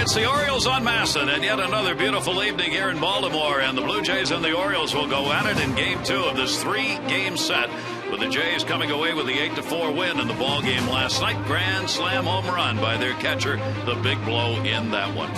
It's the Orioles on Masson, and yet another beautiful evening here in Baltimore. And the Blue Jays and the Orioles will go at it in Game 2 of this 3-game set, with the Jays coming away with the 8-4 win in the ball game last night. Grand slam home run by their catcher, the big blow in that one.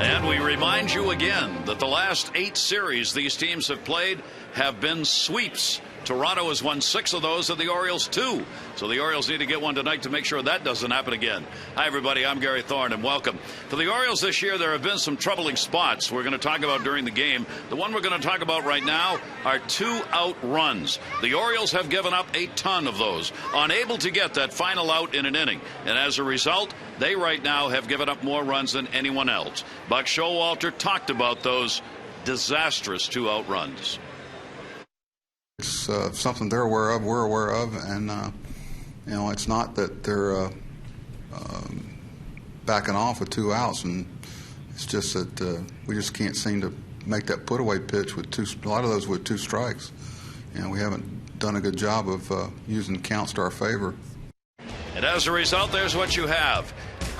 And we remind you again that the last 8 series these teams have played have been sweeps. Toronto has won 6 of those, and the Orioles 2. So the Orioles need to get one tonight to make sure that doesn't happen again. Hi, everybody. I'm Gary Thorne, and welcome. For the Orioles this year, there have been some troubling spots we're going to talk about during the game. The one we're going to talk about right now are 2-out runs. The Orioles have given up a ton of those, unable to get that final out in an inning. And as a result, they right now have given up more runs than anyone else. Buck Showalter talked about those disastrous 2-out runs. It's something they're aware of, we're aware of, and it's not that they're backing off with 2 outs, and it's just that we just can't seem to make that put-away pitch with a lot of those with 2 strikes. We haven't done a good job of using counts to our favor. And as a result, there's what you have.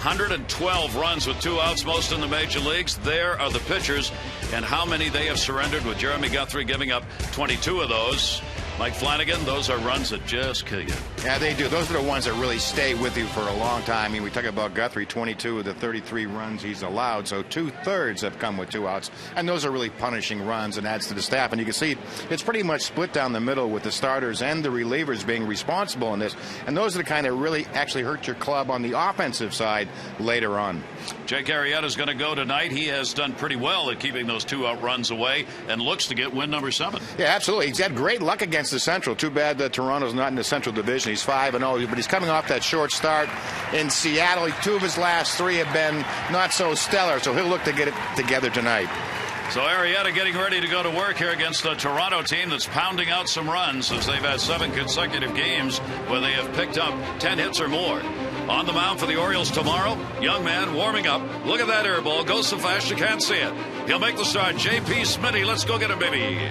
112 runs with 2 outs, most in the major leagues. There are the pitchers and how many they have surrendered, with Jeremy Guthrie giving up 22 of those. Mike Flanagan, those are runs that just kill you. Yeah, they do. Those are the ones that really stay with you for a long time. I mean, we talk about Guthrie, 22 of the 33 runs he's allowed, so 2/3 have come with 2 outs. And those are really punishing runs and adds to the staff. And you can see it's pretty much split down the middle with the starters and the relievers being responsible in this. And those are the kind that really actually hurt your club on the offensive side later on. Jake Arrieta's going to go tonight. He has done pretty well at keeping those 2-out runs away and looks to get win number 7. Yeah, absolutely. He's had great luck against the Central. Too bad that Toronto's not in the Central Division. He's 5-0, but he's coming off that short start in Seattle. 2 of his last 3 have been not so stellar, so he'll look to get it together tonight. So Arrieta getting ready to go to work here against the Toronto team that's pounding out some runs, as they've had 7 consecutive games where they have picked up 10 hits or more. On the mound for the Orioles tomorrow, young man warming up. Look at that air ball. Goes so fast you can't see it. He'll make the start. J.P. Smitty, let's go get him, baby.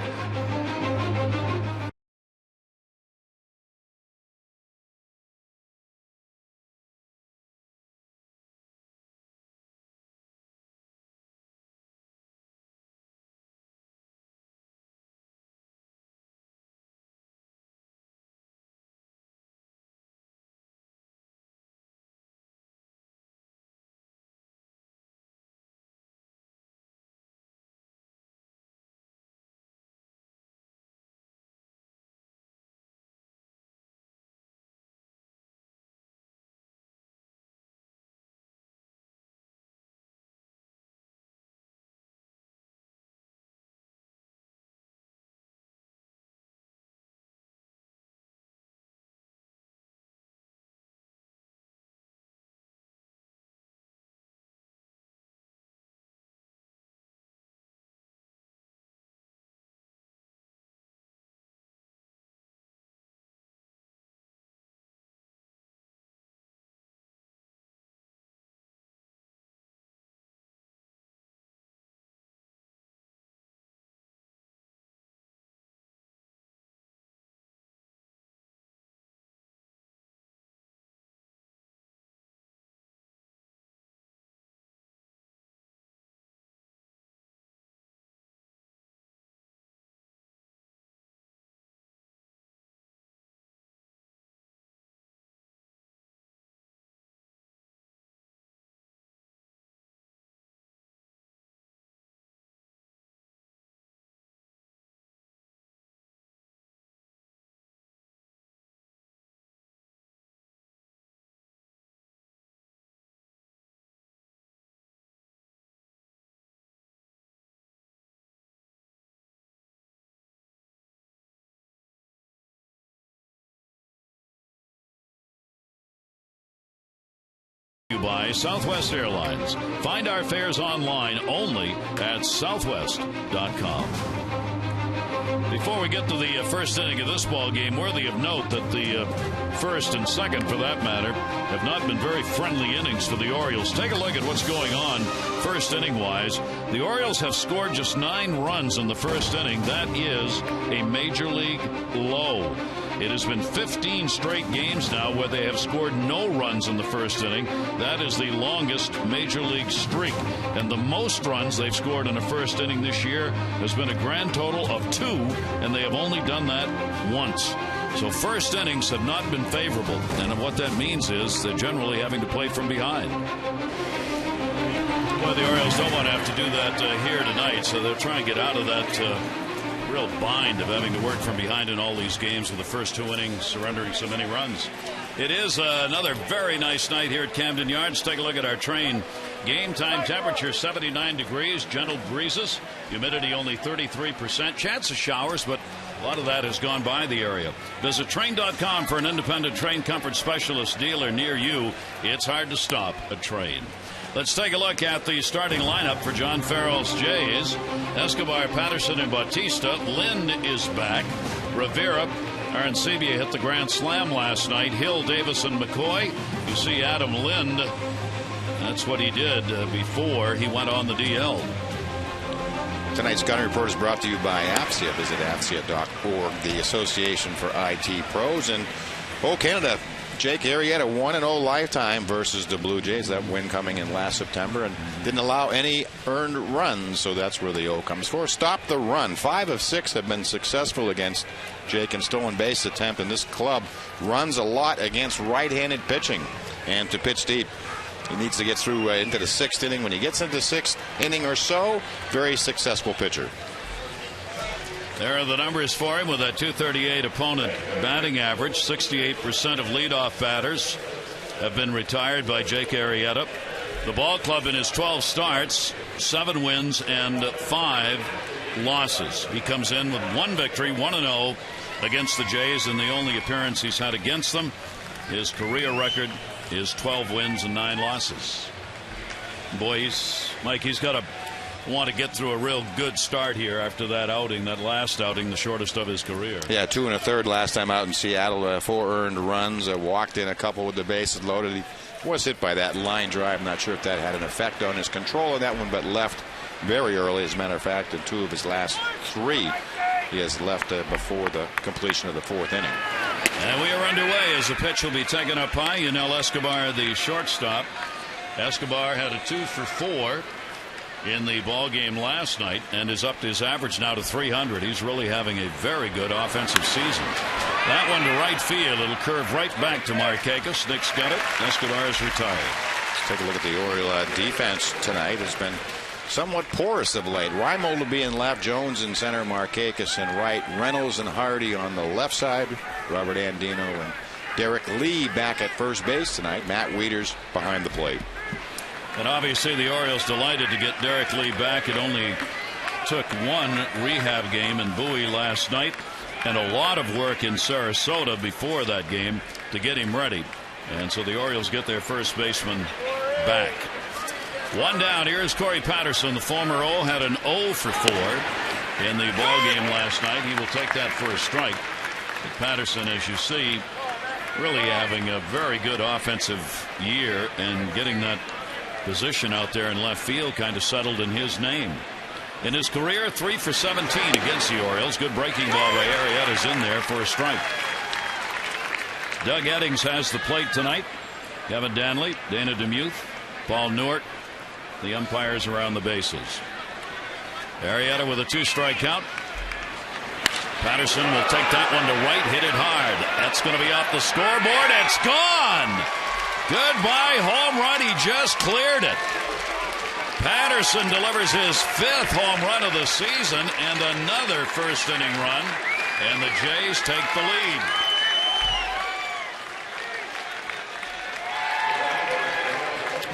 By Southwest Airlines. Find our fares online only at southwest.com. Before we get to the first inning of this ball game, worthy of note that the first and second, for that matter, have not been very friendly innings for the Orioles. Take a look at what's going on first inning-wise. The Orioles have scored just 9 runs in the first inning. That is a major league low. It has been 15 straight games now where they have scored no runs in the first inning. That is the longest major league streak. And the most runs they've scored in a first inning this year has been a grand total of 2, and they have only done that once. So first innings have not been favorable. And what that means is they're generally having to play from behind. Well, the Orioles don't want to have to do that here tonight, so they'll try and get out of that real bind of having to work from behind in all these games with the first 2 innings surrendering so many runs. It is another very nice night here at Camden Yards. Take a look at our train. Game time temperature 79 degrees, gentle breezes, humidity only 33%, chance of showers, but a lot of that has gone by the area. Visit Train.com for an independent train comfort specialist dealer near you. It's hard to stop a train. Let's take a look at the starting lineup for John Farrell's Jays. Escobar, Patterson, and Bautista. Lind is back. Rivera, Arancibia hit the grand slam last night. Hill, Davis, and McCoy. You see Adam Lind. That's what he did before he went on the DL. Tonight's Scouting Report is brought to you by AFCIA. Visit AFCIA.org, the Association for IT Pros. And Canada, Jake Arrieta 1-0 lifetime versus the Blue Jays. That win coming in last September, and didn't allow any earned runs, so that's where the O comes for. Stop the run. 5 of 6 have been successful against Jake in stolen base attempt, and this club runs a lot against right-handed pitching. And to pitch deep, he needs to get through into the 6th inning. When he gets into 6th inning or so, very successful pitcher. There are the numbers for him with a .238 opponent batting average. 68% of leadoff batters have been retired by Jake Arrieta. The ball club in his 12 starts, 7 wins and 5 losses. He comes in with 1 victory, 1-0 against the Jays, and the only appearance he's had against them, his career record is 12 wins and 9 losses. Boy, he's got to want to get through a real good start here after that outing, that last outing, the shortest of his career. Yeah, 2 1/3 last time out in Seattle. 4 earned runs. Walked in a couple with the bases loaded. He was hit by that line drive. I'm not sure if that had an effect on his control of that one, but left very early. As a matter of fact, in 2 of his last 3, he has left before the completion of the 4th inning. And we are underway as the pitch will be taken up high. Yunel Escobar, the shortstop. Escobar had a 2 for 4 in the ball game last night and is up to his average now to 300. He's really having a very good offensive season. That one to right field. It'll curve right back to Markakis. Nick's got it. Escobar is retired. Let's take a look at the Oriole defense tonight. Has been somewhat porous of late. Reimold will be in left, Jones in center, Markakis in right, Reynolds and Hardy on the left side, Robert Andino and Derek Lee back at first base tonight. Matt Wieters behind the plate. And obviously the Orioles delighted to get Derek Lee back. It only took 1 rehab game in Bowie last night and a lot of work in Sarasota before that game to get him ready. And so the Orioles get their first baseman back. 1 down. Here's Corey Patterson. The former O had an 0 for 4 in the ball game last night. He will take that for a strike. But Patterson, as you see, really having a very good offensive year and getting that position out there in left field kind of settled in his name. In his career, 3 for 17 against the Orioles. Good breaking ball by Arrieta's in there for a strike. Doug Eddings has the plate tonight. Kevin Danley, Dana DeMuth, Paul Newart, the umpires around the bases. Arrieta with a 2-strike count. Patterson will take that one to right, hit it hard. That's going to be off the scoreboard. It's gone. Goodbye home run. He just cleared it. Patterson delivers his 5th home run of the season and another first inning run, and the Jays take the lead.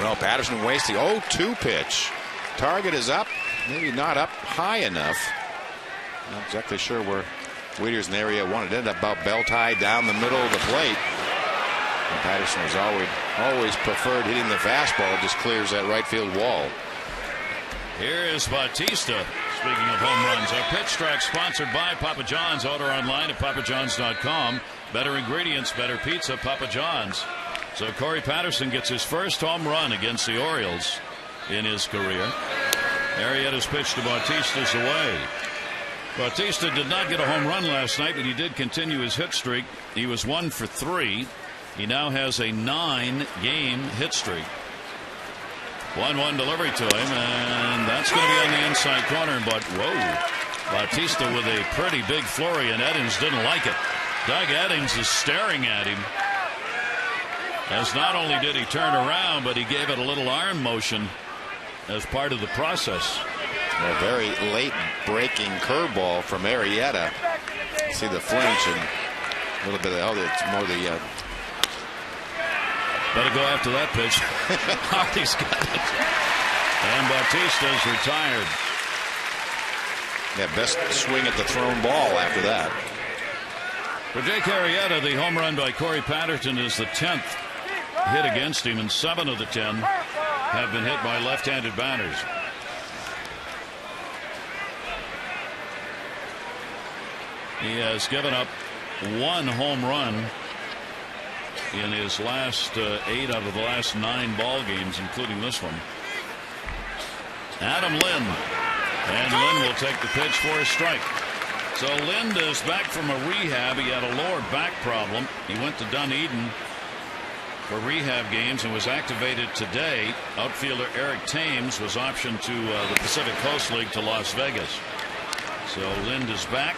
Well, Patterson wastes the 0-2 pitch. Target is up, maybe not up high enough. Not exactly sure where Wieters in the area wanted it. About belt high down the middle of the plate. And Patterson has always preferred hitting the fastball. Just clears that right field wall. Here is Bautista. Speaking of home runs, our pitch track sponsored by Papa John's. Order online at papajohns.com. Better ingredients, better pizza, Papa John's. So Corey Patterson gets his first home run against the Orioles in his career. Arrieta's pitch to Bautista's away. Bautista did not get a home run last night, but he did continue his hit streak. He was 1 for 3. He now has a 9-game hit streak. 1-1 delivery to him, and that's going to be on the inside corner. But whoa, Bautista with a pretty big flurry, and Eddings didn't like it. Doug Eddings is staring at him, as not only did he turn around, but he gave it a little arm motion as part of the process. A very late breaking curveball from Arrieta. See the flinch and a little bit of it's more the. Better go after that pitch. Hardy's got it. And Bautista's retired. Yeah, best swing at the thrown ball after that. For Jake Arrieta, the home run by Corey Patterson is the 10th hit against him, and 7 of the 10 have been hit by left-handed batters. He has given up 1 home run in his last 8 out of the last 9 ball games, including this one. Adam Lind, and Lind will take the pitch for a strike. So Lind is back from a rehab. He had a lower back problem. He went to Dunedin for rehab games and was activated today. Outfielder Eric Thames was optioned to the Pacific Coast League to Las Vegas. So Lind is back.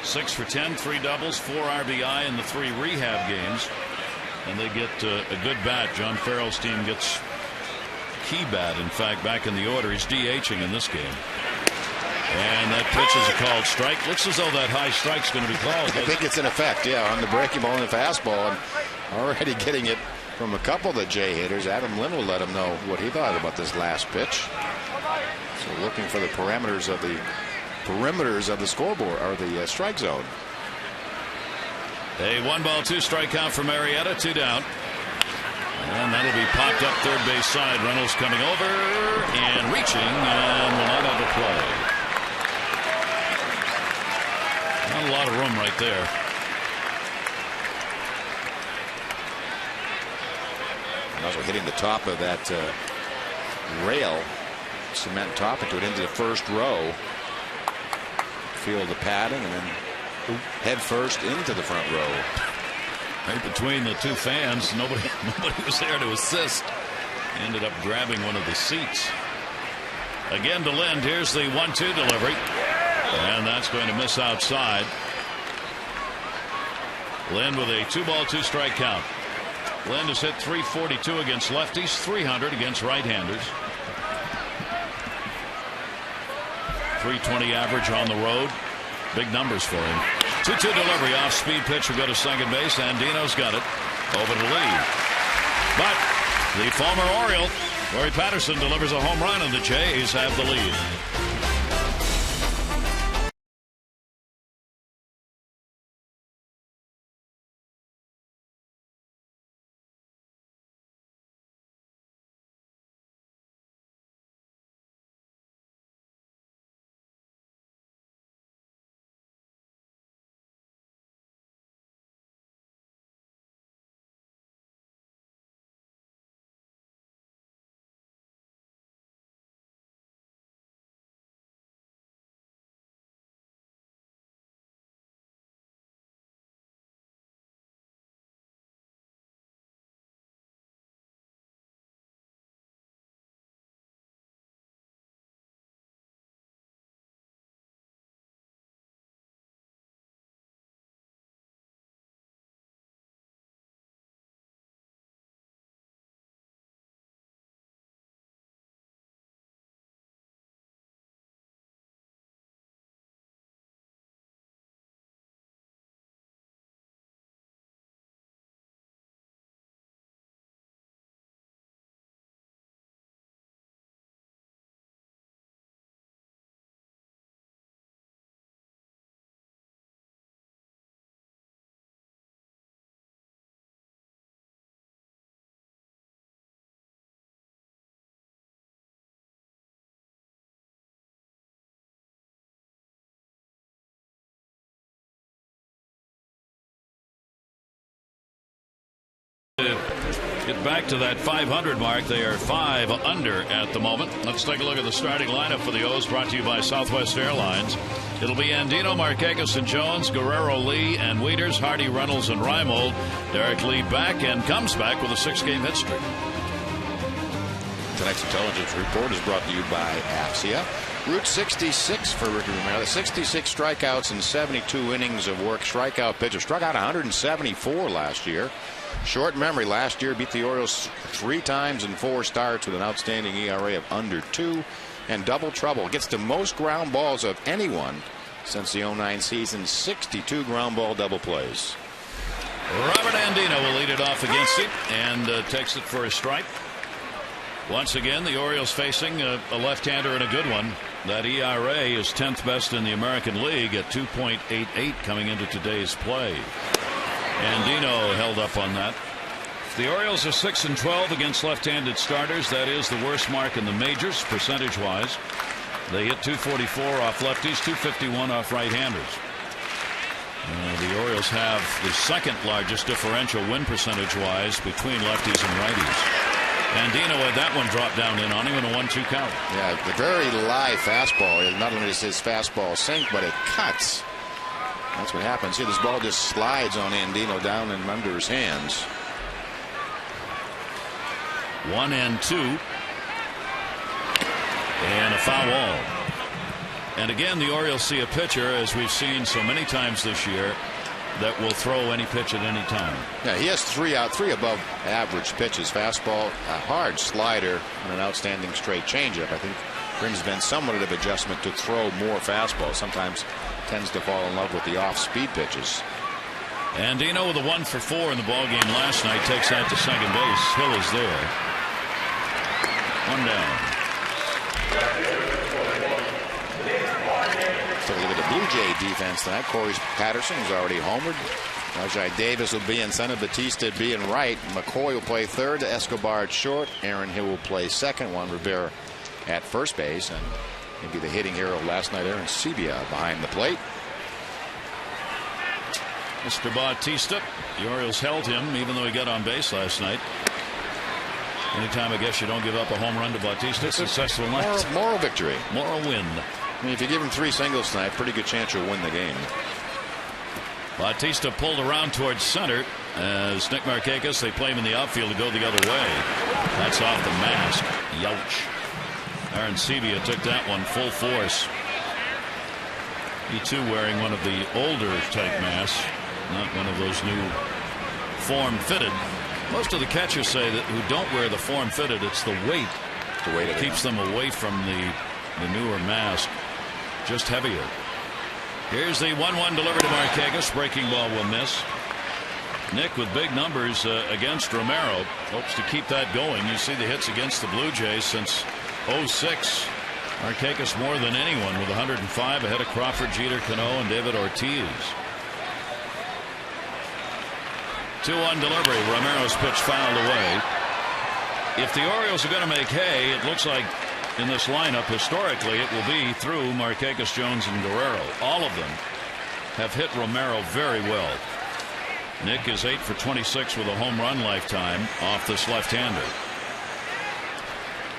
6 for 10, 3 doubles, 4 RBI in the 3 rehab games. And they get a good bat. John Farrell's team gets key bat, in fact, back in the order. He's DHing in this game. And that pitch is a called strike. Looks as though that high strike's going to be called. I think it's in effect, yeah, on the breaking ball and the fastball. And already getting it from a couple of the Jay hitters. Adam Lind will let him know what he thought about this last pitch. So looking for the perimeters of the scoreboard, or the strike zone. A 1-ball, 2-strike count from Arrieta, 2 down. And that'll be popped up third base side. Reynolds coming over and reaching, and will not have a play. Not a lot of room right there. And also hitting the top of that rail, cement top into it into the first row. Feel the padding and then head first into the front row. Right between the 2 fans, nobody was there to assist. Ended up grabbing one of the seats. Again to Lind. Here's the 1-2 delivery, and that's going to miss outside. Lind with a 2-ball, 2-strike count. Lind has hit .342 against lefties, .300 against right-handers. .320 average on the road. Big numbers for him. 2-2 delivery, off speed pitch will go to second base, and Dino's got it over to lead. But the former Oriole, Corey Patterson, delivers a home run, and the Jays have the lead. get back to that 500 mark. They are 5 under at the moment. Let's take a look at the starting lineup for the O's, brought to you by Southwest Airlines. It'll be Andino, Markakis, and Jones, Guerrero, Lee, and Wieters, Hardy, Reynolds, and Reimold. Derek Lee back and comes back with a 6-game hit streak. Tonight's intelligence report is brought to you by AFCIA. Route 66 for Ricky Romero. 66 strikeouts and 72 innings of work. Strikeout pitcher. Struck out 174 last year. Short memory. Last year beat the Orioles 3 times in 4 starts with an outstanding ERA of under 2. And double trouble. Gets the most ground balls of anyone since the 09 season. 62 ground ball double plays. Robert Andino will lead it off against him and takes it for a strike. Once again, the Orioles facing a left-hander and a good one. That ERA is 10th best in the American League at 2.88 coming into today's play. Andino held up on that. The Orioles are 6-12 against left-handed starters. That is the worst mark in the majors percentage-wise. They hit .244 off lefties, .251 off right-handers. The Orioles have the second largest differential win percentage-wise between lefties and righties. Andino had that one drop down in on him in a 1-2 count. Yeah, the very live fastball. Not only does his fastball sink, but it cuts. That's what happens here. This ball just slides on Andino down and under his hands. 1-2. And a foul ball. And again, the Orioles see a pitcher, as we've seen so many times this year, that will throw any pitch at any time. Yeah, he has 3 above average pitches. Fastball, a hard slider, and an outstanding straight changeup. I think brings been somewhat of adjustment to throw more fastball. Sometimes tends to fall in love with the off-speed pitches. Andino with a 1 for 4 in the ballgame last night takes that to second base. Hill is there. 1 down. Take a look at the Blue Jay defense tonight. Corey Patterson is already homered. Rajai Davis will be in center. Batista be in right. McCoy will play third. Escobar at short. Aaron Hill will play second. Juan Rivera at first base. And maybe the hitting hero last night, Aaron Sebia, behind the plate. Mr. Bautista, the Orioles held him even though he got on base last night. Anytime I guess you don't give up a home run to Bautista, it's a successful night. Moral victory. Moral win. I mean, if you give him 3 singles tonight, pretty good chance you'll win the game. Bautista pulled around towards center as Nick Markakis, they play him in the outfield to go the other way. That's off the mask. Youch. Aaron Sebia took that one full force. He too wearing one of the older type masks, not one of those new form fitted. Most of the catchers say that who don't wear the form fitted, it's the weight that keeps them away from the newer mask. Just heavier. Here's the 1-1 delivery to Markakis. Breaking ball will miss. Nick with big numbers against Romero. Hopes to keep that going. You see the hits against the Blue Jays since 06. Markakis more than anyone with 105 ahead of Crawford, Jeter, Cano, and David Ortiz. 2-1 delivery. Romero's pitch fouled away. If the Orioles are going to make hay, it looks like in this lineup, historically, it will be through Markakis, Jones, and Guerrero. All of them have hit Romero very well. Nick is 8 for 26 with a home run lifetime off this left-hander.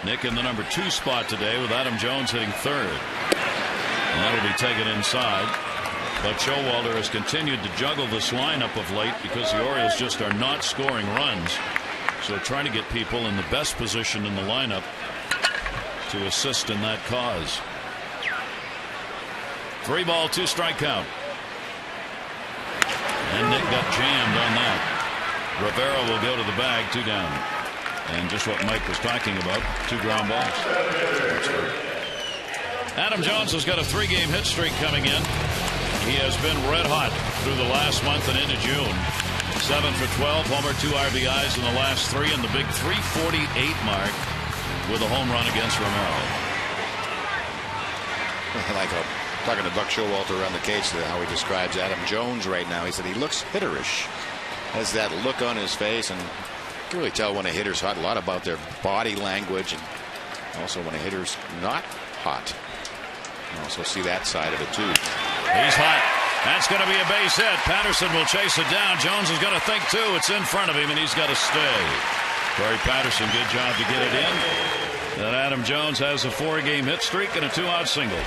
Nick in the number 2 spot today with Adam Jones hitting third. And that'll be taken inside. But Showalter has continued to juggle this lineup of late because the Orioles just are not scoring runs. So trying to get people in the best position in the lineup to assist in that cause. 3 ball, 2 strike count. And Nick got jammed on that. Rivera will go to the bag, 2 down. And just what Mike was talking about, 2 ground balls. Adam Jones has got a 3-game hit streak coming in. He has been red hot through the last month and into June. 7 for 12, homer, 2 RBIs in the last 3, and the big 348 mark with a home run against Romero. Like talking to Buck Showalter around the cage, how he describes Adam Jones right now. He said he looks hitterish, has that look on his face, and you can really tell when a hitter's hot. A lot about their body language, and also when a hitter's not hot. You also see that side of it too. He's hot. That's going to be a base hit. Patterson will chase it down. Jones is going to think too. It's in front of him, and he's got to stay. Corey Patterson, good job to get it in. And Adam Jones has a 4-game hit streak and a 2-out single.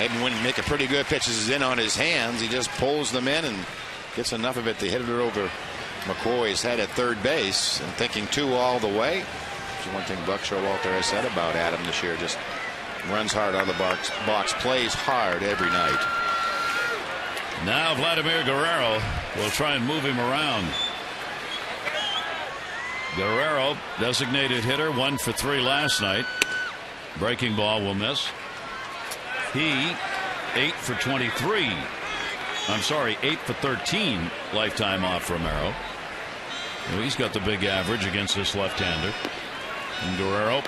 Even when making pretty good pitches in on his hands, he just pulls them in and gets enough of it to hit it over McCoy's head at third base, and thinking 2 all the way. Which is one thing Buck Showalter has said about Adam this year. Just runs hard out of the box, plays hard every night. Now Vladimir Guerrero will try and move him around. Guerrero, designated hitter, 1 for 3 last night. Breaking ball will miss. He 8 for 23. I'm sorry, 8 for 13 lifetime off Romero. Well, he's got the big average against this left-hander. And Guerrero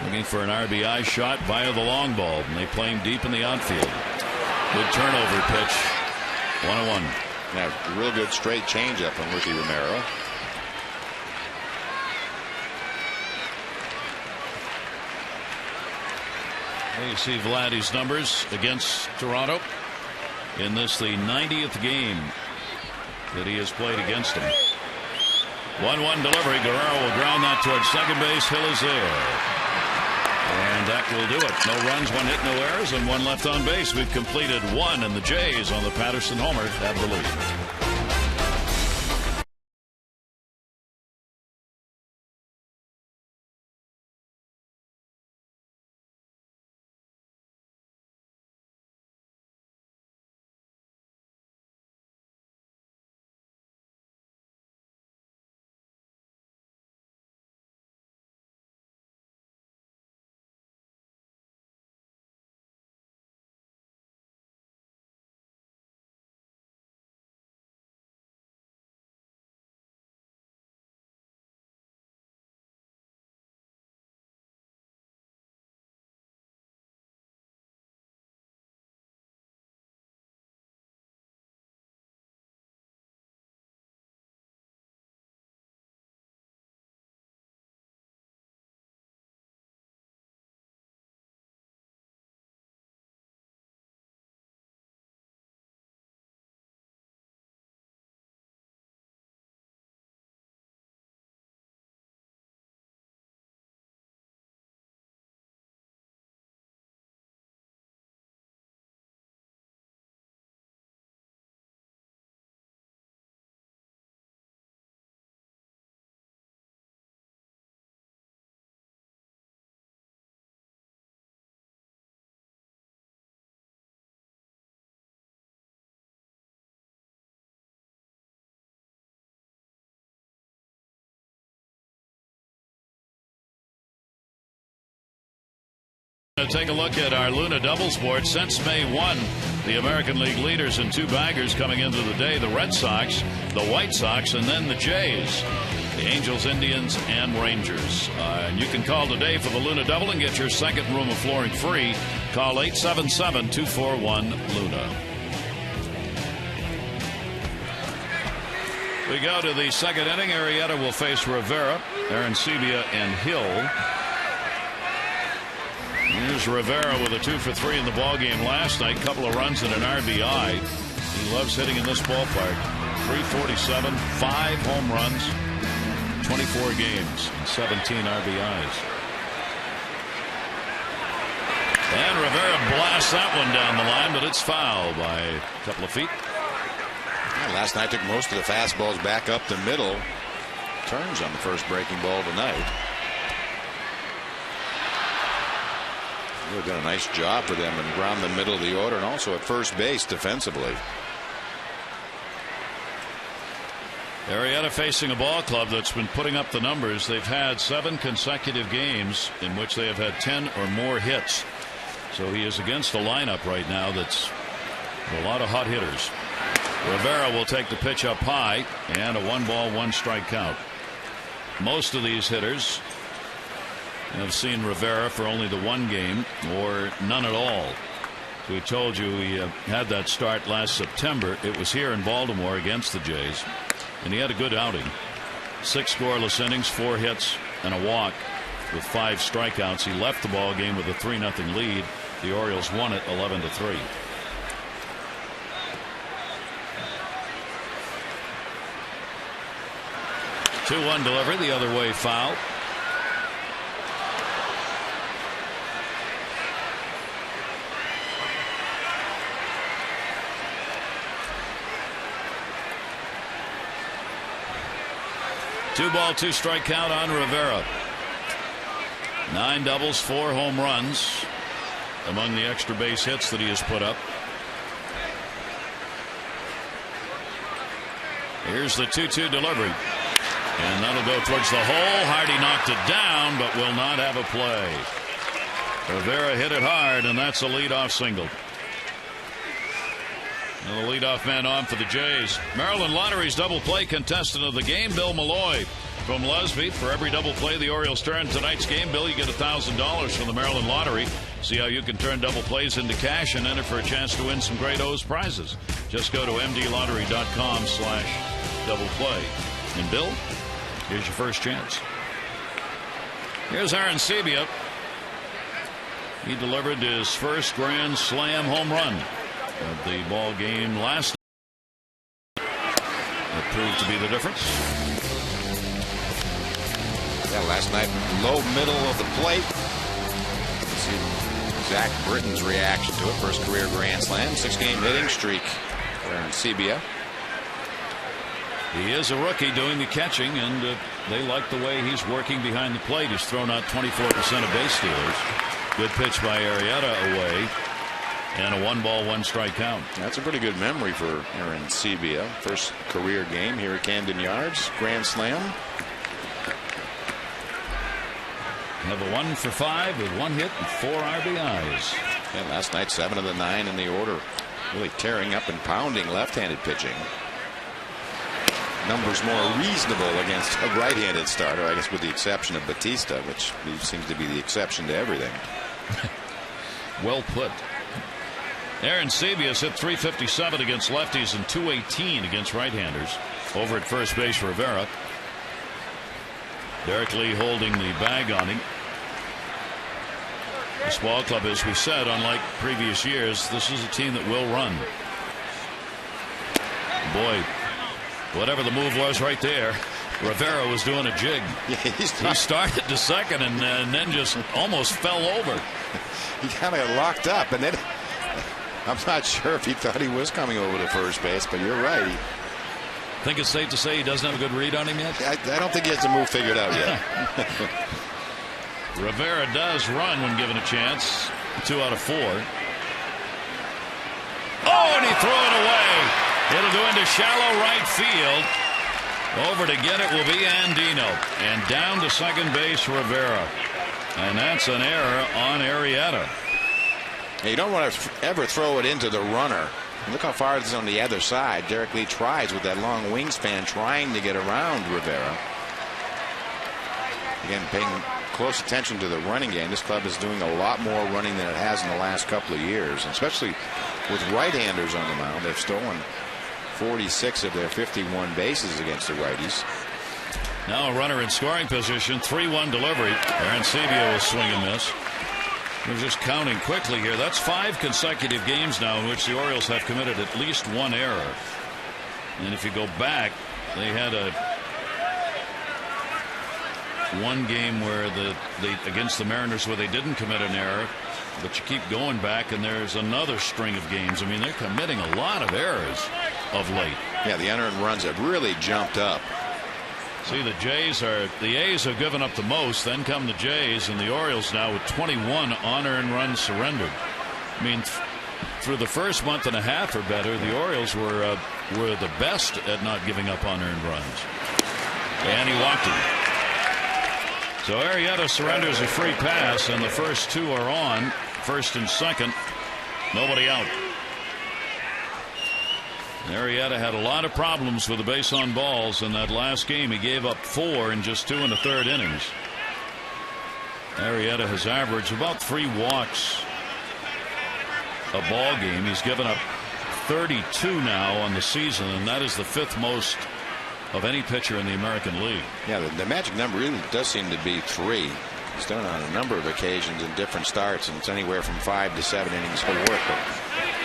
looking for an RBI shot via the long ball, and they play him deep in the outfield. Good turnover pitch. 1-1. Yeah, real good straight changeup from Ricky Romero. You see Vladdy's numbers against Toronto in this, the 90th game that he has played against them. 1-1 delivery. Guerrero will ground that towards second base. Hill is there. And that will do it. No runs, 1 hit, no errors, and 1 left on base. We've completed 1, and the Jays on the Patterson homer have the lead. Take a look at our Luna double sport. Since May 1, the American League leaders in 2 baggers coming into the day: the Red Sox, the White Sox, and then the Jays, the Angels, Indians, and Rangers. And you can call today for the Luna double and get your second room of flooring free. Call 877-241-LUNA. We go to the second inning. Arrieta will face Rivera, Arancibia, and Hill. Here's Rivera with a 2 for 3 in the ballgame last night. Couple of runs and an RBI. He loves hitting in this ballpark. 347, 5 home runs, 24 games, and 17 RBIs. And Rivera blasts that one down the line, but it's foul by a couple of feet. Yeah, last night took most of the fastballs back up the middle. Turns on the first breaking ball tonight. They've done a nice job for them and around the middle of the order, and also at first base defensively. Arrieta facing a ball club that's been putting up the numbers. They've had 7 consecutive games in which they have had 10 or more hits. So he is against a lineup right now that's a lot of hot hitters. Rivera will take the pitch up high, and a 1-ball, 1-strike count. Most of these hitters have seen Rivera for only the 1 game or none at all. We told you he had that start last September. It was here in Baltimore against the Jays, and he had a good outing. 6 scoreless innings, 4 hits, and a walk with 5 strikeouts. He left the ball game with a 3-0 lead. The Orioles won it 11-3. 2-1 delivery the other way, foul. Two ball, 2 strike count on Rivera. 9 doubles, 4 home runs among the extra base hits that he has put up. Here's the 2-2 delivery. And that'll go towards the hole. Hardy knocked it down, but will not have a play. Rivera hit it hard, and that's a leadoff single. And the leadoff man on for the Jays. Maryland Lottery's double play contestant of the game, Bill Malloy from Lesby. For every double play the Orioles turn tonight's game, Bill, you get $1,000 from the Maryland Lottery. See how you can turn double plays into cash and enter for a chance to win some great O's prizes. Just go to mdlottery.com/double play. And Bill, here's your first chance. Here's Aaron Sebia. He delivered his first grand slam home run of the ball game last night. That proved to be the difference. Yeah, last night, low middle of the plate. Let's see Zach Britton's reaction to it. First career grand slam, 6-game hitting streak for Aaron Sebia. He is a rookie doing the catching, and they like the way he's working behind the plate. He's thrown out 24% of base stealers. Good pitch by Arrieta away. And a 1-ball, 1-strike count. That's a pretty good memory for Aaron Sebia. First career game here at Camden Yards. Grand slam. Have a 1 for 5 with 1 hit and 4 RBIs. And last night, 7 of the 9 in the order. Really tearing up and pounding left-handed pitching. Numbers more reasonable against a right-handed starter, I guess with the exception of Batista, which seems to be the exception to everything. Well put. Aaron Sebia hit .357 against lefties and .218 against right-handers. Over at first base, Rivera. Derek Lee holding the bag on him. This ball club, as we said, unlike previous years, this is a team that will run. Boy, whatever the move was right there, Rivera was doing a jig. Yeah, he started to second and then just almost fell over. He kind of got locked up, and then I'm not sure if he thought he was coming over to first base, but you're right. Think it's safe to say he doesn't have a good read on him yet? I don't think he has the move figured out yet. Rivera does run when given a chance. 2 out of 4. Oh, and he threw it away. It'll go into shallow right field. Over to get it will be Andino. And down to second base, Rivera. And that's an error on Arrieta. You don't want to ever throw it into the runner. Look how far it's on the other side. Derek Lee tries with that long wingspan trying to get around Rivera. Again, paying close attention to the running game. This club is doing a lot more running than it has in the last couple of years, especially with right-handers on the mound. They've stolen 46 of their 51 bases against the righties. Now a runner in scoring position. 3-1 delivery. Aaron Sebia will swing and miss. We're just counting quickly here. That's 5 consecutive games now in which the Orioles have committed at least 1 error. And if you go back, they had one game where against the Mariners where they didn't commit an error. But you keep going back, and there's another string of games. I mean, they're committing a lot of errors of late. Yeah, the unearned runs have really jumped up. See, the A's have given up the most. Then come the Jays, and the Orioles now with 21 unearned runs surrendered. I mean, through the first month and a half or better, the Orioles were the best at not giving up unearned runs. And he walked it. So Arrieta surrenders a free pass, and the first 2 are on. First and second. Nobody out. Arrieta had a lot of problems with the base on balls in that last game. He gave up 4 in just 2 1/3 innings. Arrieta has averaged about 3 walks a ball game. He's given up 32 now on the season, and that is the 5th most of any pitcher in the American League. Yeah, the magic number really does seem to be 3. He's done it on a number of occasions in different starts, and it's anywhere from 5 to 7 innings of work.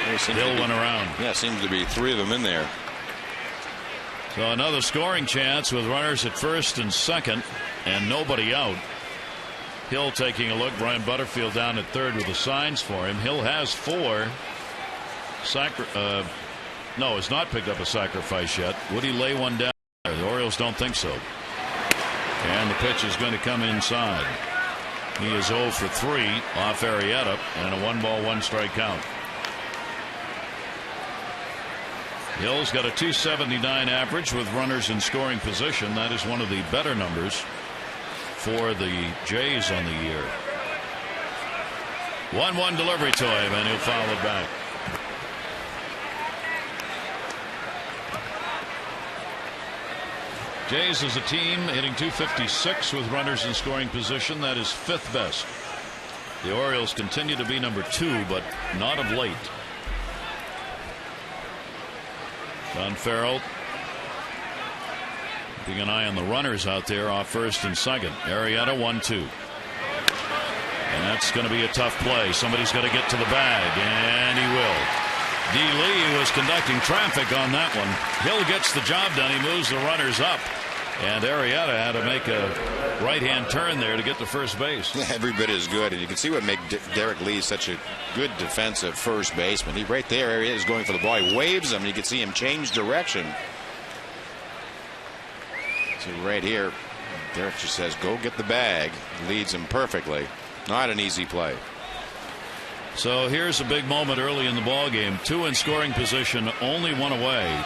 Hill went around. Yeah, seems to be 3 of them in there. So another scoring chance with runners at first and second and nobody out. Hill taking a look. Brian Butterfield down at third with the signs for him. Hill has 4. No, has not picked up a sacrifice yet. Would he lay one down? The Orioles don't think so. And the pitch is going to come inside. He is 0 for 3 off Arrieta and a 1-ball 1-strike count. Hill's got a .279 average with runners in scoring position. That is one of the better numbers for the Jays on the year. 1-1 delivery to him, and he'll foul it back. Jays as a team hitting .256 with runners in scoring position. That is 5th best. The Orioles continue to be number 2, but not of late. John Farrell keeping an eye on the runners out there off first and second. Arrieta 1-2. And that's going to be a tough play. Somebody's got to get to the bag, and he will. D. Lee was conducting traffic on that one. Hill gets the job done. He moves the runners up. And Arrieta had to make a right-hand turn there to get to first base. Every bit as good. And you can see what makes Derek Lee such a good defensive first baseman. He right there, Arrieta is going for the ball. He waves him. And you can see him change direction. So right here, Derek just says, go get the bag. Leads him perfectly. Not an easy play. So here's a big moment early in the ball game. 2 in scoring position, only 1 away.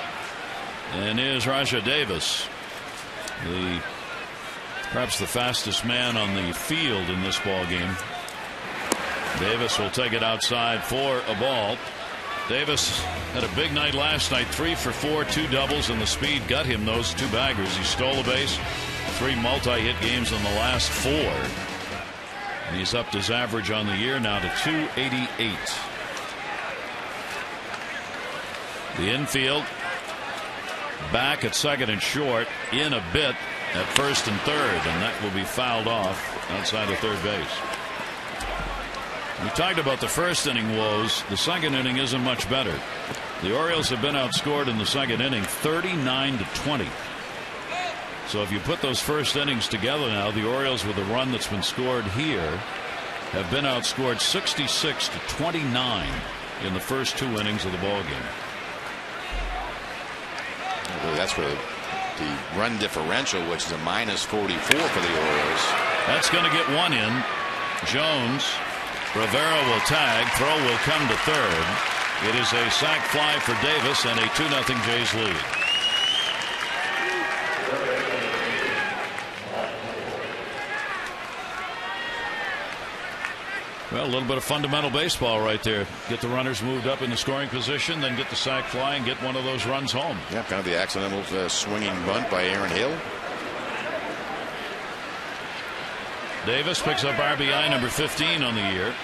And here's Rajai Davis, perhaps the fastest man on the field in this ball game. Davis will take it outside for a ball. Davis had a big night last night. 3 for 4, 2 doubles, and the speed got him those 2 baggers. He stole a base. 3 multi-hit games in the last 4. And he's upped his average on the year now to .288. The infield back at second and short, in a bit at first and third, and that will be fouled off outside of third base. We talked about the first inning woes. The second inning isn't much better. The Orioles have been outscored in the second inning 39-20. So if you put those first innings together now, the Orioles with the run that's been scored here have been outscored 66-29 in the first 2 innings of the ball game. Well, that's where the run differential, which is a -44 for the Orioles. That's going to get 1 in. Jones, Rivera will tag. Throw will come to third. It is a sac fly for Davis and a 2-0 Jays lead. Well, a little bit of fundamental baseball right there. Get the runners moved up in the scoring position, then get the sac fly and get one of those runs home. Yeah, kind of the accidental swinging bunt by Aaron Hill. Davis picks up RBI number 15 on the year.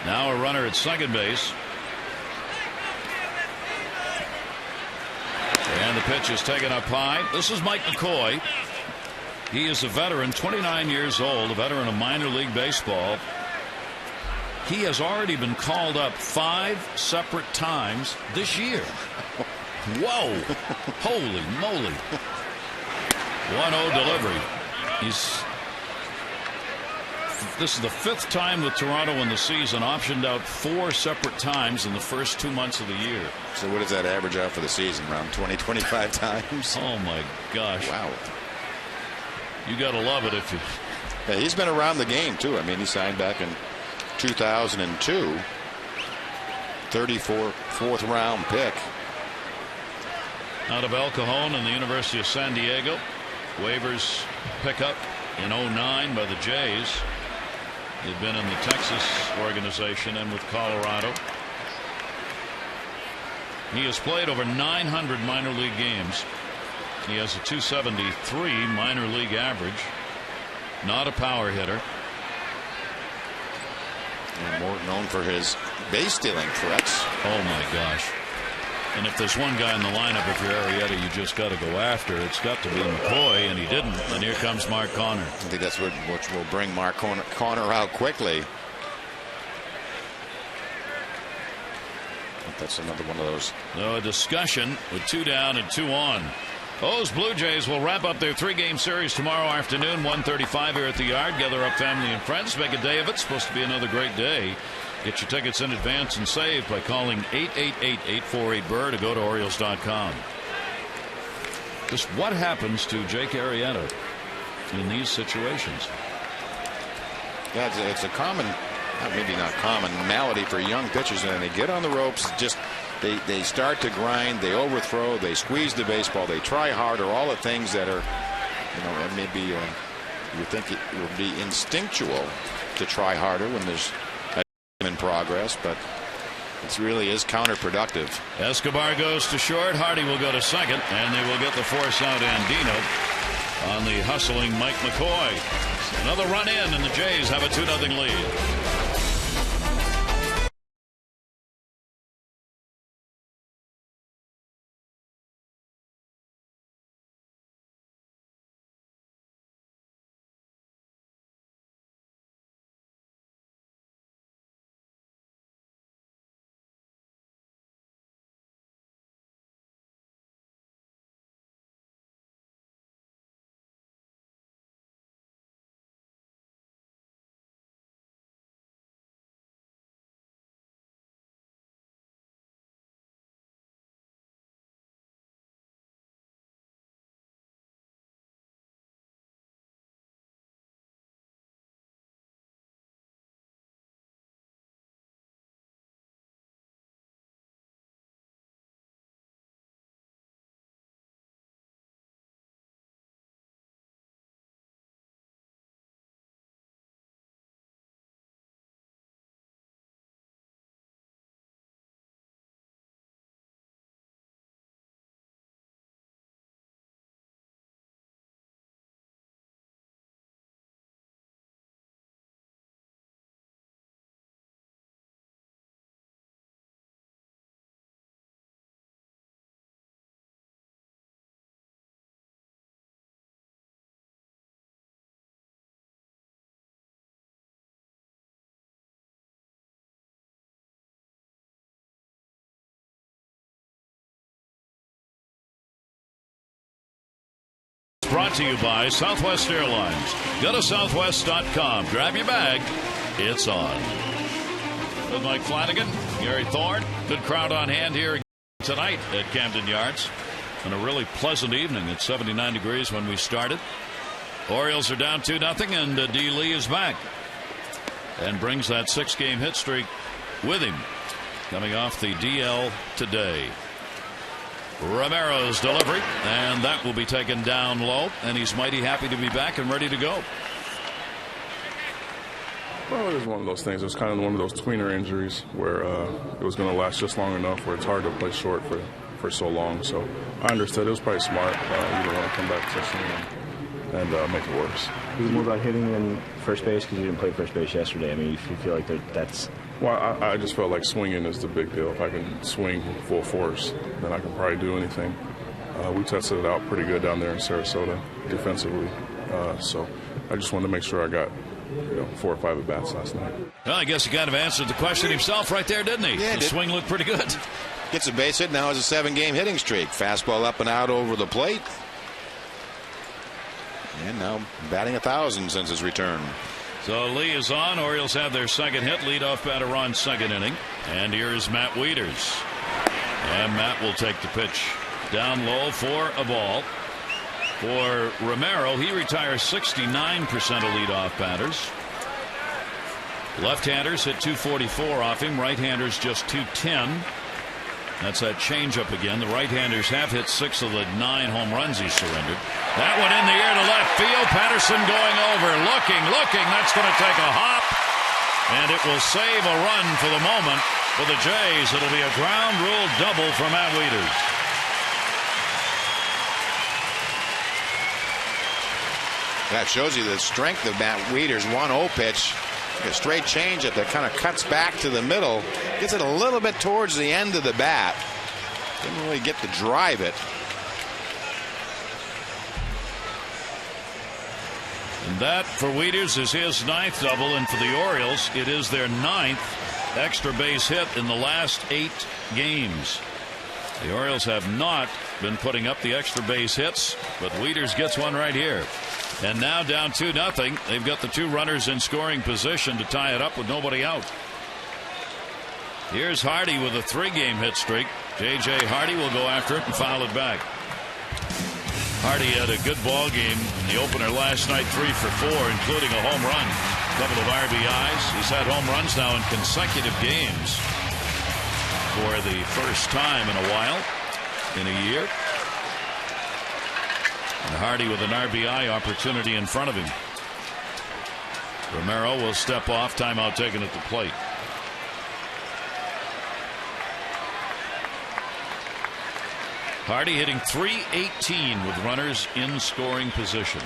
Now a runner at second base. And the pitch is taken up high. This is Mike McCoy. He is a veteran, 29 years old, a veteran of minor league baseball. He has already been called up 5 separate times this year. Whoa. Holy moly. 1-0 delivery. This is the 5th time with Toronto in the season, optioned out 4 separate times in the first 2 months of the year. So what does that average out for the season? Around 20-25 times? Oh my gosh. Wow. You got to love it if you. Yeah, he's been around the game too. I mean, he signed back in 2002. 34th round pick. Out of El Cajon and the University of San Diego. Waivers pickup in 2009 by the Jays. He'd been in the Texas organization and with Colorado. He has played over 900 minor league games. He has a .273 minor league average. Not a power hitter. And more known for his base stealing threats. Oh my gosh. And if there's one guy in the lineup, if you're Arrieta, you just got to go after. It's got to be McCoy, and he didn't. And here comes Mark Connor. I think that's what will bring Mark Connor out quickly. That's another one of those. No, a discussion with 2 down and 2 on. Those Blue Jays will wrap up their 3-game series tomorrow afternoon, 1:35 here at the Yard. Gather up family and friends. Make a day of it. It's supposed to be another great day. Get your tickets in advance and save by calling 888-848-BURR to go to Orioles.com. Just what happens to Jake Arrieta in these situations? Yeah, it's a common, maybe not common, malady for young pitchers, and they get on the ropes. Just they start to grind, they overthrow, they squeeze the baseball, they try harder. All the things that are, and maybe you think it would be instinctual to try harder when there's a game in progress, but it really is counterproductive. Escobar goes to short. Hardy will go to second, and they will get the force out Andino on the hustling Mike McCoy. Another run in, and the Jays have a 2-0 lead. Brought to you by Southwest Airlines. Go to southwest.com. Grab your bag. It's on. With Mike Flanagan, Gary Thorne. Good crowd on hand here tonight at Camden Yards. And a really pleasant evening. It's 79 degrees when we started. Orioles are down 2-0, and D. Lee is back. And brings that 6-game hit streak with him. Coming off the DL today. Romero's delivery, and that will be taken down low, and he's mighty happy to be back and ready to go. Well, it was one of those things. It was kind of one of those tweener injuries where it was going to last just long enough where it's hard to play short for so long. So I understood it was probably smart. You don't want to come back so soon and make it worse. Is it more about hitting than first base because you didn't play first base yesterday? I mean, if you feel like that's... Well, I just felt like swinging is the big deal. If I can swing full force, then I can probably do anything. We tested it out pretty good down there in Sarasota defensively. So I just wanted to make sure I got 4 or 5 at-bats last night. Well, I guess he kind of answered the question himself right there, didn't he? Yeah, the swing looked pretty good. Gets a base hit. Now has a 7-game hitting streak. Fastball up and out over the plate. And now batting 1,000 since his return. So Lee is on. Orioles have their second hit. Leadoff batter on second inning. And here's Matt Wieters. And Matt will take the pitch down low for a ball. For Romero, he retires 69% of leadoff batters. Left-handers hit 244 off him. Right-handers just 210. That's that changeup again. The right-handers have hit 6 of the 9 home runs he surrendered. That one in the air to left field. Patterson going over. Looking. That's going to take a hop. And it will save a run for the moment. For the Jays, it'll be a ground rule double for Matt Wieters. That shows you the strength of Matt Wieters. 1-0 pitch. A straight changeup that kind of cuts back to the middle. Gets it a little bit towards the end of the bat. Didn't really get to drive it. And that for Wieters is his 9th double, and for the Orioles it is their 9th extra base hit in the last 8 games. The Orioles have not been putting up the extra base hits, but Wieters gets one right here. And now down 2-0. They've got the 2 runners in scoring position to tie it up with nobody out. Here's Hardy with a 3-game hit streak. J.J. Hardy will go after it and foul it back. Hardy had a good ball game in the opener last night, 3 for 4, including a home run, a couple of RBIs. He's had home runs now in consecutive games for the first time in a while, in a year. And Hardy with an RBI opportunity in front of him. Romero will step off, timeout taken at the plate. Hardy hitting .318 with runners in scoring position.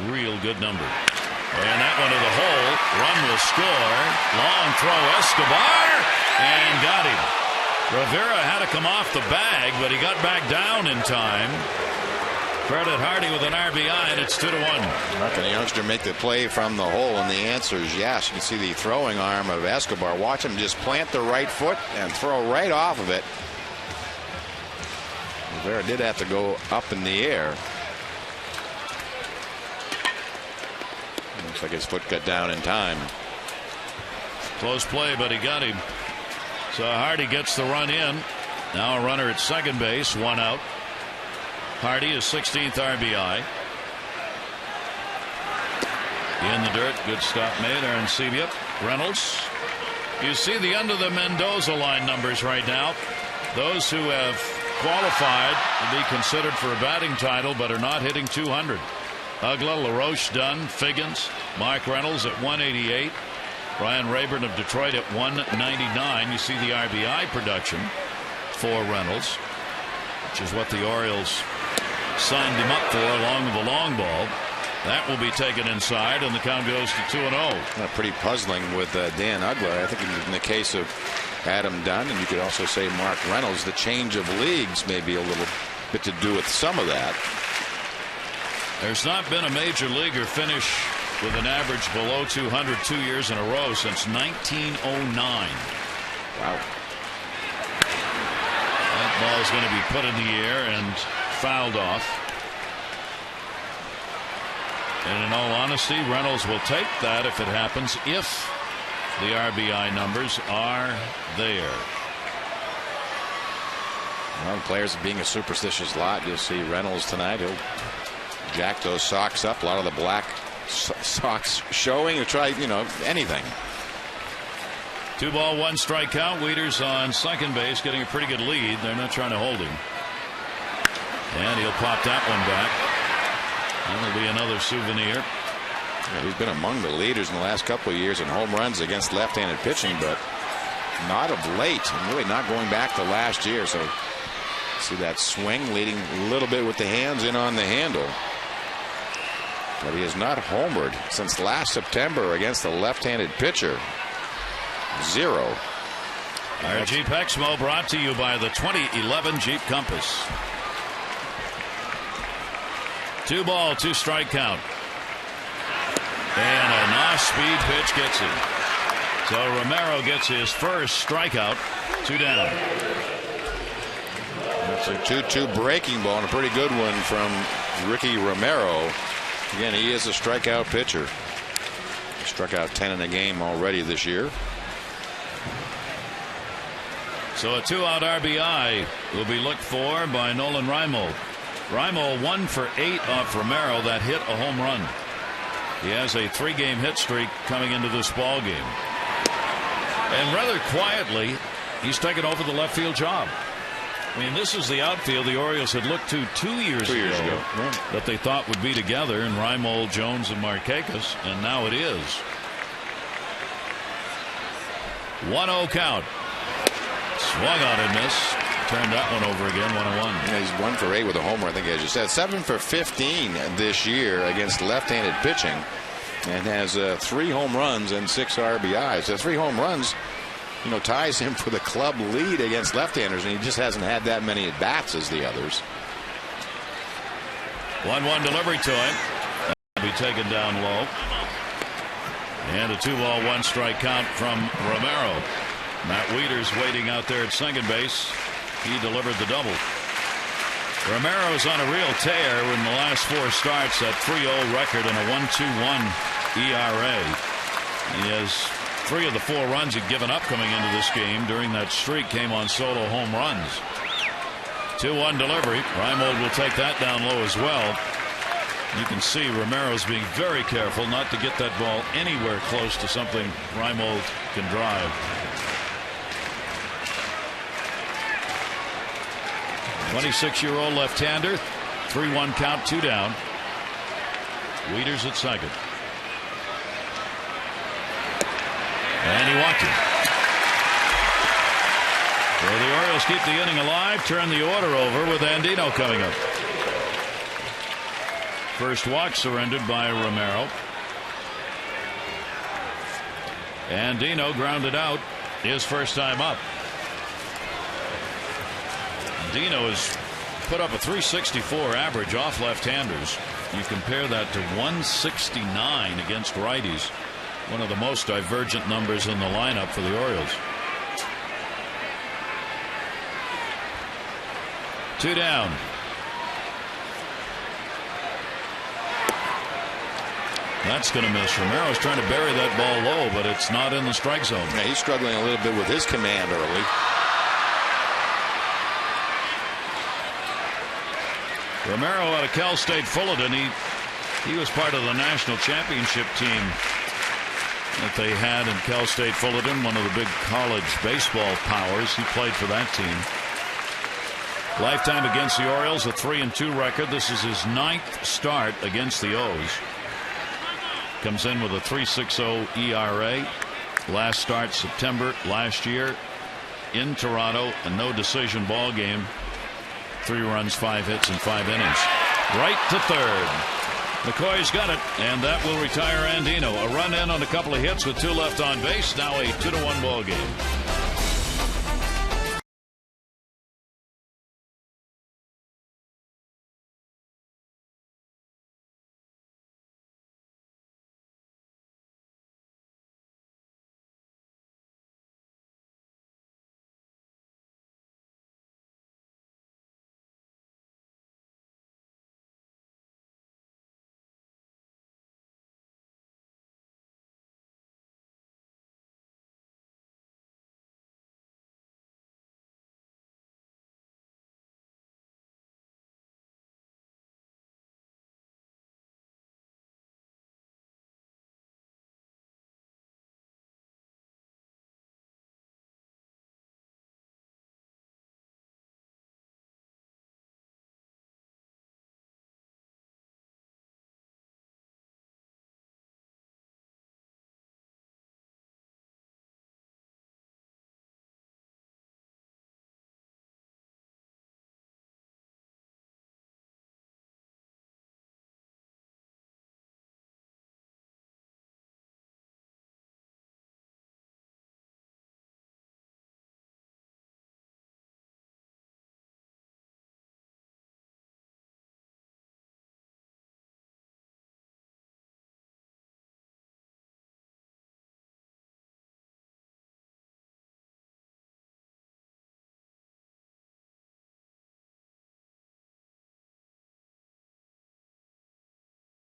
Real good number. And that one to the hole. Run will score. Long throw, Escobar, and got him. Rivera had to come off the bag, but he got back down in time. Credit Hardy with an RBI, and it's 2-1. How can a youngster make the play from the hole? And the answer is yes. You can see the throwing arm of Escobar. Watch him just plant the right foot and throw right off of it. Rivera did have to go up in the air. Looks like his foot got down in time. Close play, but he got him. So Hardy gets the run in. Now a runner at second base, 1 out. Hardy is 16th RBI. In the dirt, good stop made. Arancibia, Reynolds. You see the end of the Mendoza line numbers right now. Those who have qualified to be considered for a batting title but are not hitting 200. Ugla, LaRoche, Dunn, Figgins, Mark Reynolds at 188. Ryan Rayburn of Detroit at 199. You see the RBI production for Reynolds, which is what the Orioles signed him up for along with the long ball. That will be taken inside, and the count goes to 2-0. Pretty puzzling with Dan Ugla. I think in the case of Adam Dunn, and you could also say Mark Reynolds, the change of leagues may be a little bit to do with some of that. There's not been a major leaguer finish with an average below 200 2 years in a row since 1909. Wow. That ball is going to be put in the air and fouled off. And in all honesty, Reynolds will take that if it happens, if the RBI numbers are there. Well, players being a superstitious lot, you'll see Reynolds tonight. He'll jack those socks up. A lot of the black socks showing. He'll try, anything. 2 ball, 1 strike count. Wieters on second base, getting a pretty good lead. They're not trying to hold him. And he'll pop that one back. That'll be another souvenir. Yeah, he's been among the leaders in the last couple of years in home runs against left-handed pitching, but not of late, and really not going back to last year. So see that swing, leading a little bit with the hands in on the handle. But he has not homered since last September against the left-handed pitcher. 0. Our Jeep Exmo brought to you by the 2011 Jeep Compass. 2 ball, 2 strike count. And a nice speed pitch gets him. So Romero gets his first strikeout. 2 down. That's a 2-2 breaking ball and a pretty good one from Ricky Romero. Again, he is a strikeout pitcher. He struck out 10 in a game already this year. So a 2-out RBI will be looked for by Nolan Reimold. Reimold 1 for 8 off Romero. That hit a home run. He has a 3-game hit streak coming into this ball game. And rather quietly, he's taken over the left field job. I mean, this is the outfield the Orioles had looked to 2 years ago. Yeah. That they thought would be together in Reimold, Jones, and Markakis, and now it is. 1-0 count. Swung on and missed. Turned that one over again, 1-1. Yeah, he's 1 for 8 with a homer, I think, as you said. 7 for 15 this year against left-handed pitching, and has 3 home runs and 6 RBIs. So 3 home runs, ties him for the club lead against left-handers, and he just hasn't had that many at bats as the others. 1-1 delivery to him. That'll be taken down low. And a 2-ball, 1-strike count from Romero. Matt Wieters waiting out there at second base. He delivered the double. Romero's on a real tear in the last 4 starts, that 3-0 record and a 1.21 ERA. He has 3 of the 4 runs he'd given up coming into this game during that streak came on solo home runs. 2-1 delivery. Reimold will take that down low as well. You can see Romero's being very careful not to get that ball anywhere close to something Reimold can drive. 26-year-old left-hander. 3-1 count, 2 down. Wieters at second. And he walked him. So the Orioles keep the inning alive, turn the order over with Andino coming up. First walk surrendered by Romero. Andino grounded out his first time up. Dino has put up a .364 average off left-handers. You compare that to 169 against righties. One of the most divergent numbers in the lineup for the Orioles. 2 down. That's going to miss. Romero's trying to bury that ball low, but it's not in the strike zone. Yeah, he's struggling a little bit with his command early. Romero out of Cal State Fullerton. He was part of the national championship team that they had in Cal State Fullerton, one of the big college baseball powers. He played for that team. Lifetime against the Orioles, a 3-2 record. This is his 9th start against the O's. Comes in with a .360 ERA. Last start September last year in Toronto, a no decision ball game. 3 runs, 5 hits, and 5 innings. Right to third. McCoy's got it, and that will retire Andino. A run in on a couple of hits with 2 left on base. Now a 2-1 ball game.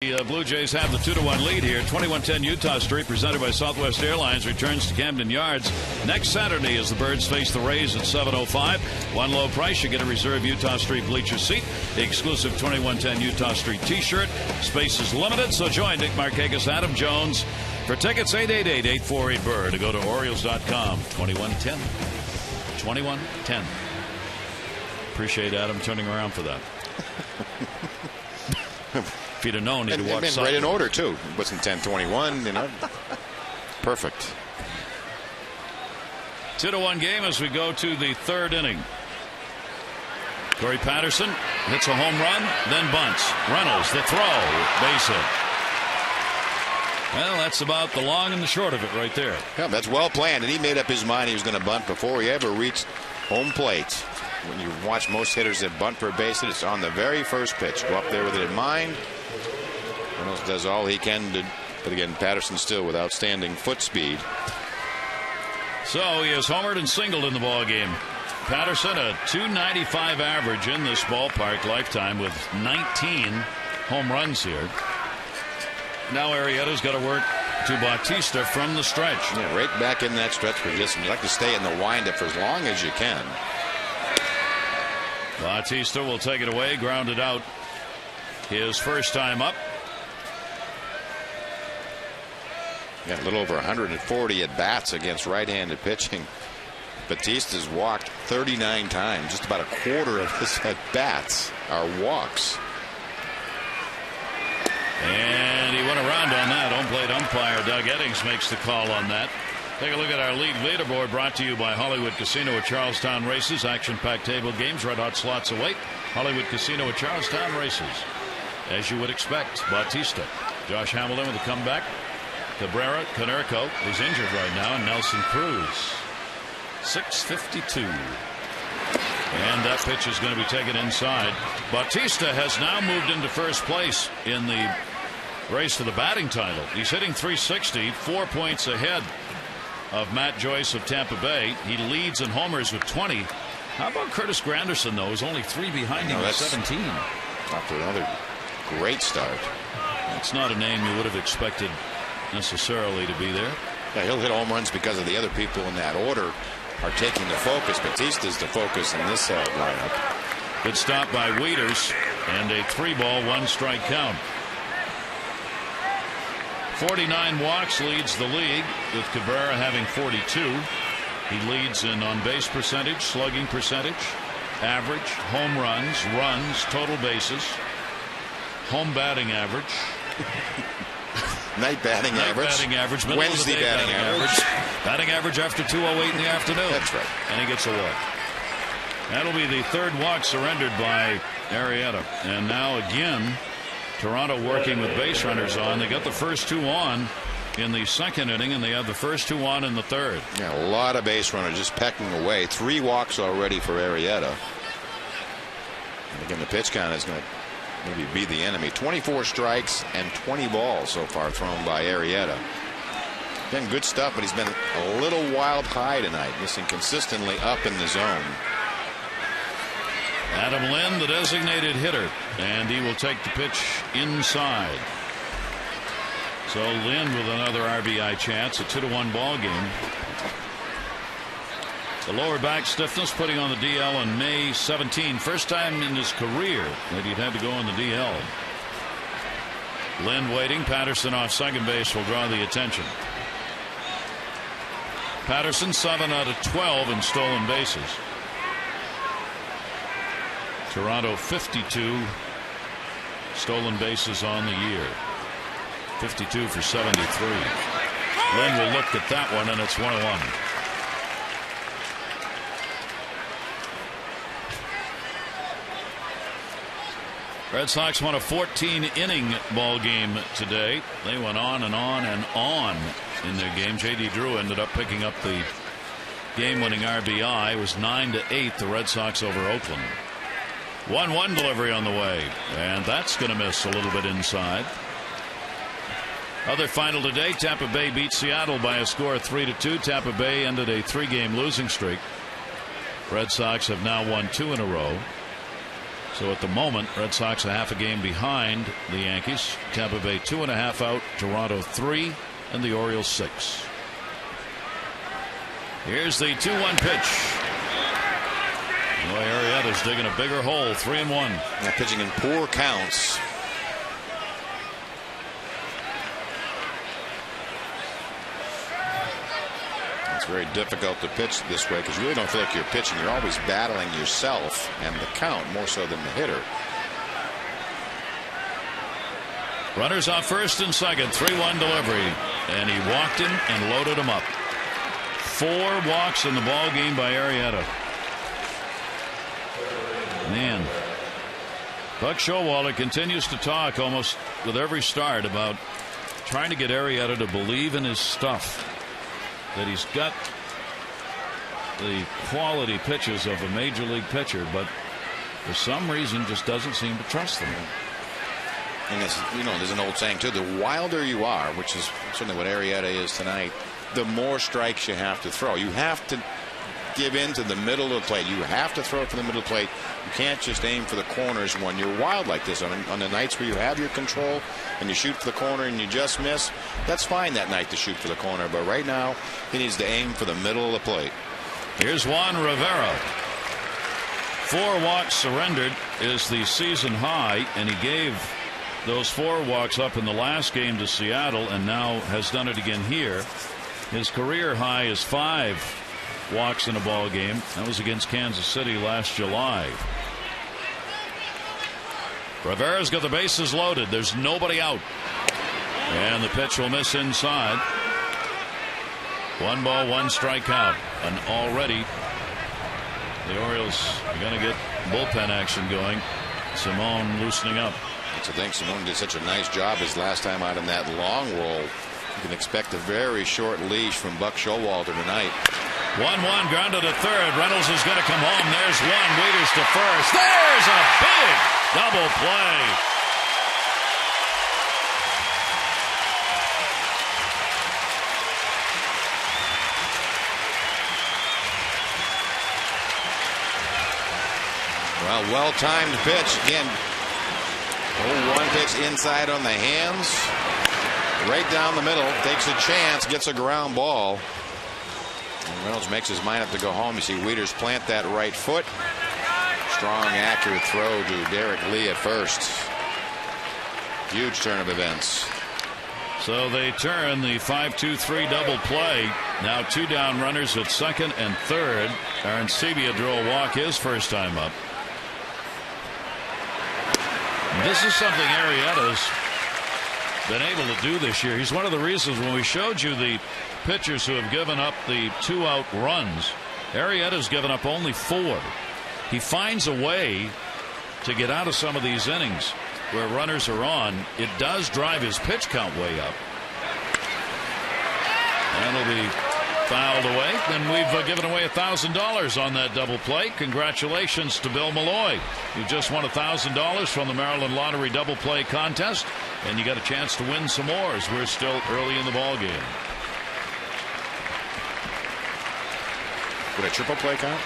The Blue Jays have the 2-1 lead here. 2110 Utah Street, presented by Southwest Airlines, returns to Camden Yards next Saturday as the Birds face the Rays at 7:05. One low price, you get a reserved Utah Street bleacher seat, the exclusive 2110 Utah Street T-shirt. Space is limited, so join Nick Markakis, Adam Jones for tickets. 888-848-BIRD to go to Orioles.com. 2110. 2110. Appreciate Adam turning around for that. If you'd have known, he'd have walked right in order, too. It wasn't 10-21, you know. Perfect. 2-1 game as we go to the 3rd inning. Corey Patterson hits a home run, then bunts. Reynolds, the throw, base hit. Well, that's about the long and the short of it right there. Yeah, that's well planned, and he made up his mind he was going to bunt before he ever reached home plate. When you watch most hitters that bunt for a base hit, it's on the very first pitch. Go up there with it in mind. Reynolds does all he can to But again, Patterson still with outstanding foot speed. So he has homered and singled in the ball game. Patterson, a .295 average in this ballpark lifetime with 19 home runs here. Now Arrieta's got to work to Bautista from the stretch. Yeah, right back in that stretch position. You like to stay in the windup for as long as you can. Bautista will take it away, grounded out his first time up. Got a little over 140 at bats against right-handed pitching. Batista's walked 39 times. Just about a quarter of his at bats are walks. And he went around on that. Home plate umpire Doug Eddings makes the call on that. Take a look at our league leaderboard, brought to you by Hollywood Casino at Charlestown Races. Action-packed table games, red-hot slots await. Hollywood Casino at Charlestown Races. As you would expect, Bautista. Josh Hamilton with a comeback. Cabrera, Konerko is injured right now, and Nelson Cruz. 6:52. And that pitch is going to be taken inside. Bautista has now moved into first place in the race for the batting title. He's hitting .360, 4 points ahead of Matt Joyce of Tampa Bay. He leads in homers with 20. How about Curtis Granderson, though? He's only 3 behind him with 17. After another great start. That's not a name you would have expected necessarily to be there. Yeah, he'll hit home runs because of the other people in that order are taking the focus. Batista's the focus in this lineup. Good stop by Wieters, and a 3-ball, 1-strike count. 49 walks leads the league, with Cabrera having 42. He leads in on-base percentage, slugging percentage, average, home runs, total bases, home batting average. Night batting average. Wednesday batting average. Batting average after 2:08 in the afternoon. That's right. And he gets a walk. That'll be the third walk surrendered by Arrieta. And now again, Toronto working with base runners on. They got the first 2 on in the second inning, and they have the first 2 on in the third. Yeah, a lot of base runners just pecking away. 3 walks already for Arrieta. And again, the pitch count is going to maybe be the enemy. 24 strikes and 20 balls so far thrown by Arrieta. Been good stuff, but he's been a little wild high tonight, missing consistently up in the zone. Adam Lynn, the designated hitter, and he will take the pitch inside. So Lynn with another RBI chance, a 2-1 ball game. The lower back stiffness putting on the DL on May 17. First time in his career that he'd had to go on the DL. Lynn waiting. Patterson off second base will draw the attention. Patterson 7 out of 12 in stolen bases. Toronto 52 stolen bases on the year. 52 for 73. Lynn will look at that one, and it's 1-1. Red Sox won a 14-inning ball game today. They went on and on and on in their game. J.D. Drew ended up picking up the game-winning RBI. It was 9-8, the Red Sox over Oakland. 1-1 delivery on the way, and that's going to miss a little bit inside. Other final today, Tampa Bay beat Seattle by a score of 3-2. Tampa Bay ended a 3-game losing streak. Red Sox have now won 2 in a row. So at the moment, Red Sox a half a game behind the Yankees. Tampa Bay 2.5 out, Toronto 3, and the Orioles 6. Here's the 2-1 pitch. Boy, Arrieta's digging a bigger hole. 3-1. Now pitching in poor counts. It's very difficult to pitch this way because you really don't feel like you're pitching. You're always battling yourself and the count more so than the hitter. Runners on first and second. 3-1 delivery, and he walked him and loaded him up. 4 walks in the ball game by Arrieta. Man, Buck Showalter continues to talk almost with every start about trying to get Arrieta to believe in his stuff, that he's got the quality pitches of a major league pitcher, but for some reason just doesn't seem to trust them. And it's, there's an old saying too, the wilder you are, which is certainly what Arrieta is tonight, the more strikes you have to throw. You have to give in to the middle of the plate. You have to throw it from the middle of the plate. You can't just aim for the corners when you're wild like this. On the nights where you have your control and you shoot for the corner and you just miss, that's fine that night to shoot for the corner. But right now, he needs to aim for the middle of the plate. Here's Juan Rivera. 4 walks surrendered is the season high, and he gave those 4 walks up in the last game to Seattle and now has done it again here. His career high is 5 walks in a ball game. That was against Kansas City last July. Rivera's got the bases loaded. There's nobody out. And the pitch will miss inside. 1 ball, 1 strikeout. And already the Orioles are going to get bullpen action going. Simone loosening up. That's the thing. Simone did such a nice job his last time out in that long roll. You can expect a very short leash from Buck Showalter tonight. 1-1 grounded to third. Reynolds is going to come home. There's one. Waiters to first. There's a big double play. Well-timed pitch. Again, 0-1 pitch inside on the hands. Right down the middle. Takes a chance. Gets a ground ball. And Reynolds makes his mind up to go home. You see Wieters plant that right foot. Strong, accurate throw to Derek Lee at first. Huge turn of events. So they turn the 5-2-3 double play. Now 2 down runners at second and third. Arancibia drew a walk his first time up. This is something Arrieta's been able to do this year. He's one of the reasons when we showed you the pitchers who have given up the 2-out runs, Arrieta's given up only 4. He finds a way to get out of some of these innings where runners are on. It does drive his pitch count way up. And it'll be fouled away. Then we've given away $1,000 on that double play. Congratulations to Bill Malloy. You just won $1,000 from the Maryland Lottery double play contest, and you got a chance to win some more as we're still early in the ball game. Would a triple play count?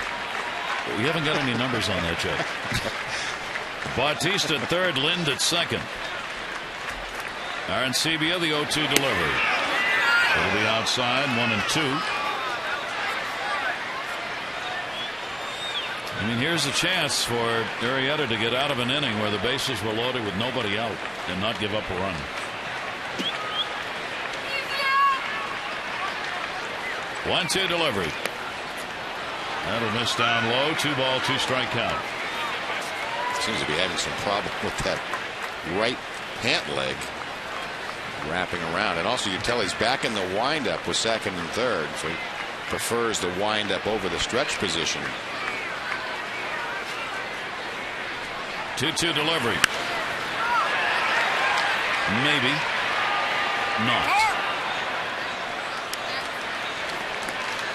We haven't got any numbers on that yet. Bautista at third, Lind at second. Arancibia, the 0-2 delivery. It'll be outside, 1-2. I mean, here's a chance for Arrieta to get out of an inning where the bases were loaded with nobody out and not give up a run. One-two delivery. That'll miss down low. 2 ball, 2 strike count. Seems to be having some problem with that right pant leg wrapping around. And also you can tell he's back in the windup with second and third. So he prefers the windup over the stretch position. 2-2 delivery. Maybe not.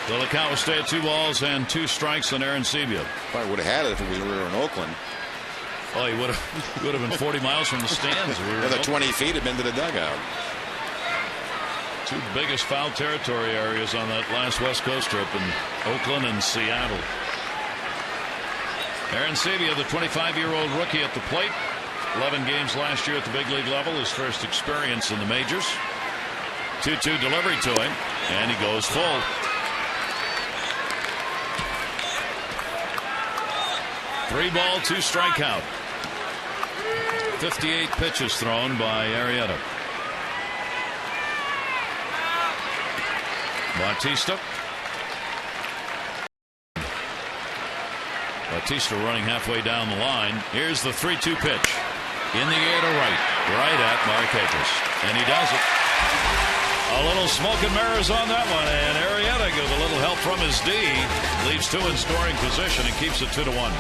So the count will stay at 2 balls and 2 strikes on Arancibia. Probably would have had it if we were in Oakland. Oh, he would have been 40 miles from the stands. Another 20 feet had been to the dugout. 2 biggest foul territory areas on that last West Coast trip in Oakland and Seattle. Arancibia, the 25-year-old rookie at the plate. 11 games last year at the big league level. His first experience in the majors. 2-2 delivery to him, and he goes full. Three ball, 2 strikeout. 58 pitches thrown by Arrieta. Bautista. Bautista running halfway down the line. Here's the 3-2 pitch. In the air to right at Markakis. And he does it. A little smoke and mirrors on that one. And Arrieta, with a little help from his D, leaves 2 in scoring position and keeps it 2-1.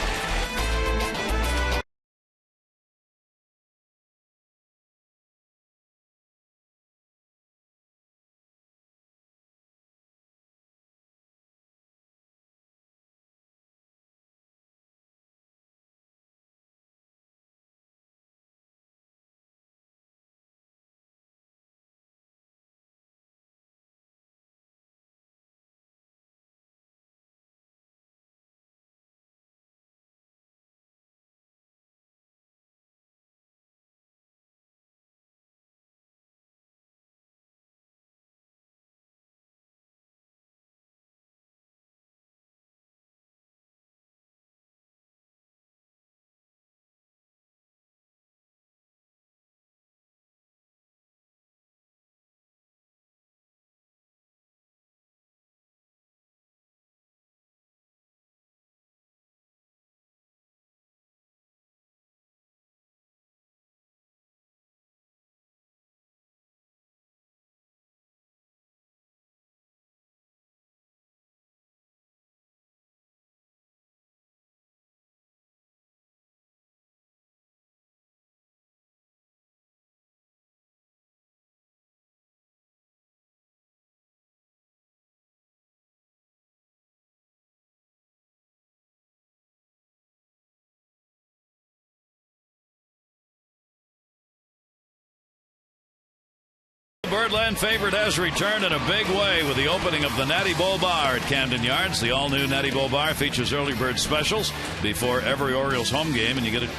Birdland favorite has returned in a big way with the opening of the Natty Bowl Bar at Camden Yards. The all-new Natty Bowl Bar features early bird specials before every Orioles home game, and you get a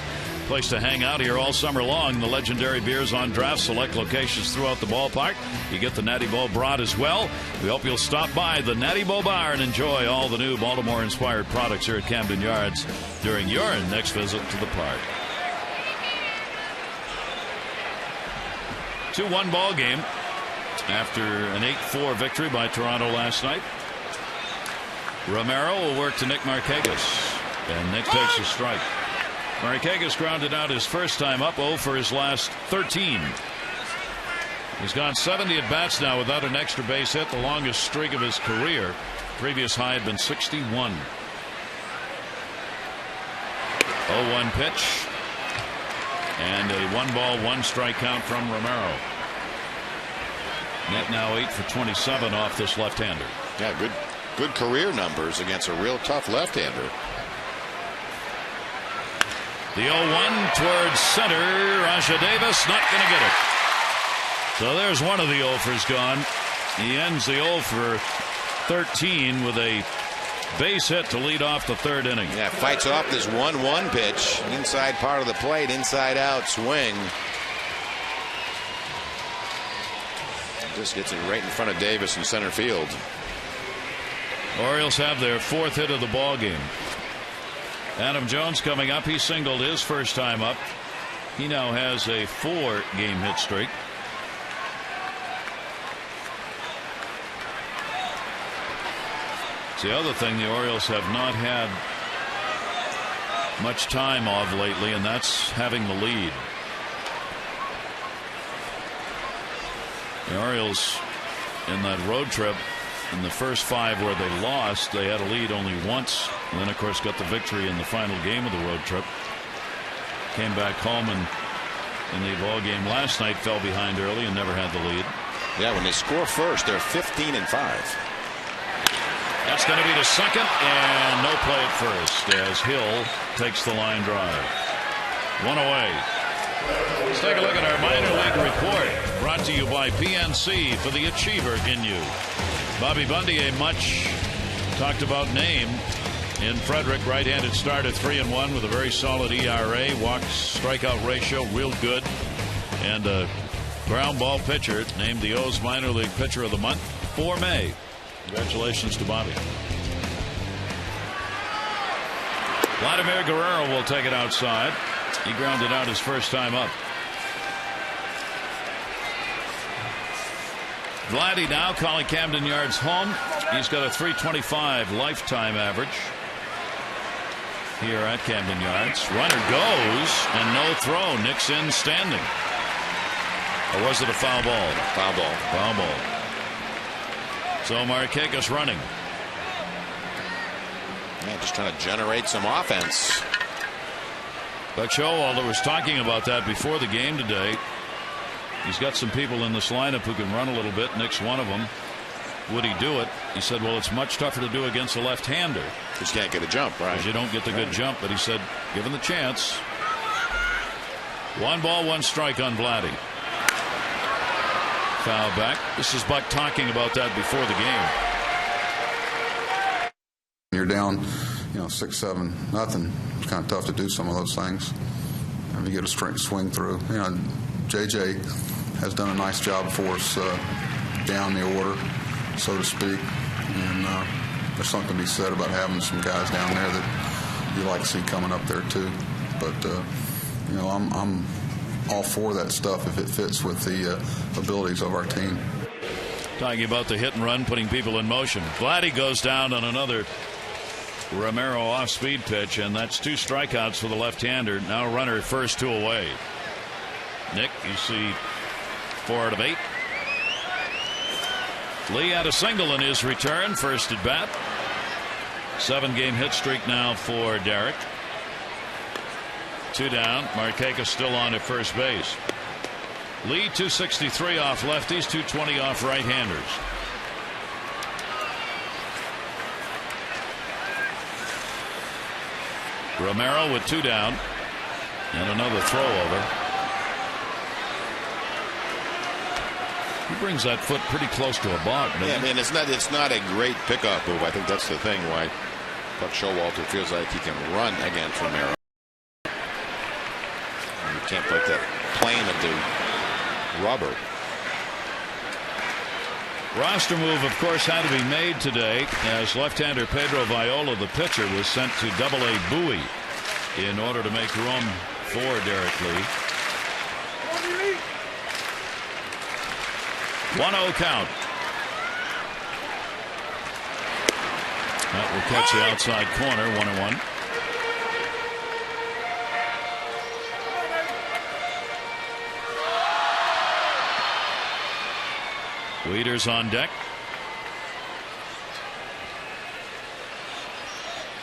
place to hang out here all summer long. The legendary beers on draft, select locations throughout the ballpark. You get the Natty Bowl Brat as well. We hope you'll stop by the Natty Bowl Bar and enjoy all the new Baltimore-inspired products here at Camden Yards during your next visit to the park. 2-1 ball game after an 8-4 victory by Toronto last night. Romero will work to Nick Markakis, and Nick takes a strike. Markakis grounded out his first time up, 0 for his last 13. He's gone 70 at bats now without an extra base hit, the longest streak of his career. Previous high had been 61. 0-1 pitch. And a 1-ball, 1-strike count from Romero. Net now 8 for 27 off this left-hander. Yeah, good career numbers against a real tough left-hander. The 0-1 towards center. Raja Davis not going to get it. So there's one of the 0-fers gone. He ends the 0 for 13 with a base hit to lead off the third inning. Yeah, fights off this 1-1 pitch. Inside part of the plate, inside out swing. Just gets it right in front of Davis in center field. Orioles have their 4th hit of the ball game. Adam Jones coming up. He singled his first time up. He now has a 4-game hit streak. It's the other thing the Orioles have not had much time of lately, and that's having the lead. The Orioles in that road trip, in the first 5 where they lost, they had a lead only once, and then of course got the victory in the final game of the road trip. Came back home and in the ball game last night fell behind early and never had the lead. Yeah, when they score first, they're 15-5. That's going to be to second, and no play at first as Hill takes the line drive. 1 away. Let's take a look at our minor league report, brought to you by PNC for the Achiever in you. Bobby Bundy, a much talked about name in Frederick, right-handed starter, 3-1 with a very solid ERA, walks strikeout ratio real good, and a ground ball pitcher, named the O's minor league pitcher of the month for May. Congratulations to Bobby. Vladimir Guerrero will take it outside. He grounded out his first time up. Vladdy now calling Camden Yards home. He's got a .325 lifetime average here at Camden Yards. Runner goes and no throw. Nixon standing. Or was it a foul ball? Foul ball. Foul ball. So Markakis running. Yeah, just trying to generate some offense. Buck Showalter was talking about that before the game today. He's got some people in this lineup who can run a little bit. Nick's one of them. Would he do it? He said, well, it's much tougher to do against a left-hander. Just can't get a jump, right? Because you don't get the good jump. But he said, given the chance. 1 ball, 1 strike on Vladdy. Foul back. This is Buck talking about that before the game. You're down, 6-7, nothing. It's kind of tough to do some of those things. And you get a straight swing through. JJ has done a nice job for us down the order, so to speak. And there's something to be said about having some guys down there that you like to see coming up there too. But I'm all for that stuff if it fits with the abilities of our team. Talking about the hit and run, putting people in motion. Vladdy goes down on another Romero off-speed pitch, and that's 2 strikeouts for the left-hander. Now runner at first, 2 away. Nick, you see 4 out of 8. Lee had a single in his return, first at bat. 7-game hit streak now for Derek. 2 down. Markakis still on at first base. Lee 263 off lefties, 220 off right-handers. Romero with 2 down and another throw over. He brings that foot pretty close to a ball. Yeah, and it's not a great pickoff move. I think that's the thing why Buck Showalter feels like he can run against Romero. And you can't put that plane of the rubber. Roster move, of course, had to be made today as left-hander Pedro Viola, the pitcher, was sent to Double-A Bowie in order to make room for Derek Lee. 1-0 count. That will catch the outside corner. 1-1. Weeders on deck.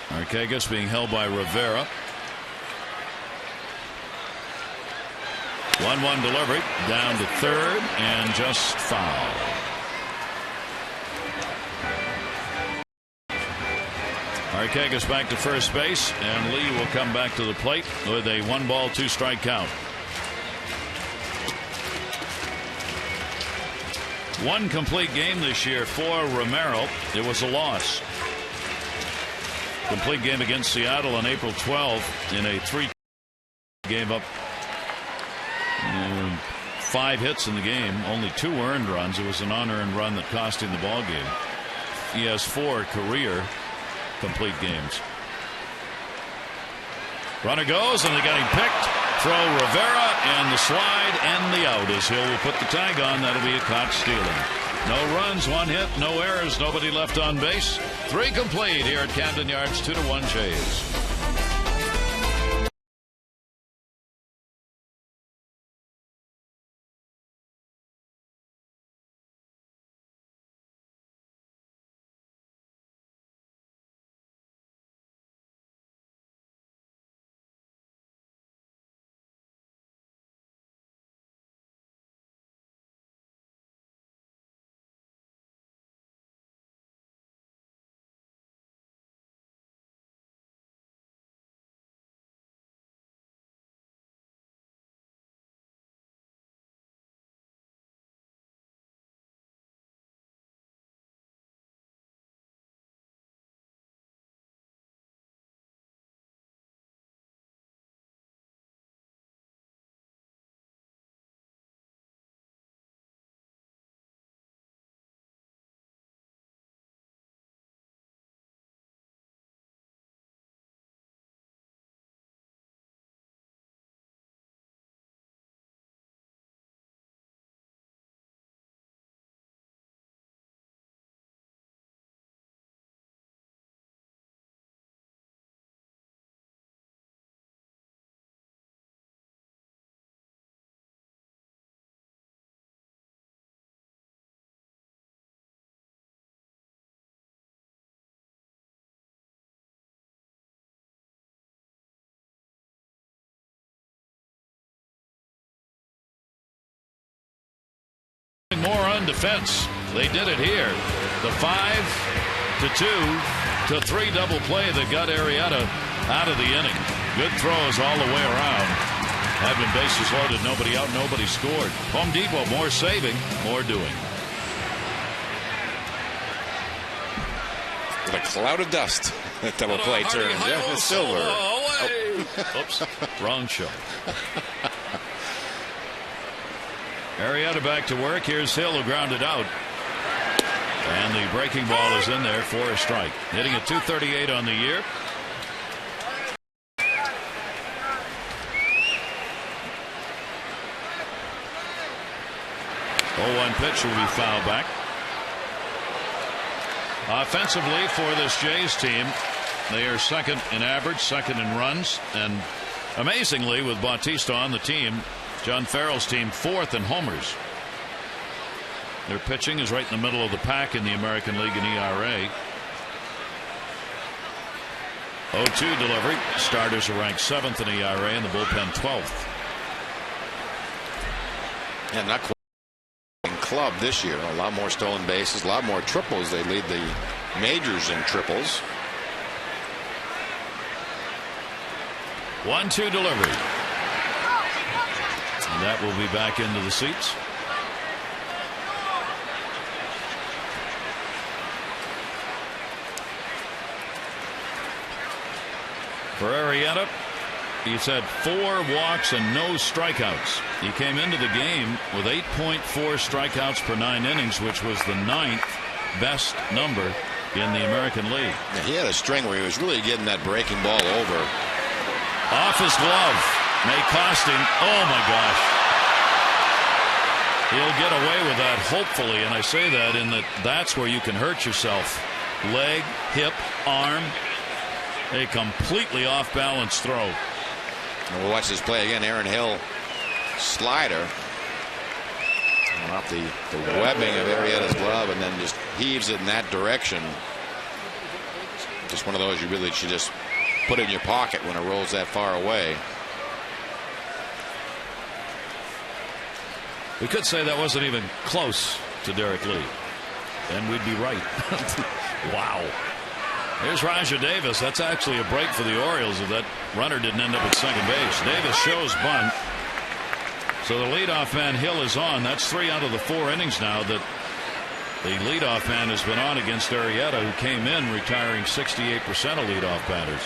Arquegas being held by Rivera. 1-1 delivery down to third and just foul. Arquegas back to first base, and Lee will come back to the plate with a 1-ball 2-strike count. One complete game this year for Romero. It was a loss. Complete game against Seattle on April 12th in a 3 game up. 5 hits in the game, only 2 earned runs. It was an unearned run that cost him the ball game. He has 4 career complete games. Runner goes, and they got him picked. Throw Rivera, and the slide and the out as Hill will put the tag on. That'll be a caught stealing. No runs, 1 hit, no errors, nobody left on base. 3 complete here at Camden Yards. 2-1 Jays. More on defense. They did it here. The 5-2 to 3 double play that got Arrieta out of the inning. Good throws all the way around. Had been bases loaded, nobody out, nobody scored. Home Depot, more saving, more doing. With a cloud of dust, that double play turns. Yeah, it's Silver. Oops, wrong show. Arrieta back to work. Here's Hill, who grounded out. And the breaking ball is in there for a strike. Hitting at .238 on the year. Oh, 1 pitch will be fouled back. Offensively for this Jays team, they are second in average, second in runs, and amazingly, with Bautista on the team, John Farrell's team 4th in homers. Their pitching is right in the middle of the pack in the American League in ERA. 0-2 delivery. Starters are ranked 7th in ERA and the bullpen 12th. Yeah, not quite club this year. A lot more stolen bases, a lot more triples. They lead the majors in triples. 1-2 delivery. And that will be back into the seats. For Arrieta, he's had 4 walks and no strikeouts. He came into the game with 8.4 strikeouts per 9 innings, which was the 9th best number in the American League. Yeah, he had a string where he was really getting that breaking ball over. Off his glove. May cost him. Oh, my gosh. He'll get away with that, hopefully, and I say that in that that's where you can hurt yourself. Leg, hip, arm. A completely off-balance throw. And we'll watch this play again. Aaron Hill slider. And off the webbing of Arrieta's glove, and then just heaves it in that direction. Just one of those you really should just put in your pocket when it rolls that far away. We could say that wasn't even close to Derek Lee, and we'd be right. Wow. Here's Rajah Davis. That's actually a break for the Orioles if that runner didn't end up at second base. Davis shows bunt. So the leadoff man Hill is on. That's 3 out of the 4 innings now that the leadoff man has been on against Arrieta, who came in retiring 68% of leadoff batters.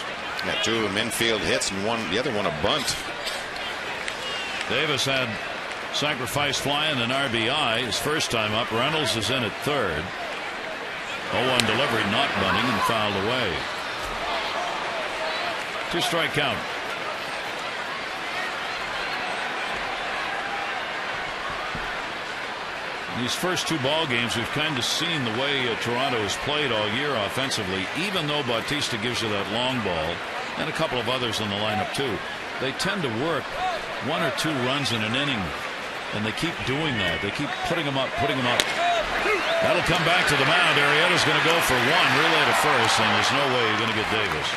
Got 2 of them infield hits and the other one a bunt. Davis had sacrifice fly and an RBI his first time up. Reynolds is in at third. 0-1 delivery, not bunting, and fouled away. 2-strike count. These first 2 ball games, we've kind of seen the way Toronto has played all year offensively. Even though Bautista gives you that long ball, and a couple of others in the lineup too, they tend to work 1 or 2 runs in an inning, and they keep doing that. They keep putting them up, putting them up. That'll come back to the mound. Arrieta's going to go for 1, relay to first, and there's no way you're going to get Davis.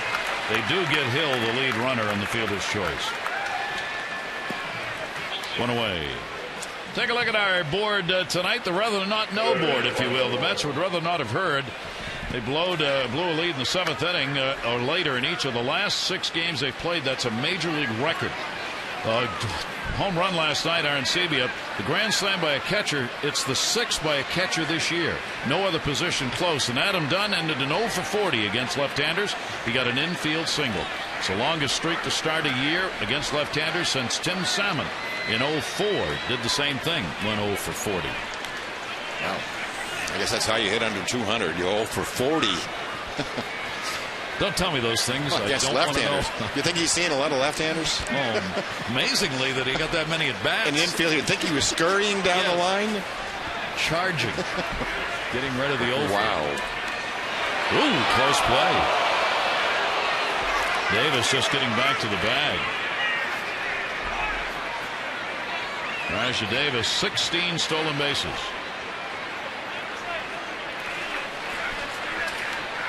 They do get Hill, the lead runner, in the fielder's choice. 1 away. Take a look at our board tonight, the rather not know board, if you will. The Mets would rather not have heard. They blew a lead in the 7th inning or later in each of the last 6 games they've played. That's a major league record. Home run last night, Arancibia. The grand slam by a catcher. It's the 6th by a catcher this year. No other position close. And Adam Dunn ended an 0 for 40 against left-handers. He got an infield single. It's the longest streak to start a year against left-handers since Tim Salmon in 04 did the same thing, went 0 for 40. Wow. I guess that's how you hit under 200. You 0 for 40. Don't tell me those things. Well, against left-handers. You think he's seeing a lot of left-handers? Oh, amazingly that he got that many at bats. In the infield, you'd think he was scurrying down the line. Charging. Getting rid of the 0. Wow. Ooh, close play. Davis just getting back to the bag. Rajah Davis, 16 stolen bases.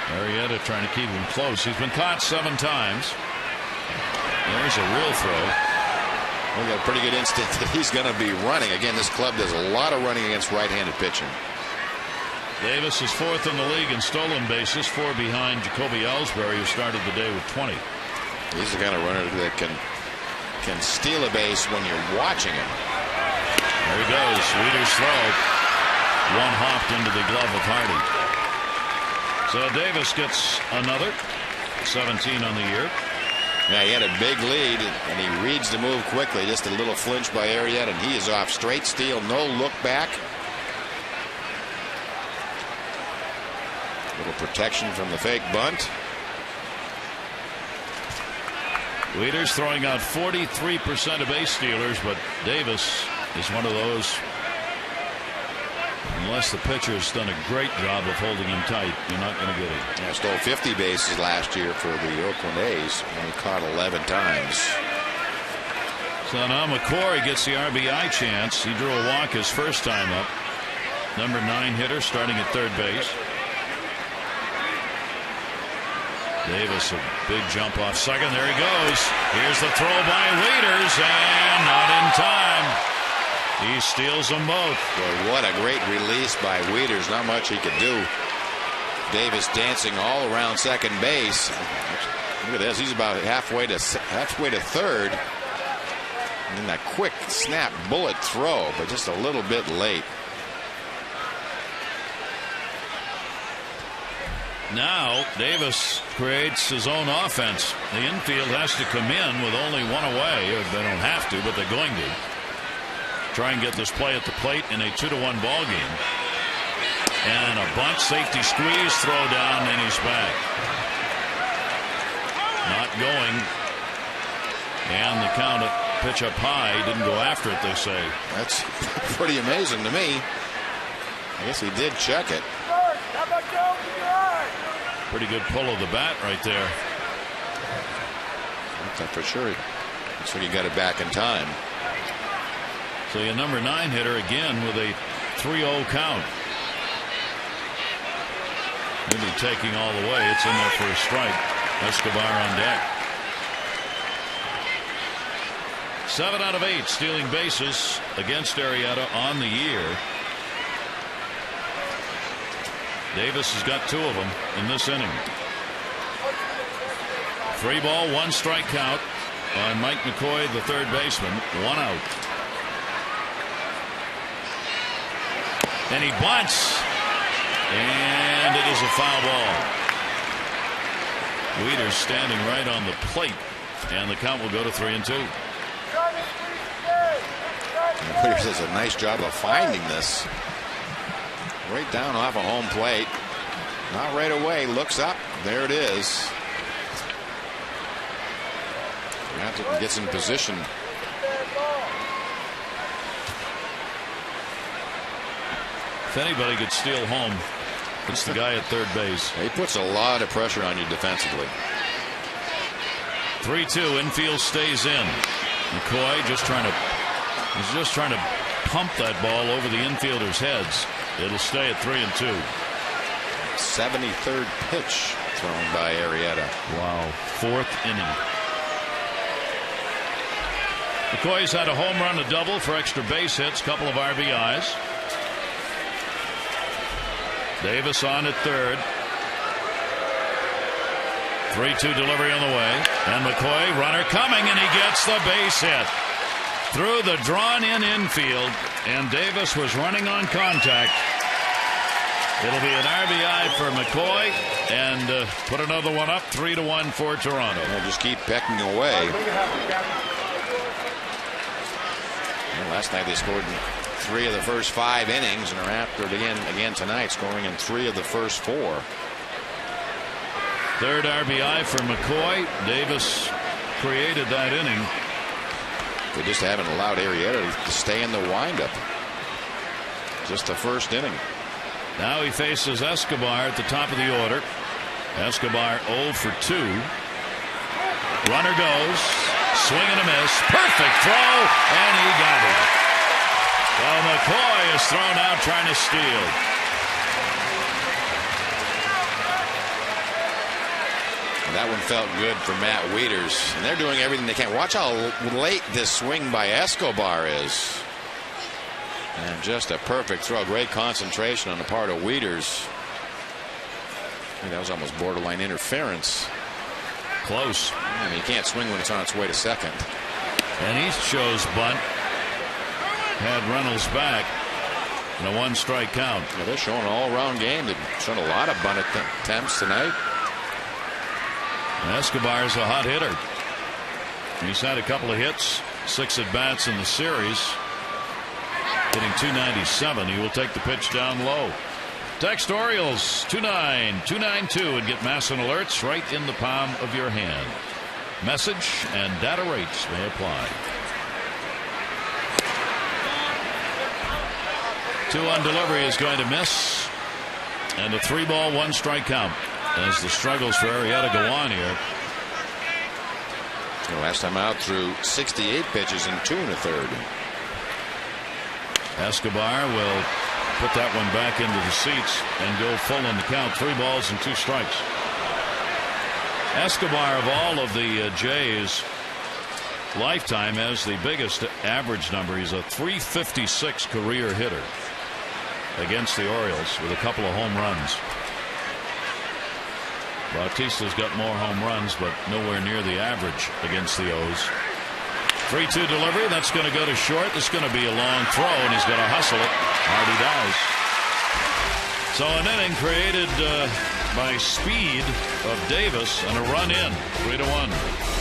Arrieta trying to keep him close. He's been caught 7 times. There's a real throw. We got a pretty good instinct that he's going to be running. Again, this club does a lot of running against right-handed pitching. Davis is 4th in the league in stolen bases, 4 behind Jacoby Ellsbury, who started the day with 20. He's the kind of runner that can steal a base when you're watching him. There he goes. Weeder's throw. 1 hopped into the glove of Hardy. So Davis gets another 17 on the year. Yeah, he had a big lead, and he reads the move quickly. Just a little flinch by Arrieta, and he is off. Straight steal, no look back. Little protection from the fake bunt. Weeder's throwing out 43% of base stealers, but Davis is one of those. Unless the pitcher's done a great job of holding him tight, you're not going to get it. Yeah, stole 50 bases last year for the Oakland A's, only caught 11 times. So now McCoy gets the RBI chance. He drew a walk his first time up. Number 9 hitter starting at third base. Davis, a big jump off second. There he goes. Here's the throw by Weeders, and not in time. He steals them both. Well, what a great release by Weeders. Not much he could do. Davis dancing all around second base. Look at this. He's about halfway to third. And then that quick snap bullet throw, but just a little bit late. Now Davis creates his own offense. The infield has to come in with only one away. They don't have to, but they're going to try and get this play at the plate in a 2-1 ball game. And a bunt, safety squeeze, throw down, and he's back. Not going. And the count at pitch up high. Didn't go after it, they say. That's pretty amazing to me. I guess he did check it. Pretty good pull of the bat right there. That's for sure. Looks like he got it back in time. So your number 9 hitter again with a 3-0 count. Maybe taking all the way. It's in there for a strike. Escobar on deck. 7 out of 8 stealing bases against Arrieta on the year. Davis has got 2 of them in this inning. 3 ball, 1 strike count on Mike McCoy, the third baseman. 1 out. And he bunts. And it is a foul ball. Wieters standing right on the plate. And the count will go to 3-2. Wieters does a nice job of finding this. Right down off a home plate. Not right away. Looks up. There it is. Gets in position. If anybody could steal home, it's the guy at third base. He puts a lot of pressure on you defensively. 3-2. Infield stays in. McCoy just trying to pump that ball over the infielders' heads. It'll stay at 3-2. 73rd pitch thrown by Arrieta. Wow. 4th inning. McCoy's had a home run, a double for extra base hits, couple of RBIs. Davis on at third. 3-2 delivery on the way. And McCoy, runner coming, and he gets the base hit. Through the drawn-in infield, and Davis was running on contact. It'll be an RBI for McCoy, and put another one up, 3-1 for Toronto. They'll just keep pecking away. And last night they scored in 3 of the first 5 innings, and are after it again tonight, scoring in 3 of the first 4. Third RBI for McCoy. Davis created that inning. They just haven't allowed Arrieta to stay in the windup. Just the first inning. Now he faces Escobar at the top of the order. Escobar 0 for 2. Runner goes. Swing and a miss. Perfect throw. And he got it. Well, McCoy is thrown out trying to steal. That one felt good for Matt Wieters. And they're doing everything they can. Watch how late this swing by Escobar is. And just a perfect throw. Great concentration on the part of Wieters. I think that was almost borderline interference. Close. I mean, you can't swing when it's on its way to second. And he shows bunt. Had Reynolds back. And a 1-strike count. Yeah, they're showing an all-around game. They've shown a lot of bunt attempts tonight. And Escobar's a hot hitter. He's had a couple of hits, 6 at-bats in the series. Hitting .297. He will take the pitch down low. Text Orioles 29292 and get MASN alerts right in the palm of your hand. Message and data rates may apply. 2-1 delivery is going to miss. And a 3-ball, 1-strike count as the struggles for Arrieta go on here. Last time out threw 68 pitches in 2 1/3. Escobar will put that one back into the seats and go full in the count. 3 balls and 2 strikes. Escobar, of all of the Jays' lifetime, has the biggest average number. He's a .356 career hitter against the Orioles with a couple of home runs. Bautista's got more home runs, but nowhere near the average against the O's. 3-2 delivery. That's going to go to short. This is going to be a long throw, and he's going to hustle it. Hardy does. So an inning created by speed of Davis and a run in. 3-1.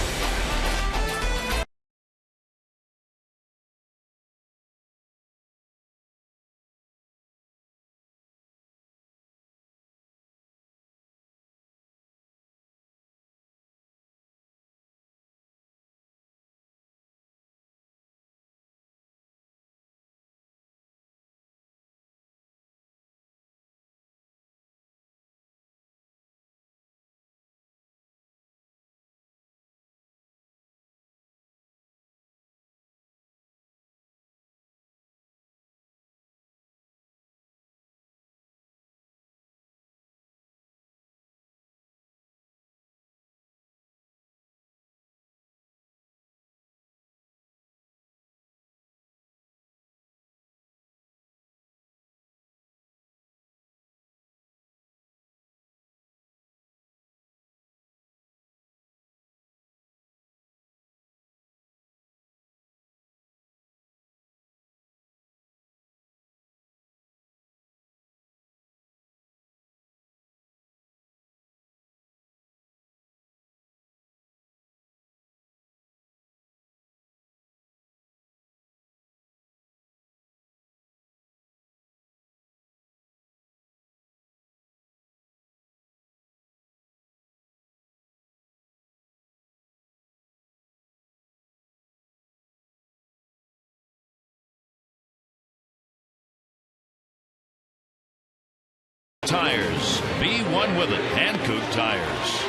Tires. B1 with it. Hankook Tires.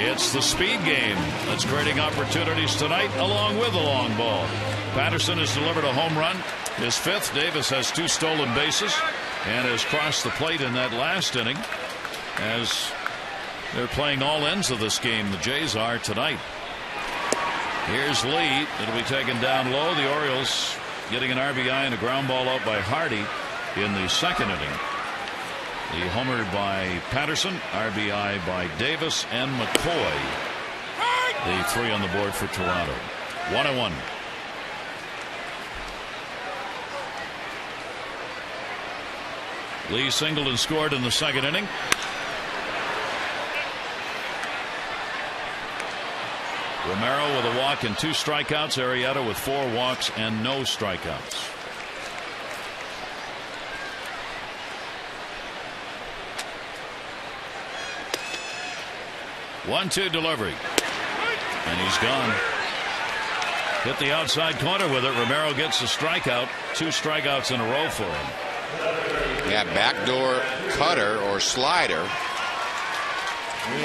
It's the speed game that's creating opportunities tonight along with the long ball. Patterson has delivered a home run, his fifth. Davis has 2 stolen bases and has crossed the plate in that last inning as they're playing all ends of this game. The Jays are tonight. Here's Lee. It'll be taken down low. The Orioles getting an RBI and a ground ball out by Hardy in the second inning. The homer by Patterson, RBI by Davis and McCoy. The 3 on the board for Toronto. 1-1. Lee singled and scored in the second inning. Romero with a walk and 2 strikeouts. Arrieta with 4 walks and no strikeouts. One-two delivery. And he's gone. Hit the outside corner with it. Romero gets a strikeout. 2 strikeouts in a row for him. Yeah, backdoor cutter or slider.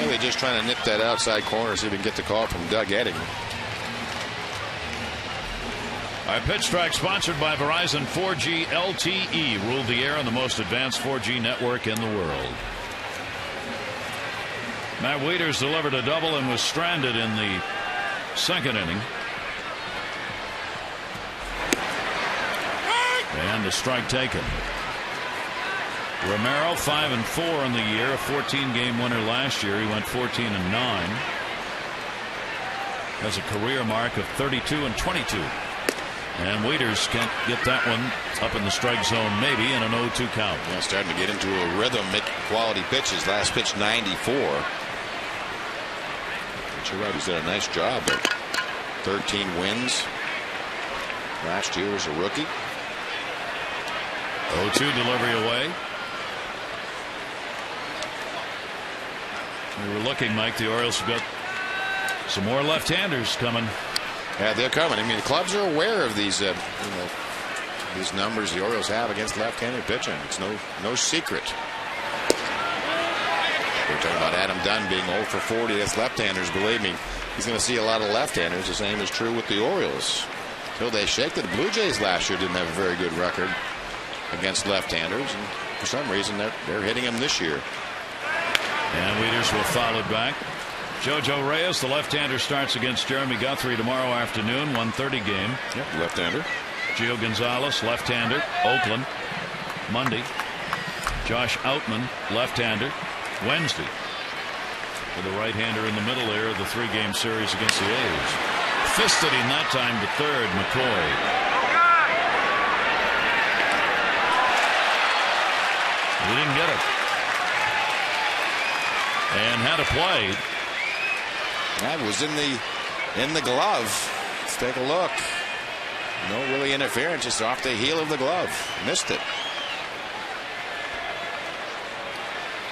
Really just trying to nip that outside corner, see if we can get the call from Doug Edding. Our pitch track sponsored by Verizon 4G LTE. Ruled the air on the most advanced 4G network in the world. Matt Wieters delivered a double and was stranded in the second inning. And a strike taken. Romero 5-4 in the year, a 14-game winner last year. He went 14-9. Has a career mark of 32-22. And Wieters can't get that one up in the strike zone, maybe, in an 0-2 count. Yeah, starting to get into a rhythm at quality pitches. Last pitch 94. But you're right, he's done a nice job there. 13 wins. Last year as a rookie. 0-2 delivery away. We were looking, Mike. The Orioles have got some more left-handers coming. Yeah, they're coming. I mean, the clubs are aware of these, these numbers the Orioles have against left-handed pitching. It's no secret. We're talking about Adam Dunn being 0 for 40 against left-handers. Believe me, he's going to see a lot of left-handers. The same is true with the Orioles. Until they shake it. The Blue Jays last year didn't have a very good record against left-handers, and for some reason they're hitting them this year. And Wieters will foul it back. Jojo Reyes, the left-hander, starts against Jeremy Guthrie tomorrow afternoon, 1:30 game. Yep, left-hander. Gio Gonzalez, left-hander, Oakland, Monday. Josh Outman, left-hander, Wednesday. With the right-hander in the middle there of the 3-game series against the A's. Fisted him that time to third, McCoy. He didn't get it. and had a play. That was in the glove. Let's take a look. No really interference, just off the heel of the glove. Missed it.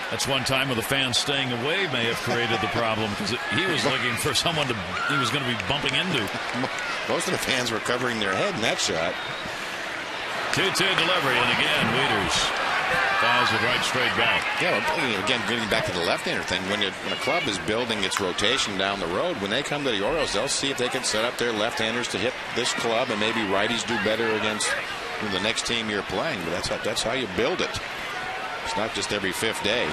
That's one time where the fans staying away may have created the problem, because he was looking for someone he was going to be bumping into. Most of the fans were covering their head in that shot. 2-2 delivery, and again, Wieters fouls it right straight back. Yeah, again, getting back to the left-hander thing, when a club is building its rotation down the road, when they come to the Orioles, they'll see if they can set up their left-handers to hit this club, and maybe righties do better against the next team you're playing. But that's how you build it. It's not just every fifth day.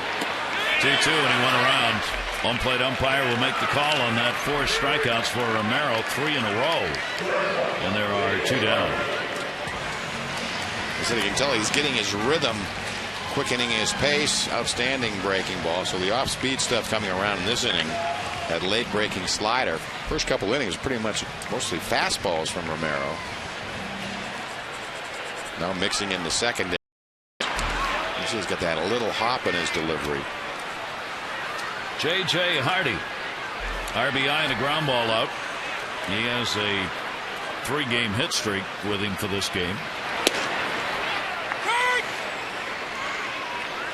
2-2, and he went around. Home plate umpire will make the call on that. 4 strikeouts for Romero, 3 in a row, and there are 2 down. So you can tell he's getting his rhythm, quickening his pace. Outstanding breaking ball. So the off-speed stuff coming around in this inning. That late breaking slider. First couple innings pretty much mostly fastballs from Romero. Now mixing in the second. You see he's got that little hop in his delivery. J.J. Hardy, RBI and a ground ball out. He has a 3-game hit streak with him for this game.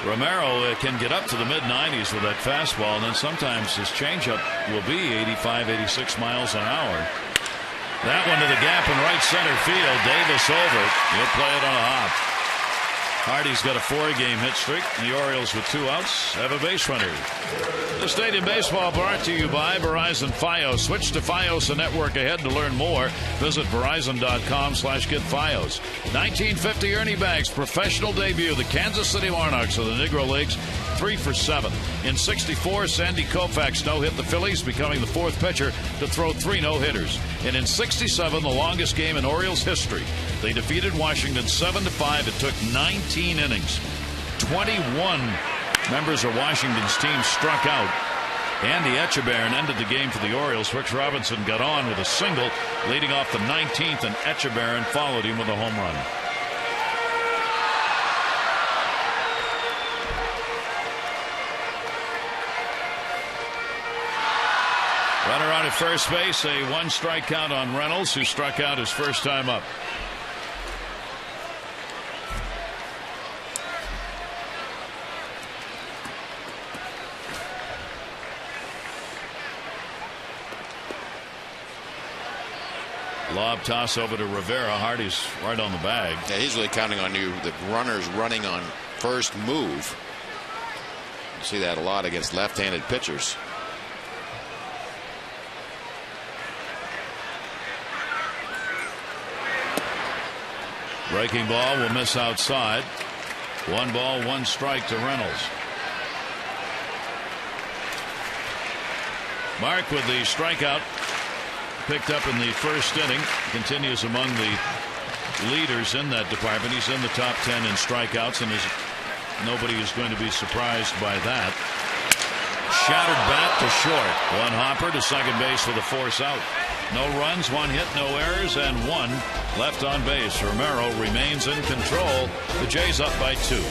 Romero can get up to the mid-90s with that fastball, and then sometimes his changeup will be 85, 86 miles an hour. That one to the gap in right center field. Davis over. He'll play it on a hop. Hardy's got a 4-game hit streak. The Orioles, with 2 outs, have a base runner. The Stadium Baseball brought to you by Verizon Fios. Switch to Fios and network ahead to learn more. Visit Verizon.com/get Fios. 1950 Ernie Banks' professional debut. The Kansas City Monarchs of the Negro Leagues, 3 for 7. In 64, Sandy Koufax no-hit the Phillies, becoming the 4th pitcher to throw 3 no-hitters. And in 67, the longest game in Orioles history, they defeated Washington 7-5. It took 19 innings. 21 members of Washington's team struck out. Andy Etchebarren ended the game for the Orioles. Rich Robinson got on with a single leading off the 19th, and Etchebarren followed him with a home run. Runner on at first base, a 1-strike count on Reynolds, who struck out his first time up. Lob toss over to Rivera. Hardy's right on the bag. Yeah, he's really counting on you. The runners running on first move. You see that a lot against left-handed pitchers. Breaking ball will miss outside. 1 ball, 1 strike to Reynolds. Mark with the strikeout. Picked up in the first inning. Continues among the leaders in that department. He's in the top 10 in strikeouts, and nobody is going to be surprised by that. Shattered bat to short. 1 hopper to second base with a force out. No runs, 1 hit, no errors, and 1 left on base. Romero remains in control. The Jays up by 2.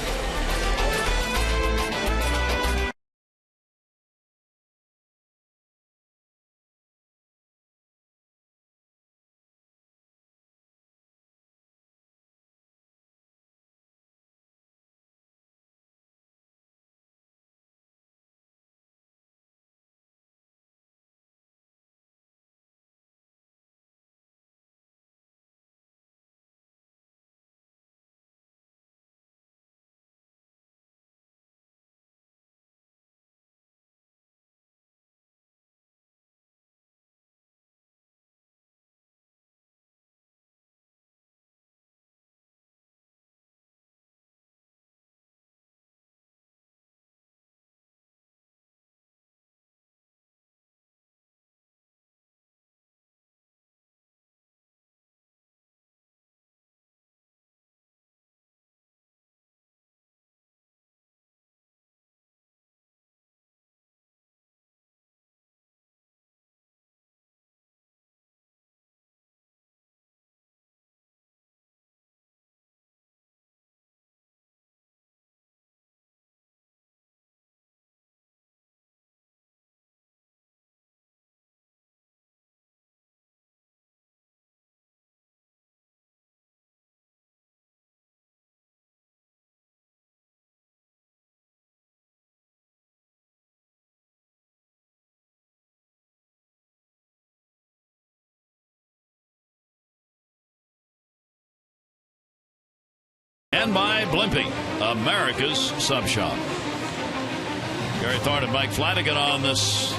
and by Blimpie, America's Sub Shop. Gary Thorne and Mike Flanagan on this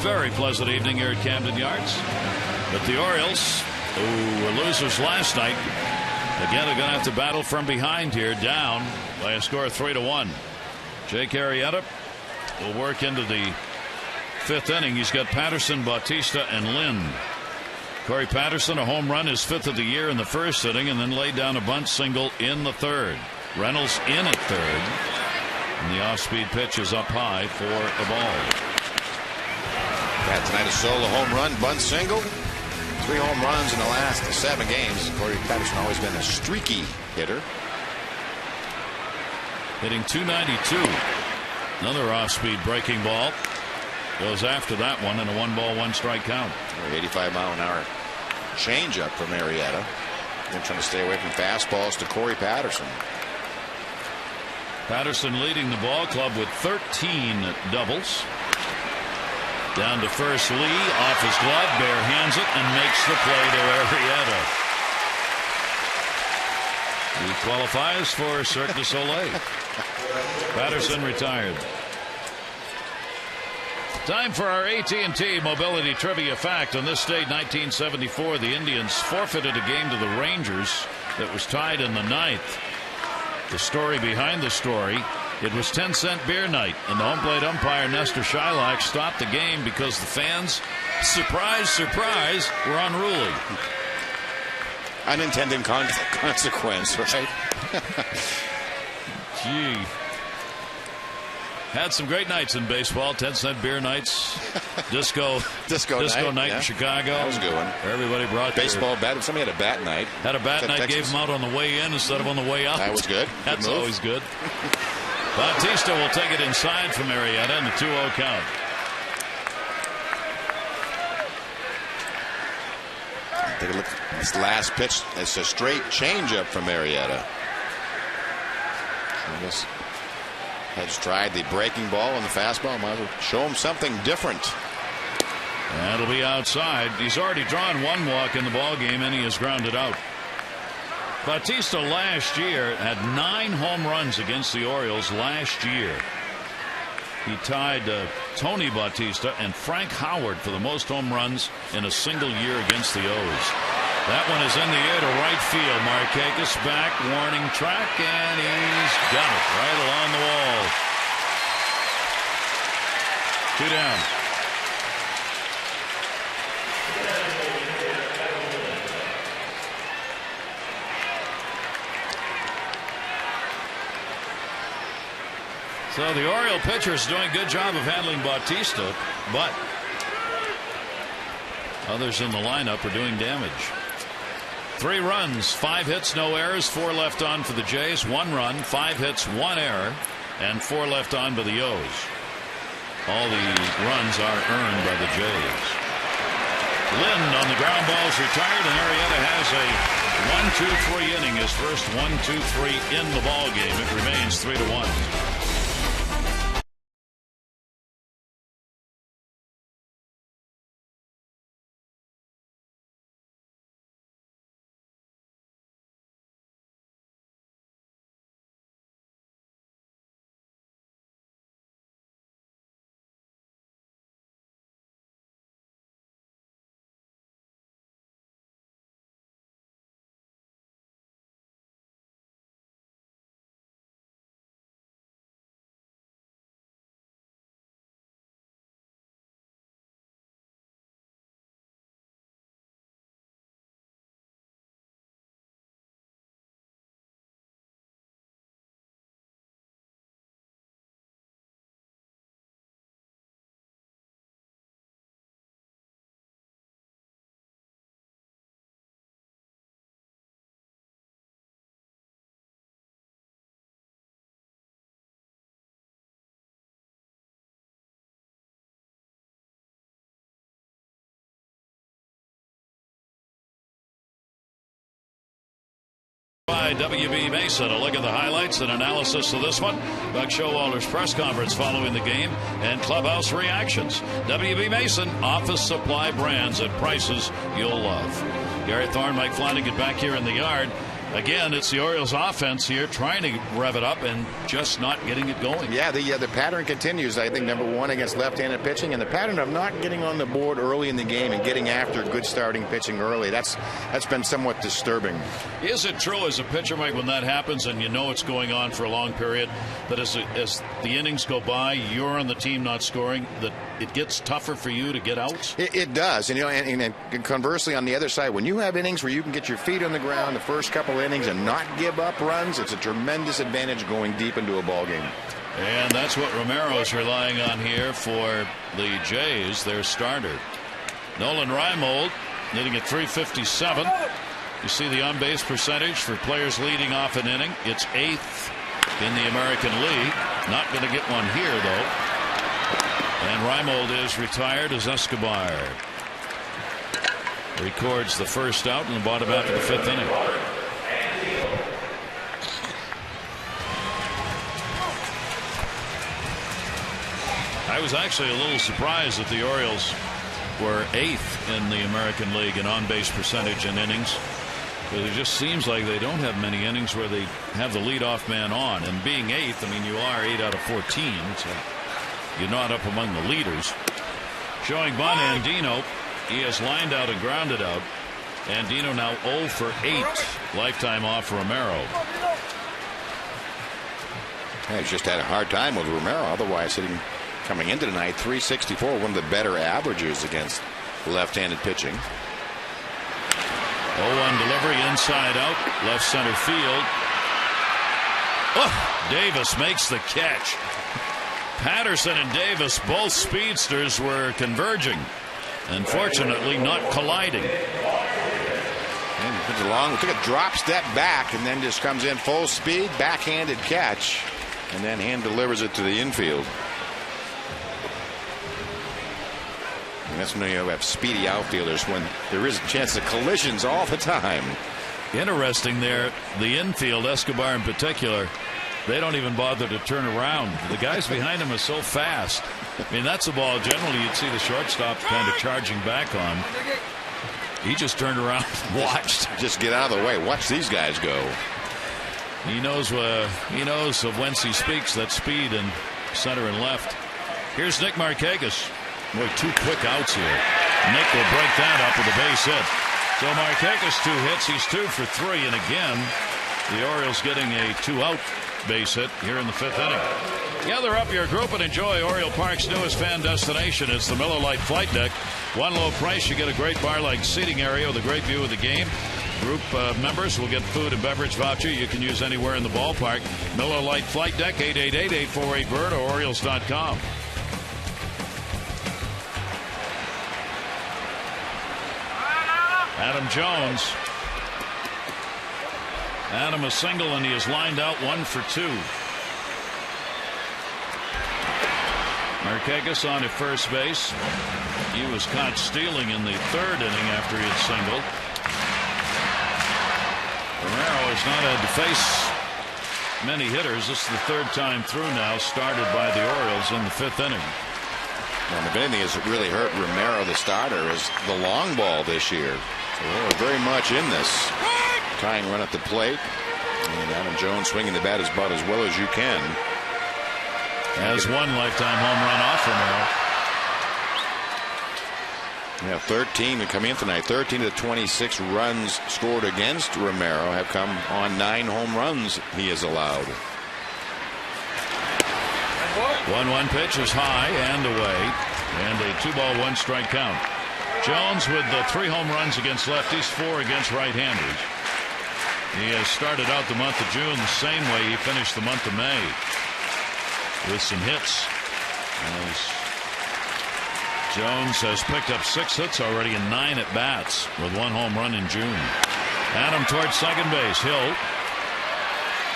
very pleasant evening here at Camden Yards. But the Orioles, who were losers last night, again are going to have to battle from behind here, down by a score of 3-1. Jake Arrieta will work into the 5th inning. He's got Patterson, Bautista, and Lynn. Corey Patterson, a home run, his 5th of the year in the 1st inning, and then laid down a bunt single in the 3rd. Reynolds in at 3rd. And the off-speed pitch is up high for a ball. Yeah, tonight a solo home run, bunt single. 3 home runs in the last 7 games. Corey Patterson always been a streaky hitter. Hitting .292. Another off-speed breaking ball. Goes after that one in a 1-ball, 1-strike count. 85-mile-an-hour changeup from Arrieta. They're trying to stay away from fastballs to Corey Patterson. Patterson leading the ball club with 13 doubles. Down to first, Lee off his glove, bare hands it, and makes the play to Arrieta. He qualifies for Cirque du Soleil. Patterson retired. Time for our AT&T Mobility Trivia Fact. On this date, 1974, the Indians forfeited a game to the Rangers that was tied in the 9th. The story behind the story, it was 10-cent beer night, and the home plate umpire, Nestor Shylock, stopped the game because the fans, surprise, surprise, were unruly. Unintended consequence, right? Gee. Had some great nights in baseball. 10-cent beer nights. Disco night in Chicago. That was a good one. Everybody brought baseball bat. Somebody had a bat night. Had a bat night. Texas. Gave them out on the way in instead of on the way out. That was good. That's always good. Bautista will take it inside from Arrieta in the 2-0 count. Take a look at this last pitch. It's a straight changeup from Arrieta. Has tried the breaking ball and the fastball. Might as well show him something different. That'll be outside. He's already drawn 1 walk in the ball game, and he has grounded out. Bautista last year had 9 home runs against the Orioles last year. He tied Tony Bautista and Frank Howard for the most home runs in a single year against the O's. That one is in the air to right field. Markakis back, warning track, and he's got it right along the wall. 2 down. So the Oriole pitcher's doing a good job of handling Bautista, but others in the lineup are doing damage. 3 runs, 5 hits, no errors, 4 left on for the Jays. 1 run, 5 hits, 1 error, and 4 left on by the O's. All the runs are earned by the Jays. Lynn on the ground ball is retired, and Arrieta has a 1-2-3 inning. His first 1-2-3 in the ball game. It remains 3-1. By WB Mason. A look at the highlights and analysis of this one. Buck Showalter's press conference following the game and clubhouse reactions. WB Mason, office supply brands at prices you'll love. Gary Thorne, Mike Flanagan back here in the yard. Again, it's the Orioles offense here trying to rev it up and just not getting it going. Yeah, the pattern continues. I think number one against left-handed pitching, and the pattern of not getting on the board early in the game and getting after good starting pitching early. That's been somewhat disturbing. Is it true as a pitcher, Mike, when that happens and you know it's going on for a long period, that as the innings go by, you're on the team not scoring, that it gets tougher for you to get out? It does, and and conversely on the other side, when you have innings where you can get your feet on the ground the first couple innings and not give up runs, it's a tremendous advantage going deep into a ball game. And that's what Romero is relying on here for the Jays, their starter. Nolan Reimold hitting at .357. You see the on-base percentage for players leading off an inning. It's 8th in the American League. Not going to get one here, though. And Reimold is retired as Escobar records the first out in the bottom half of the 5th inning. I was actually a little surprised that the Orioles were 8th in the American League in on-base percentage in innings. But it just seems like they don't have many innings where they have the leadoff man on. And being 8th, I mean, you are 8 out of 14, so you're not up among the leaders. Showing Bon Andino, he has lined out and grounded out. Andino now 0 for 8, lifetime off Romero. Yeah, he's just had a hard time with Romero. Otherwise, coming into tonight, .364, one of the better averages against left-handed pitching. 0-1 delivery inside out, left center field. Oh, Davis makes the catch. Patterson and Davis, both speedsters, were converging. Unfortunately, not colliding. And he puts it along, took a drop step back, and then just comes in full speed, backhanded catch, and then hand delivers it to the infield. And that's when you have speedy outfielders, when there is a chance of collisions all the time. Interesting there, the infield, Escobar in particular, they don't even bother to turn around. The guys behind him are so fast. I mean, that's a ball generally you'd see the shortstop kind of charging back on. He just turned around and watched. Just get out of the way. Watch these guys go. He knows of whence he speaks, that speed in center and left. Here's Nick Markakis. Boy, 2 quick outs here. Nick will break that up with a base hit. So Markakis 2 hits. He's 2 for 3. And again, the Orioles getting a 2-out base hit here in the 5th inning. Gather up your group and enjoy Oriole Park's newest fan destination. It's the Miller Lite Flight Deck. One low price, you get a great bar-like seating area with a great view of the game. Group members will get food and beverage voucher you can use anywhere in the ballpark. Miller Lite Flight Deck, 888-848-BIRD or Orioles.com. Adam Jones. Adam a single, and he is lined out 1 for 2. Markakis on at first base. He was caught stealing in the 3rd inning after he had singled. Romero has not had to face many hitters. This is the 3rd time through now, started by the Orioles in the 5th inning. And if anything has really hurt Romero, the starter, is the long ball this year. So we're very much in this. Tying run at the plate. And Adam Jones swinging the bat about as well as you can. Has 1 lifetime home run off Romero. Yeah, 13 to come in tonight. 13 of the 26 runs scored against Romero have come on 9 home runs he has allowed. 1-1 pitch is high and away, and a 2-ball 1-strike count. Jones with the 3 home runs against lefties, 4 against right-handers. He has started out the month of June the same way he finished the month of May, with some hits. As Jones has picked up 6 hits already in 9 at bats, with 1 home run in June. Adam towards second base. Hill,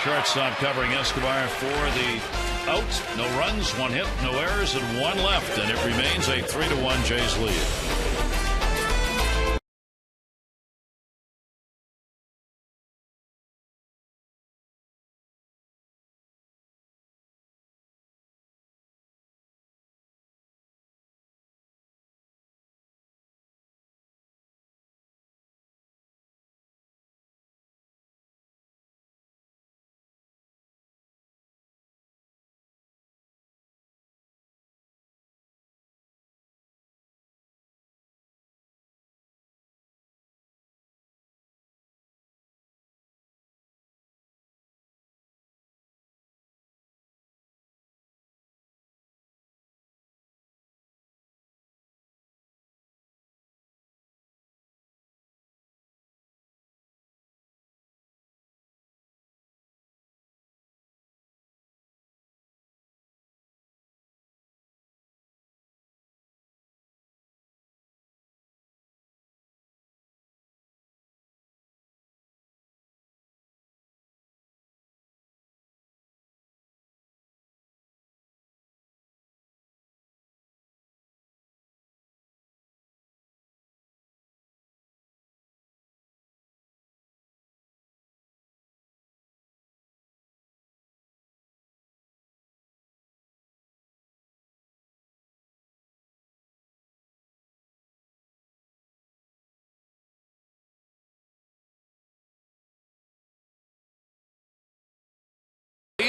shortstop, covering Escobar for the out. No runs, 1 hit, no errors, and 1 left, and it remains a 3-1 Jays lead.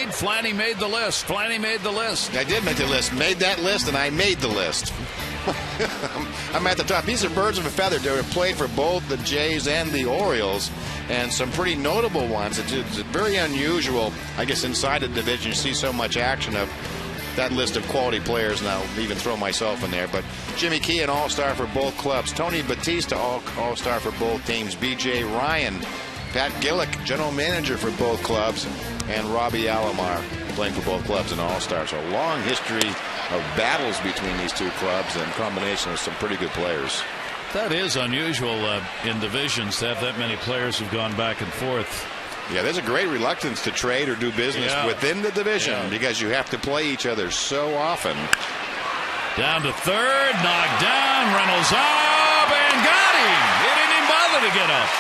Flanny made the list. Flanny made the list. I did make the list. Made that list, and I made the list. I'm at the top. These are birds of a feather. They played for both the Jays and the Orioles, and some pretty notable ones. It's very unusual, I guess, inside the division. You see so much action of that list of quality players, and I'll even throw myself in there. But Jimmy Key, an all-star for both clubs. Tony Batista, all-star for both teams. B.J. Ryan, Pat Gillick, general manager for both clubs, and Robbie Alomar playing for both clubs and all-stars. So a long history of battles between these two clubs and combination of some pretty good players. That is unusual in divisions to have that many players who've gone back and forth. Yeah, there's a great reluctance to trade or do business within the division because you have to play each other so often. Down to third, knocked down, Reynolds up, and got him. He didn't even bother to get up.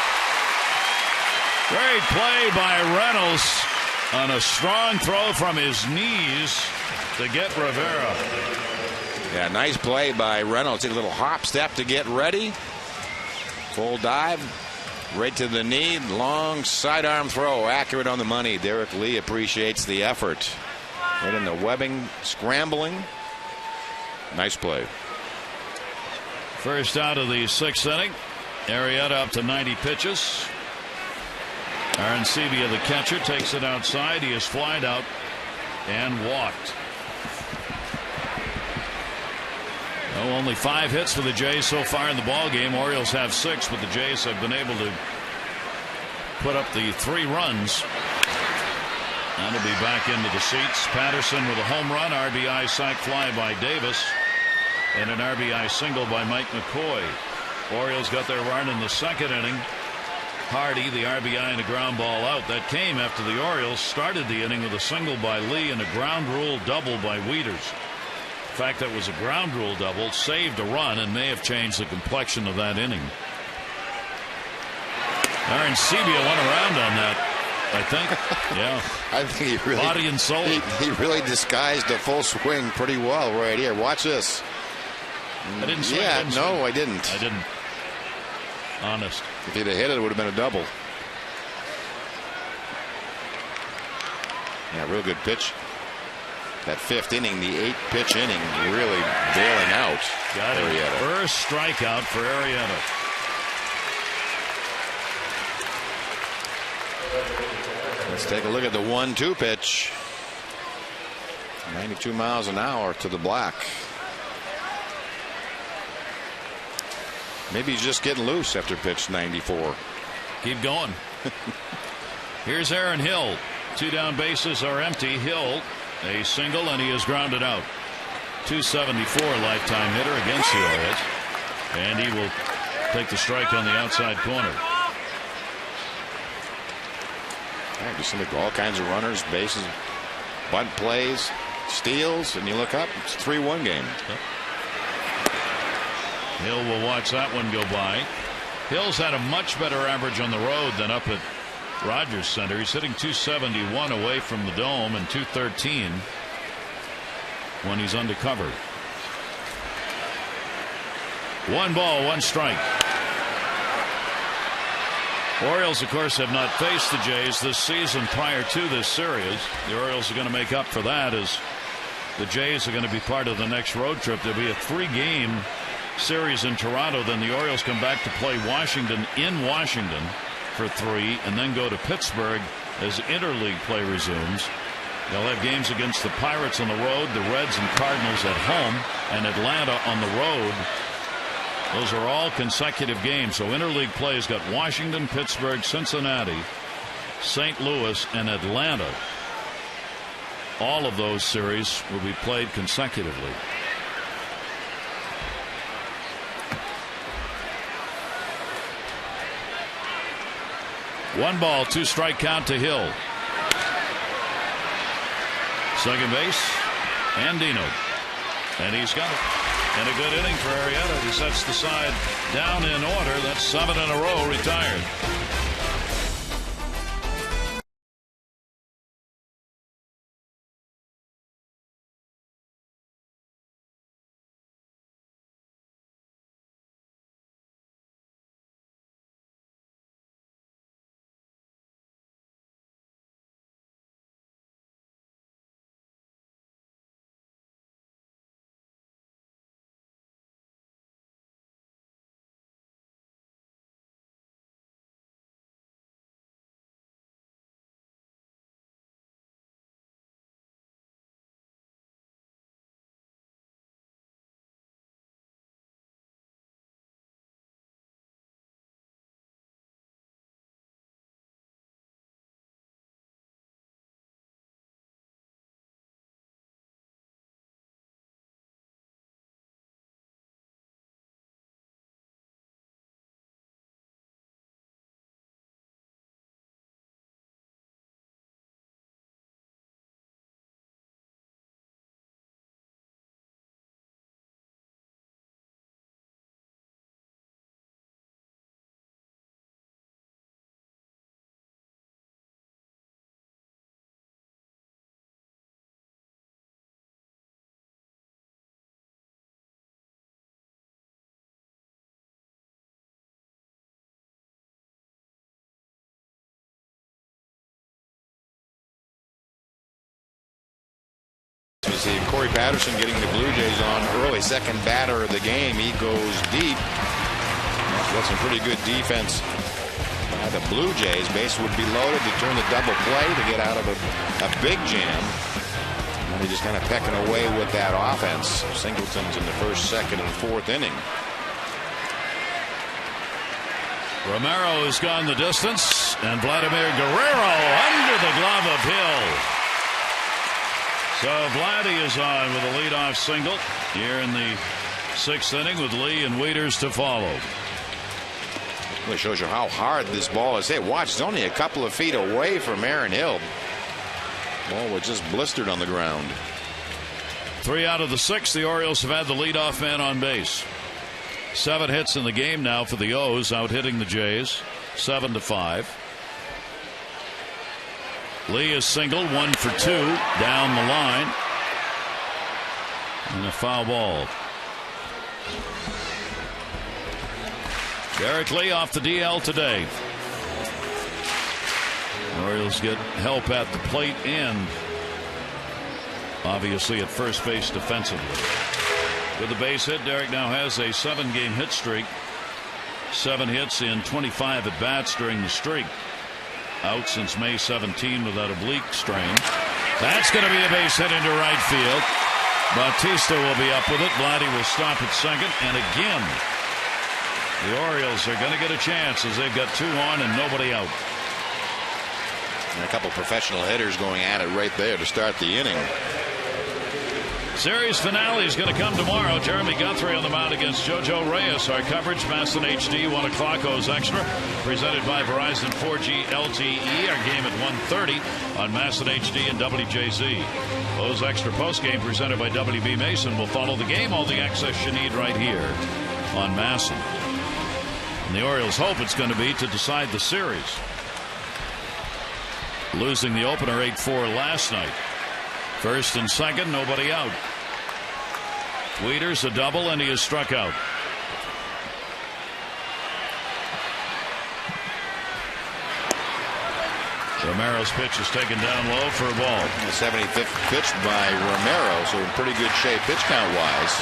Great play by Reynolds on a strong throw from his knees to get Rivera. Yeah, nice play by Reynolds. Did a little hop step to get ready. Full dive. Right to the knee, long sidearm throw, accurate on the money. Derek Lee appreciates the effort. Right in the webbing, scrambling. Nice play. First out of the 6th inning. Arrieta up to 90 pitches. Arancibia, the catcher, takes it outside. He is flied out and walked. Oh, only 5 hits for the Jays so far in the ball game. Orioles have 6, but the Jays have been able to put up the 3 runs. That'll be back into the seats. Patterson with a home run, RBI sac fly by Davis, and an RBI single by Mike McCoy. Orioles got their run in the 2nd inning. Hardy, the RBI and a ground ball out. That came after the Orioles started the inning with a single by Lee and a ground rule double by Wieters. In fact, that was a ground rule double, saved a run, and may have changed the complexion of that inning. Arancibia went around on that, I think. Yeah. I think he really, body and soul. He really disguised the full swing pretty well right here. Watch this. I didn't swing. Yeah, I didn't. Honest. If he'd have hit it, it would have been a double. Yeah, real good pitch. That 5th inning, the 8-pitch inning, really bailing out. Got it. First strikeout for Arrieta. Let's take a look at the 1-2 pitch. 92 miles an hour to the black. Maybe he's just getting loose after pitch 94. Keep going. Here's Aaron Hill. 2 down bases are empty. Hill, a single, and he is grounded out. 274 lifetime hitter against the Orioles. And he will take the strike on the outside corner. Yeah, just like all kinds of runners, bases, bunt plays, steals, and you look up, it's a 3-1 game. Yep. Hill will watch that one go by. Hill's had a much better average on the road than up at Rogers Center. He's hitting 271 away from the Dome and 213 when he's under cover. 1 ball, 1 strike. Orioles, of course, have not faced the Jays this season prior to this series. The Orioles are going to make up for that as the Jays are going to be part of the next road trip. There'll be a 3-game series in Toronto. Then the Orioles come back to play Washington in Washington for 3 and then go to Pittsburgh as interleague play resumes. They'll have games against the Pirates on the road, the Reds and Cardinals at home, and Atlanta on the road. Those are all consecutive games. So interleague play has got Washington, Pittsburgh, Cincinnati, St. Louis, and Atlanta. All of those series will be played consecutively. One ball, 2 strike count to Hill. Second base, Andino. And he's got it. And a good inning for Arrieta. He sets the side down in order. That's 7 in a row retired. see Corey Patterson getting the Blue Jays on early. Second batter of the game. He goes deep. Got some pretty good defense by the Blue Jays. Base would be loaded to turn the double play to get out of a big jam. And they're just kind of pecking away with that offense. Singleton's in the first, second, and fourth inning. Romero has gone the distance, and Vladimir Guerrero under the glove of Hill. So Vladdy is on with a leadoff single here in the sixth inning with Lee and Wieters to follow. It shows you how hard this ball is hit. Watch, it's only a couple of feet away from Aaron Hill. Ball was just blistered on the ground. 3 out of the 6, the Orioles have had the leadoff man on base. 7 hits in the game now for the O's, out hitting the Jays 7-5. Lee is singled, 1 for 2 down the line, and a foul ball. Derek Lee off the DL today. Orioles get help at the plate and obviously at first base defensively. With the base hit, Derek now has a 7-game hit streak. 7 hits in 25 at bats during the streak. Out since May 17 with that oblique strain. That's going to be a base hit into right field. Bautista will be up with it. Vladdy will stop at second. And again, the Orioles are going to get a chance as they've got 2 on and nobody out. And a couple professional hitters going at it right there to start the inning. Series finale is going to come tomorrow. Jeremy Guthrie on the mound against JoJo Reyes. Our coverage, Masson HD, 1 o'clock, O's Extra, presented by Verizon 4G LTE. Our game at 1:30 on Masson HD and WJZ. O's Extra postgame presented by WB Mason will follow the game. All the access you need right here on Masson. And the Orioles hope it's going to be to decide the series. Losing the opener 8-4 last night. First and second, nobody out. Wieters a double, and he is struck out. Romero's pitch is taken down low for a ball. The 75th pitch by Romero, so in pretty good shape pitch count wise.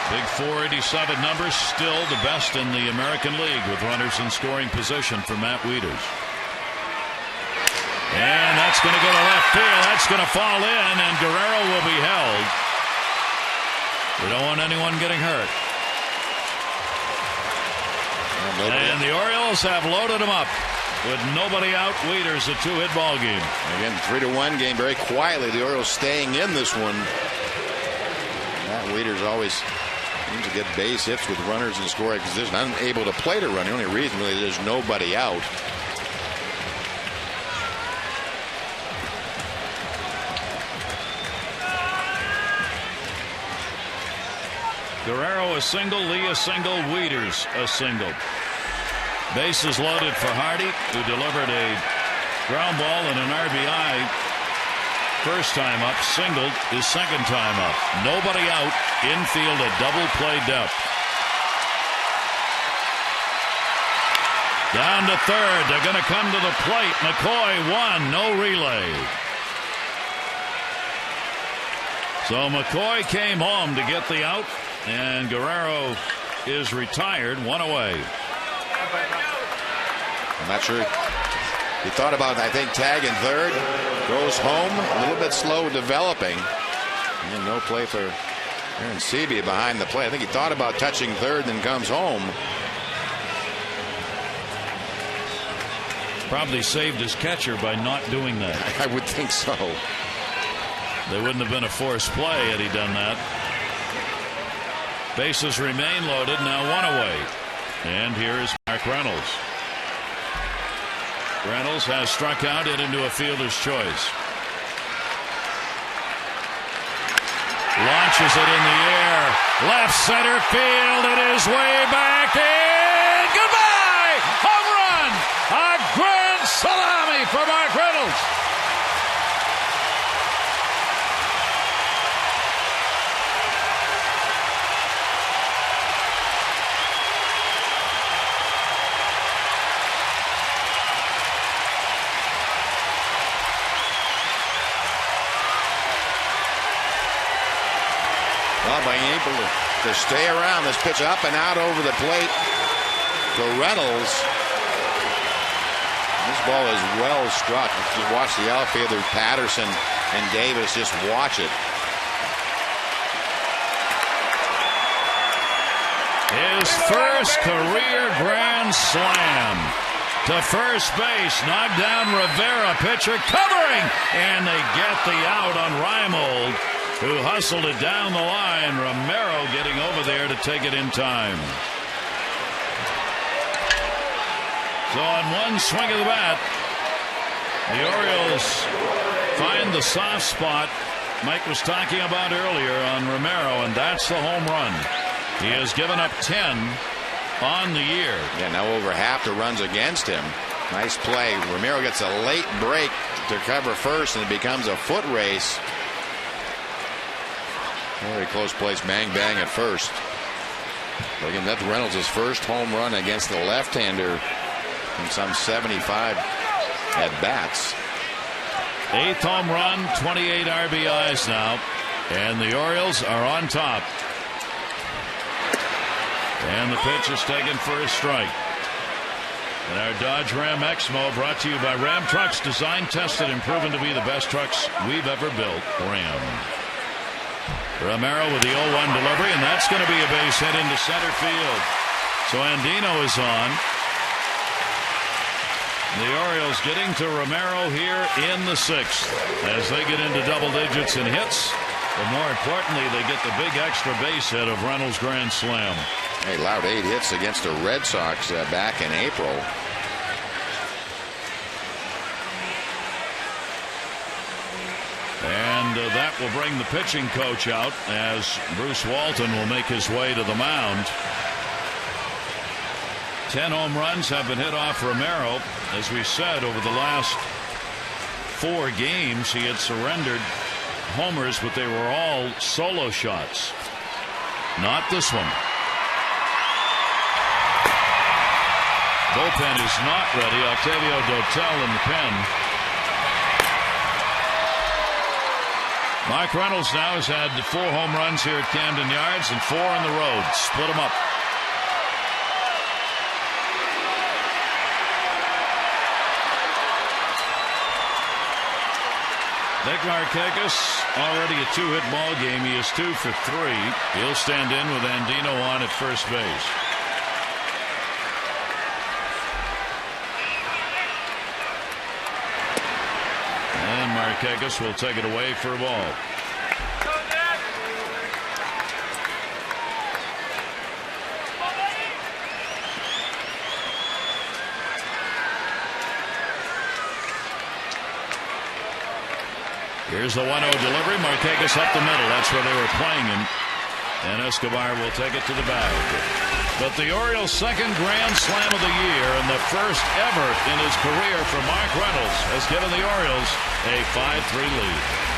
Big 487 numbers, still the best in the American League with runners in scoring position for Matt Wieters. And that's going to go to left field. That's going to fall in, and Guerrero will be held. We don't want anyone getting hurt. And the Orioles have loaded him up. With nobody out, Wieters a 2-hit ball game. Again, 3-1 game, very quietly. The Orioles staying in this one. Matt Wieters always seems to get base hits with runners in scoring position. Unable to play to run. The only reason really there's nobody out. Guerrero a single, Lee a single, Wieters a single. Bases loaded for Hardy, who delivered a ground ball and an RBI first time up, singled his second time up. Nobody out, infield a double play depth. Down to third, they're going to come to the plate. McCoy won, no relay. So McCoy came home to get the out, and Guerrero is retired, 1 away. I'm not sure. He thought about, I think, tagging third. Goes home, a little bit slow developing. And no play for Aaron Seavey behind the plate. I think he thought about touching third, then comes home. Probably saved his catcher by not doing that. I would think so. They wouldn't have been a forced play had he done that. Bases remain loaded, now 1 away. And here is Mark Reynolds. Reynolds has struck out and into a fielder's choice. Launches it in the air. Left center field. It is way back in. Goodbye! Home run! A grand salami for Mark Reynolds. Well, being able to stay around this pitch up and out over the plate to Reynolds. This ball is well struck. Just watch the outfielder Patterson and Davis just watch it. His first career grand slam to first base. Knocked down Rivera, pitcher covering, and they get the out on Reimold, who hustled it down the line. Romero getting over there to take it in time. So on one swing of the bat, the Orioles find the soft spot Mike was talking about earlier on Romero, and that's the home run. He has given up 10 on the year. Yeah, now over half the runs against him. Nice play. Romero gets a late break to cover first, and it becomes a foot race. Very close place, bang bang at first. But again, that's Reynolds' first home run against the left-hander in some 75 at bats. 8th home run, 28 RBIs now, and the Orioles are on top. And the pitch is taken for a strike. And our Dodge Ram Exmo brought to you by Ram Trucks, designed, tested, and proven to be the best trucks we've ever built. Ram. Romero with the 0-1 delivery, and that's going to be a base hit into center field. So Andino is on. The Orioles getting to Romero here in the 6th as they get into double digits in hits. But more importantly, they get the big extra base hit of Reynolds' grand slam. He allowed 8 hits against the Red Sox back in April. And that will bring the pitching coach out as Bruce Walton will make his way to the mound. 10 home runs have been hit off Romero. As we said, over the last 4 games, he had surrendered homers, but they were all solo shots. Not this one. Bullpen is not ready. Octavio Dotel in the pen. Mike Reynolds now has had 4 home runs here at Camden Yards and 4 on the road. Split them up. Nick Markakis already a 2-hit ball game. He is 2 for 3. He'll stand in with Andino on at first base. And Markakis will take it away for a ball. Here's the 1-0 delivery. Markakis up the middle. That's where they were playing him. And Escobar will take it to the bag. But the Orioles' second grand slam of the year and the first ever in his career for Mark Reynolds has given the Orioles a 5-3 lead.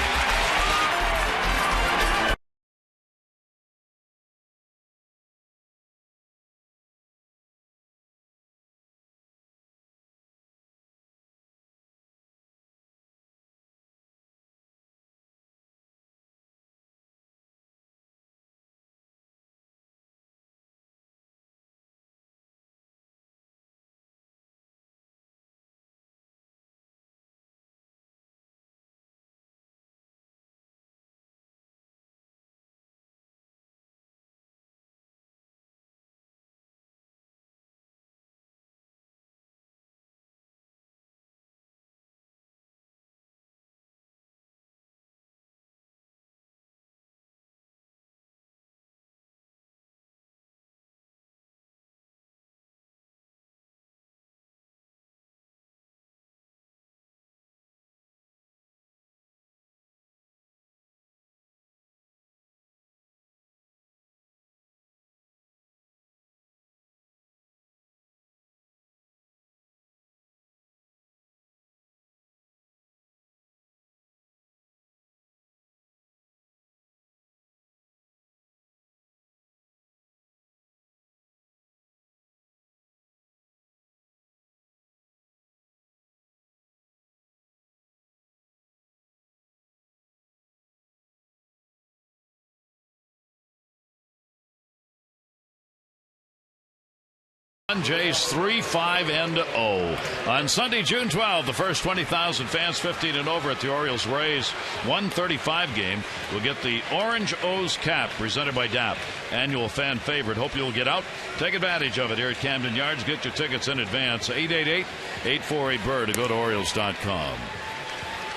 Jays 3-5-0. On Sunday, June 12th, the first 20,000 fans 15 and over at the Orioles-Rays 135 game will get the Orange O's cap presented by DAP. Annual fan favorite. Hope you'll get out. Take advantage of it here at Camden Yards. Get your tickets in advance. 888-848-BIRD to go to Orioles.com.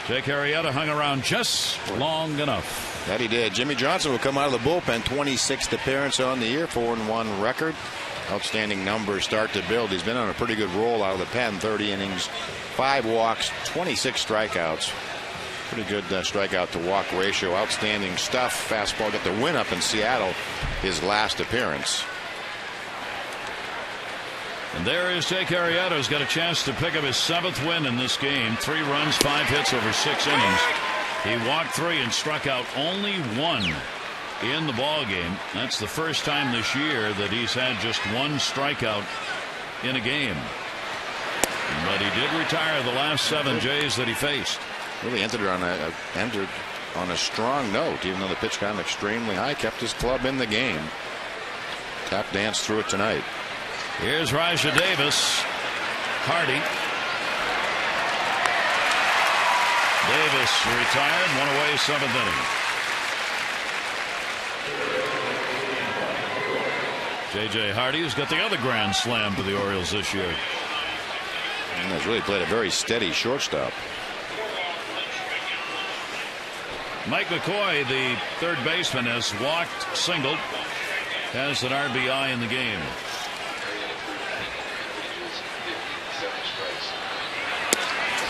Jake Arrieta hung around just long enough. That he did. Jimmy Johnson will come out of the bullpen. 26th appearance on the year. 4-1 record. Outstanding numbers start to build. He's been on a pretty good roll out of the pen. 30 innings, 5 walks, 26 strikeouts. Pretty good strikeout to walk ratio. Outstanding stuff. Fastball got the win up in Seattle, his last appearance. And there is Jake Arrieta, who's got a chance to pick up his 7th win in this game. 3 runs, 5 hits over 6 innings. He walked 3 and struck out only 1 in the ball game. That's the first time this year that he's had just 1 strikeout in a game. But he did retire the last 7 Jays that he faced. Really entered on a strong note, even though the pitch got extremely high. Kept his club in the game. Tap danced through it tonight. Here's Rajah Davis. Hardy. Davis retired, 1 away, 7th inning. J.J. Hardy, who's got the other grand slam for the Orioles this year. And has really played a very steady shortstop. Mike McCoy, the third baseman, has walked, singled, has an RBI in the game.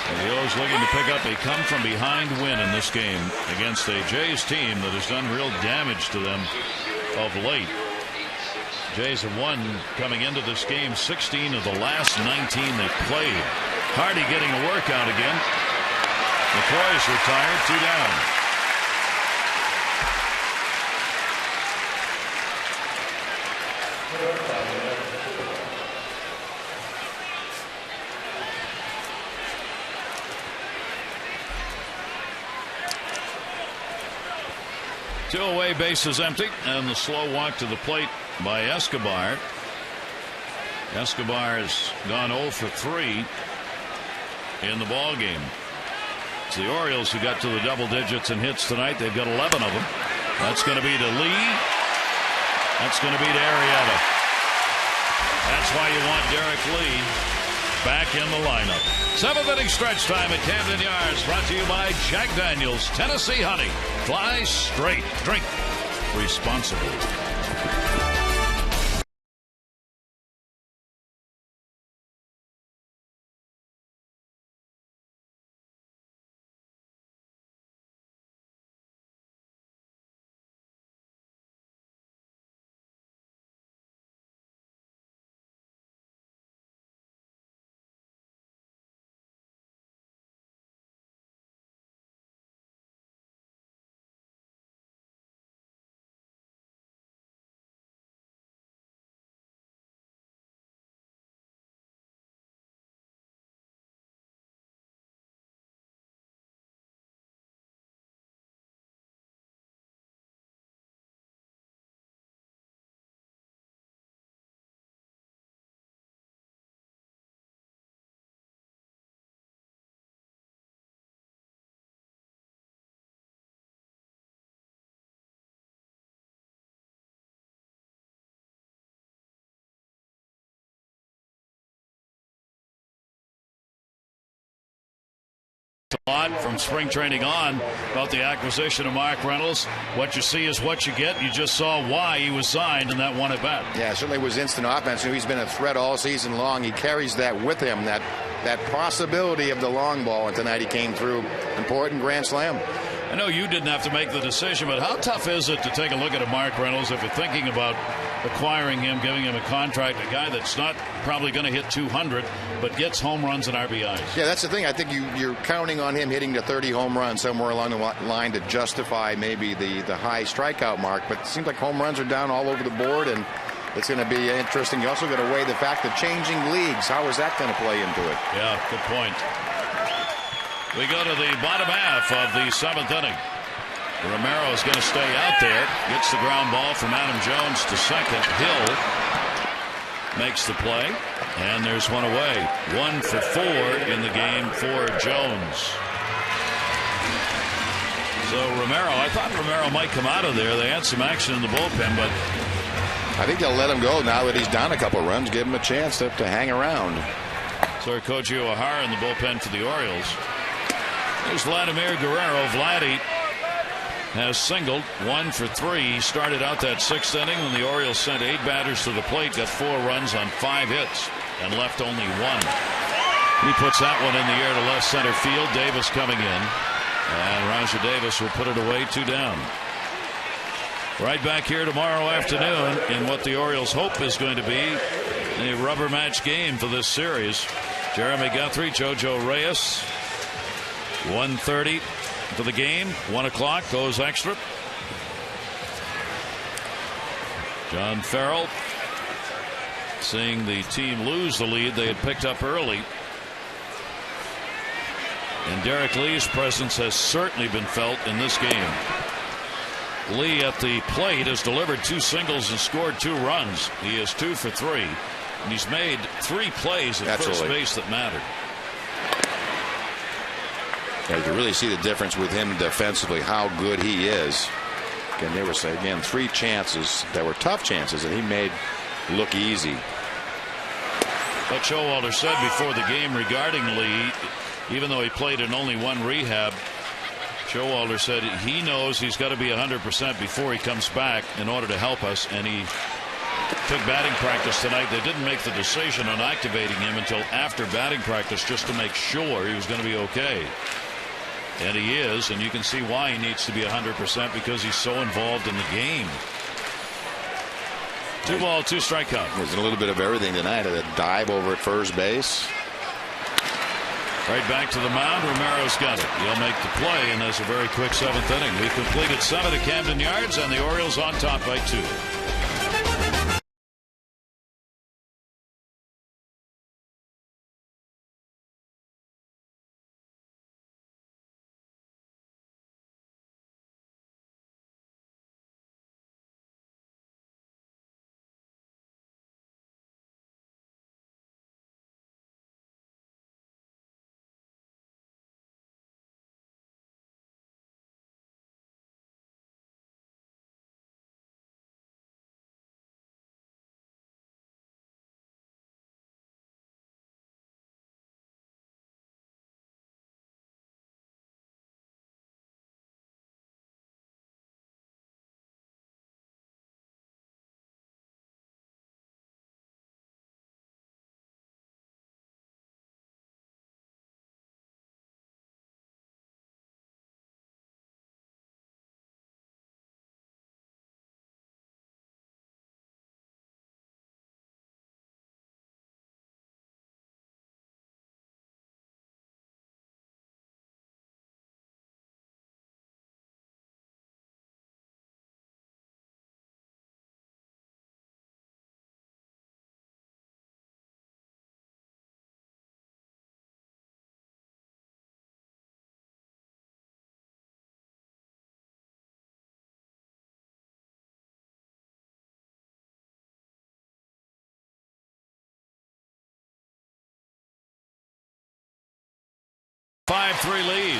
And the O's looking to pick up a come-from-behind win in this game against a Jays team that has done real damage to them of late. Jays have won coming into this game 16 of the last 19 they've played. Hardy getting a workout again. McCoy's retired, 2 down. Two away, bases empty, and the slow walk to the plate by Escobar. Escobar's gone 0 for 3 in the ball game. It's the Orioles who got to the double digits in hits tonight. They've got 11 of them. That's going to be to Lee. That's going to be to Arrieta. That's why you want Derek Lee back in the lineup. 7th inning stretch time at Camden Yards, brought to you by Jack Daniels Tennessee Honey. Fly straight. Drink responsibly. A lot from spring training on about the acquisition of Mark Reynolds. What you see is what you get. You just saw why he was signed in that one at bat. Yeah, certainly was instant offense. He's been a threat all season long. He carries that with him, that possibility of the long ball. And tonight he came through. Important grand slam. I know you didn't have to make the decision, but how tough is it to take a look at a Mark Reynolds if you're thinking about acquiring him, giving him a contract, a guy that's not probably going to hit 200, but gets home runs and RBIs? Yeah, that's the thing. I think you're counting on him hitting the 30 home runs somewhere along the line to justify maybe the high strikeout mark, but it seems like home runs are down all over the board, and it's going to be interesting. You also got to weigh the fact of changing leagues. How is that going to play into it? Yeah, good point. We go to the bottom half of the 7th inning. Romero is going to stay out there. Gets the ground ball from Adam Jones to second. Hill makes the play, and there's one away. 1 for 4 in the game for Jones. So Romero, I thought Romero might come out of there. They had some action in the bullpen, but I think they'll let him go now that he's down a couple runs, give him a chance to hang around. So Koji O'Hara in the bullpen for the Orioles. There's Vladimir Guerrero. Vladdy has singled 1 for 3. He started out that 6th inning when the Orioles sent 8 batters to the plate, got 4 runs on 5 hits, and left only 1. He puts that one in the air to left center field. Davis coming in, and Roger Davis will put it away, 2 down. Right back here tomorrow afternoon in what the Orioles hope is going to be a rubber match game for this series. Jeremy Guthrie, Jojo Reyes. 1:30 for the game. 1 o'clock goes extra. John Farrell, seeing the team lose the lead they had picked up early. And Derek Lee's presence has certainly been felt in this game. Lee at the plate has delivered 2 singles and scored 2 runs. He is 2 for 3. And he's made 3 plays at first base that mattered. Yeah, you can really see the difference with him defensively, how good he is. Again, they were saying, again, 3 chances that were tough chances that he made look easy. What Showalter said before the game regarding Lee, even though he played in only 1 rehab, Showalter said he knows he's got to be 100% before he comes back in order to help us, and he took batting practice tonight. They didn't make the decision on activating him until after batting practice just to make sure he was going to be okay. And he is, and you can see why he needs to be 100% because he's so involved in the game. 2 ball, 2 strike count. There's a little bit of everything tonight. A dive over at first base. Right back to the mound. Romero's got it. He'll make the play, and there's a very quick 7th inning. We completed 7 at Camden Yards, and the Orioles on top by 2. Five-3 lead.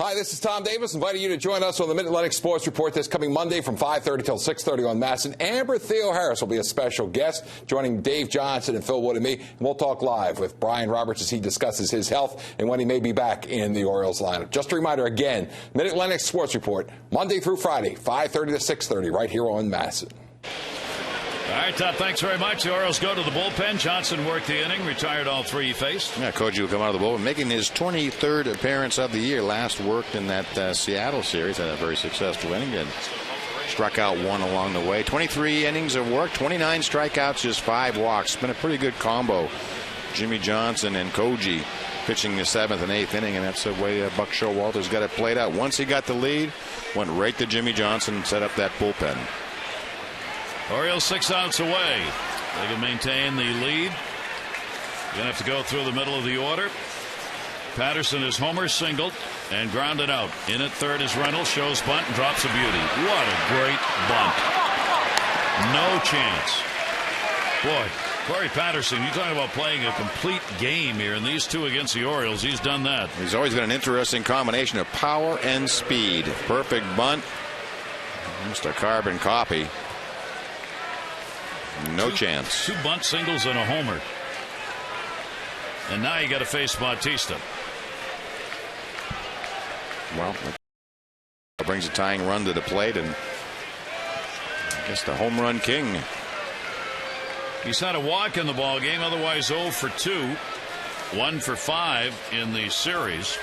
Hi, this is Tom Davis, inviting you to join us on the Mid-Atlantic Sports Report this coming Monday from 5:30 till 6:30 on MASN. Amber Theoharis will be a special guest, joining Dave Johnson and Phil Wood and me. And we'll talk live with Brian Roberts as he discusses his health and when he may be back in the Orioles lineup. Just a reminder again, Mid-Atlantic Sports Report, Monday through Friday, 5:30 to 6:30, right here on MASN. All right, Todd, thanks very much. The Orioles go to the bullpen. Johnson worked the inning, retired all 3 he faced. Yeah, Koji will come out of the bullpen, making his 23rd appearance of the year. Last worked in that Seattle series, had a very successful inning, and struck out 1 along the way. 23 innings of work, 29 strikeouts, just 5 walks. It's been a pretty good combo. Jimmy Johnson and Koji pitching the 7th and 8th inning, and that's the way Buck Showalter's got it played out. Once he got the lead, went right to Jimmy Johnson and set up that bullpen. Orioles 6 outs away. They can maintain the lead. You're going to have to go through the middle of the order. Patterson is homer singled and grounded out. In at third is Reynolds, shows bunt and drops a beauty. What a great bunt. No chance. Boy, Corey Patterson, you talking about playing a complete game here, and these two against the Orioles, he's done that. He's always been an interesting combination of power and speed. Perfect bunt. Just a carbon copy. No chance. 2 bunt singles and a homer. And now you got to face Bautista. Well, that brings a tying run to the plate, and I guess the home run king. He's had a walk in the ball game, otherwise 0 for 2, 1 for 5 in the series.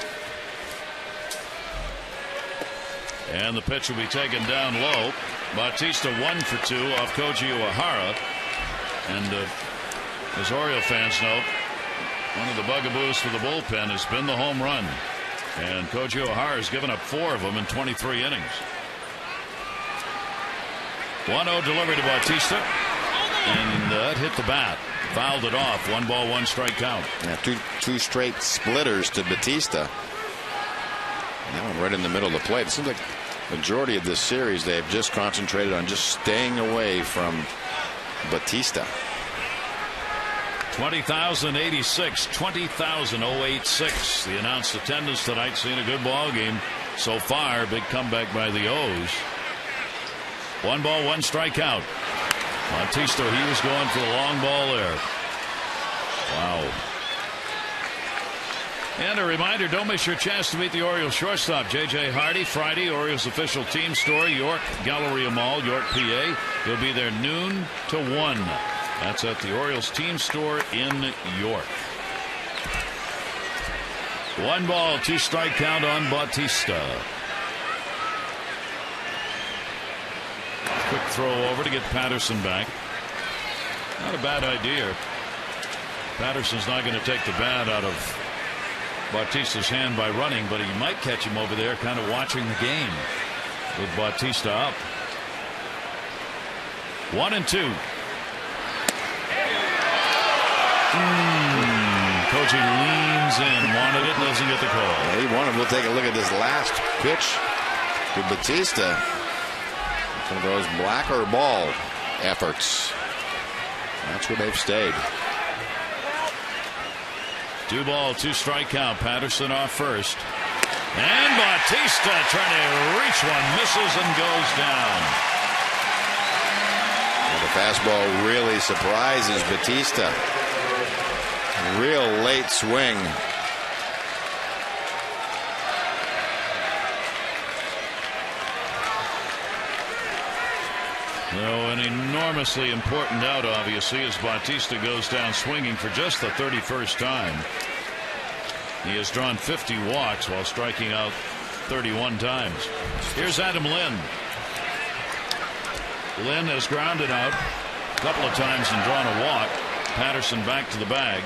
And the pitch will be taken down low. Bautista 1 for 2 off Koji Uehara. And as Oriole fans know, one of the bugaboos for the bullpen has been the home run. And Koji Uehara has given up 4 of them in 23 innings. 1-0 delivery to Bautista. And that hit the bat. Fouled it off. 1 ball, 1 strike count. Yeah, two straight splitters to Bautista. That one right in the middle of the plate. It seems like the majority of this series they have just concentrated on just staying away from Bautista. 20,086, 20,086. The announced attendance tonight, seeing a good ball game so far. Big comeback by the O's. 1 ball, 1 strikeout. Bautista, he was going for the long ball there. Wow. And a reminder, don't miss your chance to meet the Orioles shortstop, J.J. Hardy, Friday, Orioles official team store, York Galleria Mall, York, PA. He'll be there noon to 1. That's at the Orioles team store in York. 1 ball, 2 strike count on Bautista. Quick throw over to get Patterson back. Not a bad idea. Patterson's not going to take the bat out of Bautista's hand by running, but he might catch him over there kind of watching the game with Bautista up. 1-2. Koji leans in, wanted it, doesn't get the call. Yeah, he wanted. We'll take a look at this last pitch to Bautista. One of those black or ball efforts. That's where they've stayed. 2 ball, 2 strike count. Patterson off first. And Bautista trying to reach one, misses and goes down. Well, the fastball really surprises Bautista. Real late swing. Though an enormously important out, obviously, as Bautista goes down swinging for just the 31st time. He has drawn 50 walks while striking out 31 times. Here's Adam Lynn. Lynn has grounded out a couple of times and drawn a walk. Patterson back to the bag.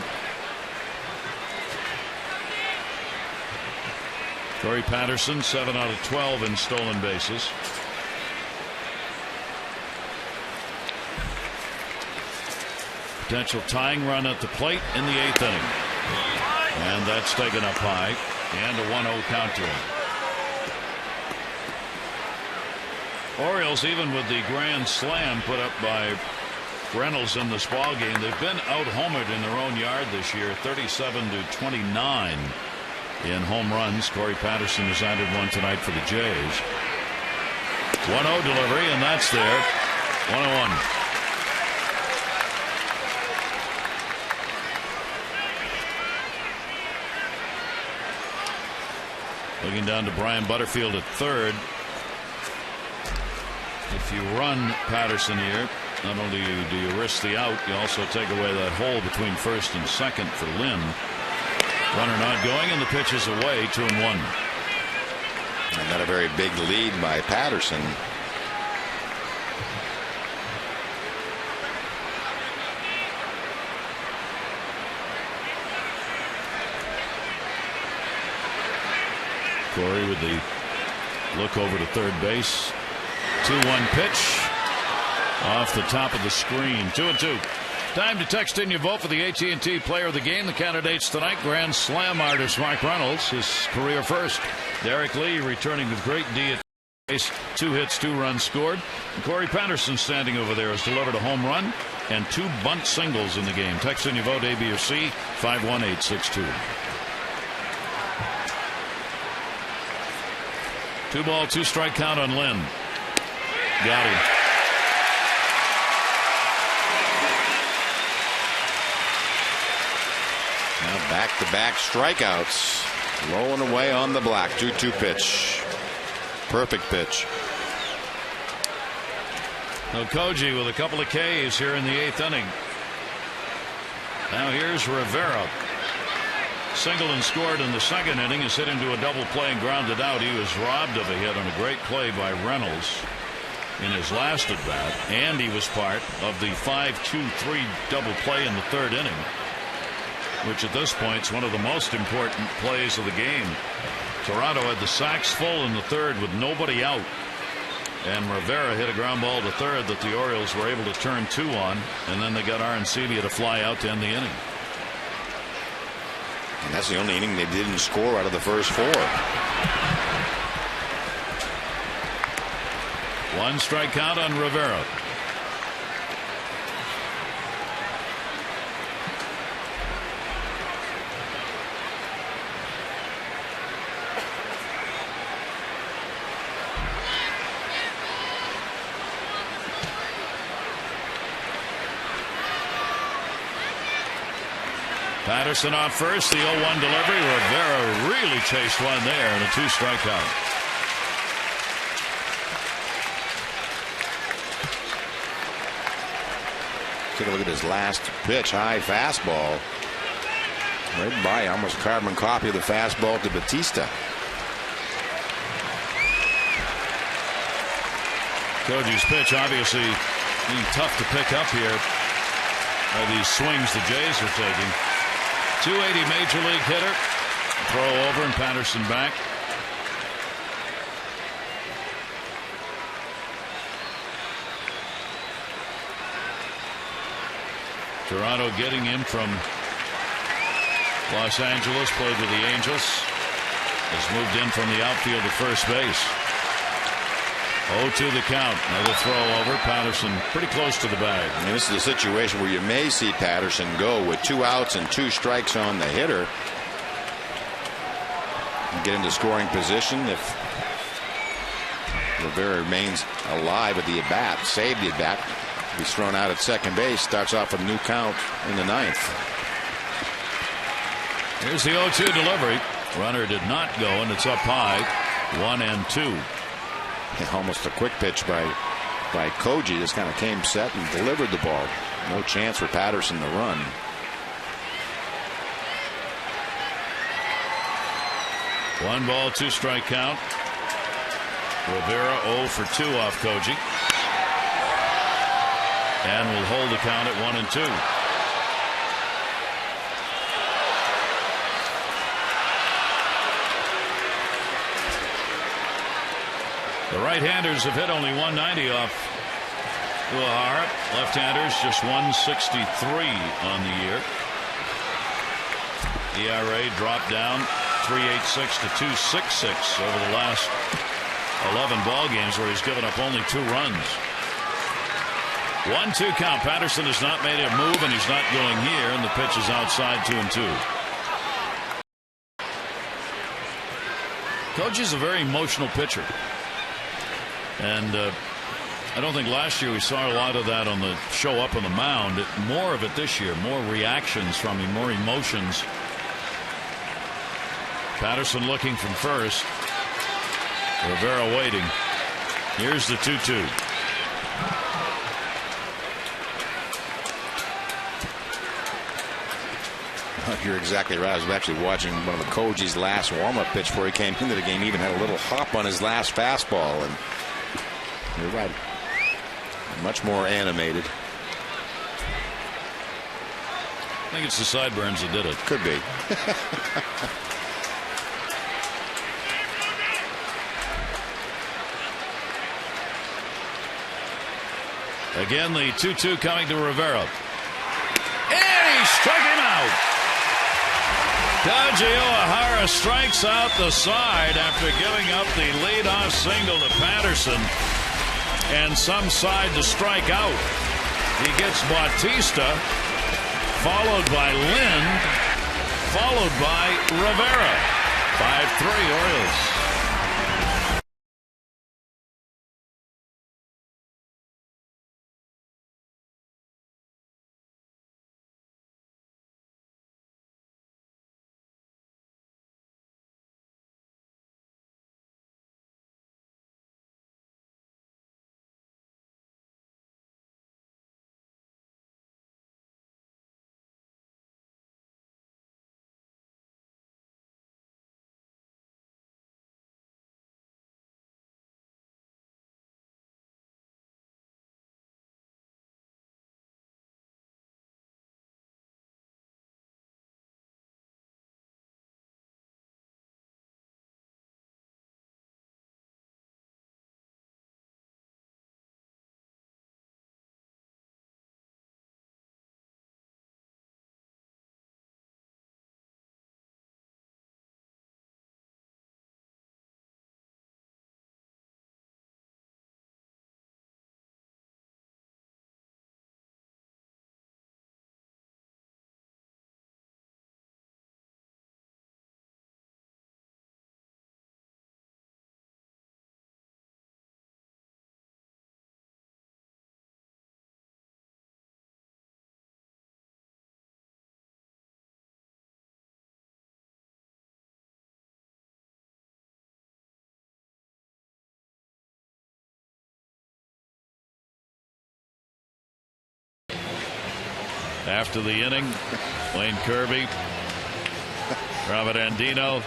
Corey Patterson, 7 out of 12 in stolen bases. Potential tying run at the plate in the 8th inning. And that's taken up high. And a 1-0 count to him. Orioles, even with the grand slam put up by Reynolds in this ball game, they've been out-homered in their own yard this year, 37-29 in home runs. Corey Patterson has added one tonight for the Jays. 1-0 delivery, and that's there. 1-1. Looking down to Brian Butterfield at third. If you run Patterson here, not only do you risk the out, you also take away that hole between first and second for Lynn. Runner not going, and the pitch is away, 2-1. And not a very big lead by Patterson. Corey with the look over to third base. 2-1 pitch off the top of the screen. 2-2. Time to text in your vote for the AT&T Player of the Game. The candidates tonight: Grand Slam artist Mark Reynolds, his career first. Derek Lee returning with great D at 2 hits, 2 runs scored. And Corey Patterson standing over there has delivered a home run and 2 bunt singles in the game. Text in your vote, A, B, or C, 51862. 2 ball, 2 strike count on Lynn. Got him. Now back-to-back strikeouts. Low and away on the black. 2-2 pitch. Perfect pitch. Now Koji with a couple of Ks here in the 8th inning. Now here's Rivera. Singled and scored in the 2nd inning. Is hit into a double play and grounded out. He was robbed of a hit on a great play by Reynolds in his last at bat, and he was part of the 5-2-3 double play in the 3rd inning, which at this point is one of the most important plays of the game. Toronto had the sacks full in the 3rd with nobody out, and Rivera hit a ground ball to 3rd that the Orioles were able to turn 2 on, and then they got Arancibia to fly out to end the inning. And that's the only inning they didn't score out of the first 4. 1 strike count on Rivera. Patterson on first, the 0-1 delivery. Rivera really chased one there and a 2-strike count. Take a look at his last pitch. High fastball. Right by, almost carbon copy of the fastball to Batista. Koji's pitch obviously being tough to pick up here by these swings the Jays are taking. 280 major league hitter. Throw over and Patterson back. Toronto getting in from Los Angeles, played with the Angels, has moved in from the outfield to first base. 0-2 the count. Another throw over. Patterson pretty close to the bag. And this is a situation where you may see Patterson go with 2 outs and 2 strikes on the hitter. And get into scoring position if Rivera remains alive at the at-bat. Save the at-bat. He's thrown out at second base. Starts off with a new count in the 9th. Here's the 0-2 delivery. Runner did not go, and it's up high. 1-2. Almost a quick pitch by Koji. Just kind of came set and delivered the ball. No chance for Patterson to run. One ball, 2 strike count. Rivera 0 for 2 off Koji. And will hold the count at 1-2. The right-handers have hit only 190 off Uehara. Left-handers just 163 on the year. ERA dropped down 3.86 to 2.66 over the last 11 ball games, where he's given up only 2 runs. 1-2 count. Patterson has not made a move, and he's not going here, and the pitch is outside 2-2. Koji's a very emotional pitcher. And I don't think last year we saw a lot of that on the show up on the mound. More of it this year. More reactions from him. More emotions. Patterson looking from first. Rivera waiting. Here's the 2-2. You're exactly right. I was actually watching one of the Koji's last warm-up pitch before he came into the game. He even had a little hop on his last fastball. And you're right. Much more animated. I think it's the sideburns that did it. Could be. Again, the 2-2 coming to Rivera. And he struck him out. Koji Uehara strikes out the side after giving up the leadoff single to Patterson and some side to strike out. He gets Bautista, followed by Lind, followed by Rivera. 5-3 Orioles. After the inning, Wayne Kirby, Robert Andino.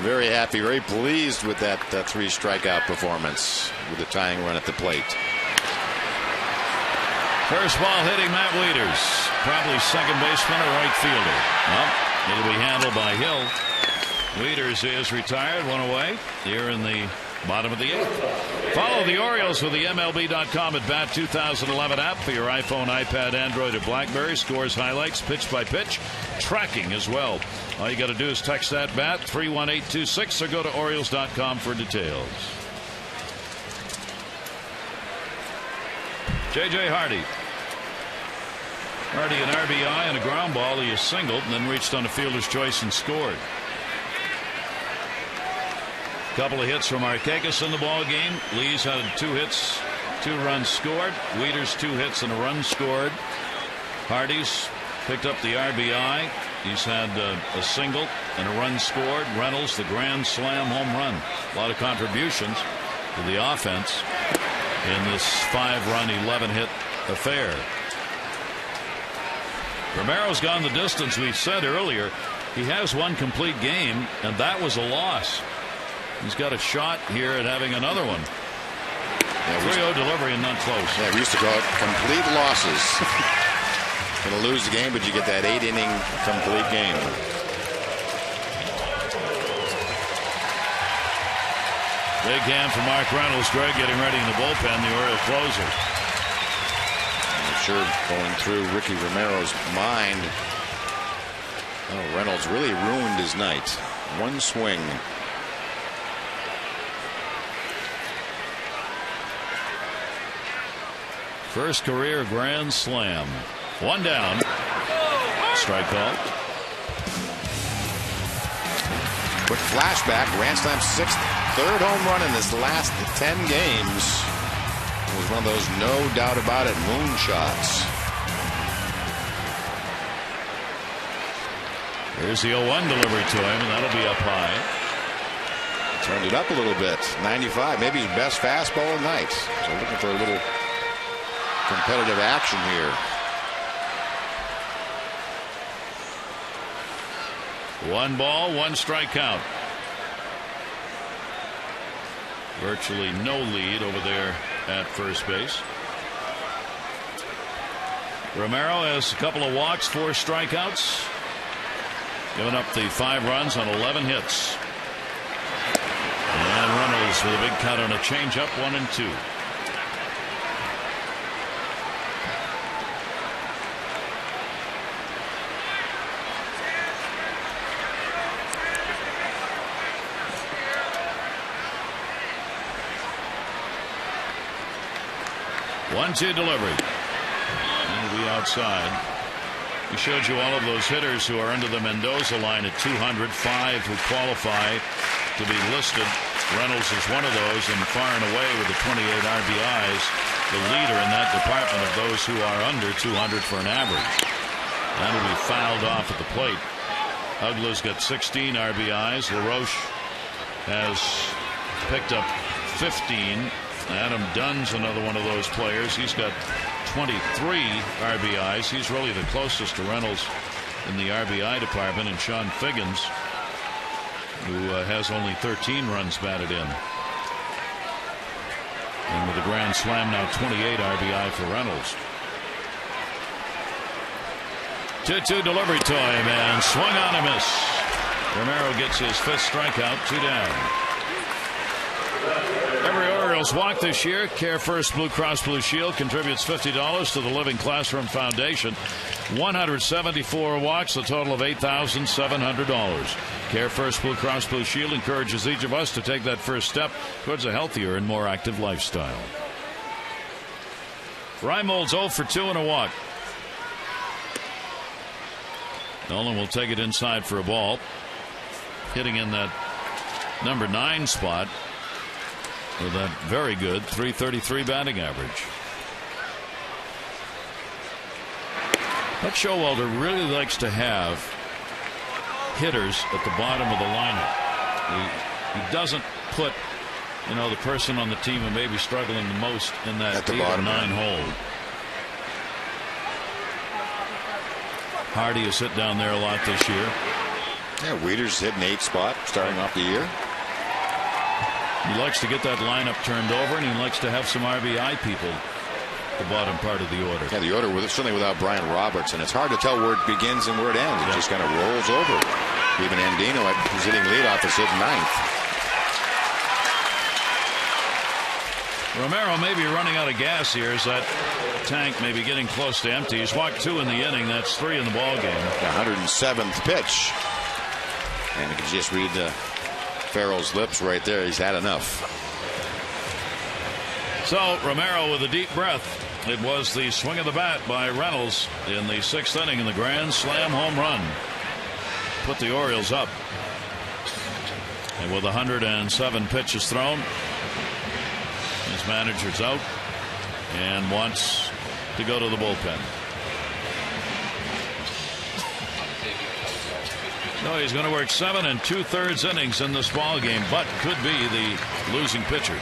Very happy, very pleased with that 3 strikeout performance with the tying run at the plate. First ball hitting Matt Wieters, probably second baseman or right fielder. Well, it'll be handled by Hill. Wieters is retired, 1 away here in the bottom of the 8th. Follow the Orioles with the MLB.com at Bat 2011 app for your iPhone, iPad, Android, or BlackBerry. Scores, highlights, pitch by pitch, tracking as well. All you got to do is text that bat 31826 or go to Orioles.com for details. J.J. Hardy. Hardy an RBI and a ground ball. He is singled and then reached on a fielder's choice and scored. Couple of hits from Markakis in the ball game. Lee's had 2 hits, 2 runs scored. Wieters 2 hits and a run scored. Hardy's picked up the RBI. He's had a single and a run scored. Reynolds the grand slam home run. A lot of contributions to the offense in this 5-run 11-hit affair. Romero's gone the distance. We said earlier he has 1 complete game, and that was a loss. He's got a shot here at having another one. Yeah, 3-0 delivery and not close. Yeah, we used to call it complete losses. Going to lose the game, but you get that 8-inning complete game. Big hand for Mark Reynolds. Greg getting ready in the bullpen, the Oriole closer. I'm sure going through Ricky Romero's mind. Oh, Reynolds really ruined his night. 1 swing. First career grand slam. 1 down. Strike call. Quick flashback. Grand Slam's 6th, 3rd home run in his last 10 games. It was one of those no doubt about it moonshots. Here's the 0-1 delivery to him, and that'll be up high. Turned it up a little bit. 95, maybe his best fastball of the night. So looking for a little competitive action here. 1 ball, 1 strike count. Virtually no lead over there at first base. Romero has a couple of walks, 4 strikeouts. Giving up the 5 runs on 11 hits. And Reynolds with a big cut on a changeup, 1-2. 1-2 delivery. It'll be outside. We showed you all of those hitters who are under the Mendoza line at 200, 5 who qualify to be listed. Reynolds is one of those, and far and away with the 28 RBIs, the leader in that department of those who are under 200 for an average. That'll be fouled off at the plate. Uggla's got 16 RBIs. LaRoche has picked up 15. Adam Dunn's another one of those players. He's got 23 RBIs. He's really the closest to Reynolds in the RBI department, and Sean Figgins, who has only 13 runs batted in. And with a grand slam now, 28 RBI for Reynolds. 2-2 delivery time, and swung on a miss. Romero gets his 5th strikeout, 2 down. Every Orioles walk this year, Care First Blue Cross Blue Shield contributes $50 to the Living Classroom Foundation. 174 walks, a total of $8,700. Care First Blue Cross Blue Shield encourages each of us to take that first step towards a healthier and more active lifestyle. Reimold's 0 for 2 and a walk. Nolan will take it inside for a ball. Hitting in that number 9 spot with that very good .333 batting average. But Showalter really likes to have hitters at the bottom of the lineup. He doesn't put, the person on the team who may be struggling the most in that 8 or 9 hole. Hardy has hit down there a lot this year. Yeah, Wieters hit an 8 spot starting off the year. He likes to get that lineup turned over, and he likes to have some RBI people the bottom part of the order. Yeah, the order certainly without Brian Roberts, and it's hard to tell where it begins and where it ends. It just kind of rolls over. Even Andino, who's hitting leadoff, is hitting 9th. Romero may be running out of gas here as that tank may be getting close to empty. He's walked 2 in the inning. That's 3 in the ball game. The 107th pitch. And you can just read Farrell's lips right there. He's had enough. So Romero with a deep breath. It was the swing of the bat by Reynolds in the 6th inning in the grand slam home run. Put the Orioles up. And with 107 pitches thrown, his manager's out and wants to go to the bullpen. No, he's going to work 7 2/3 innings in this ball game, but could be the losing pitcher.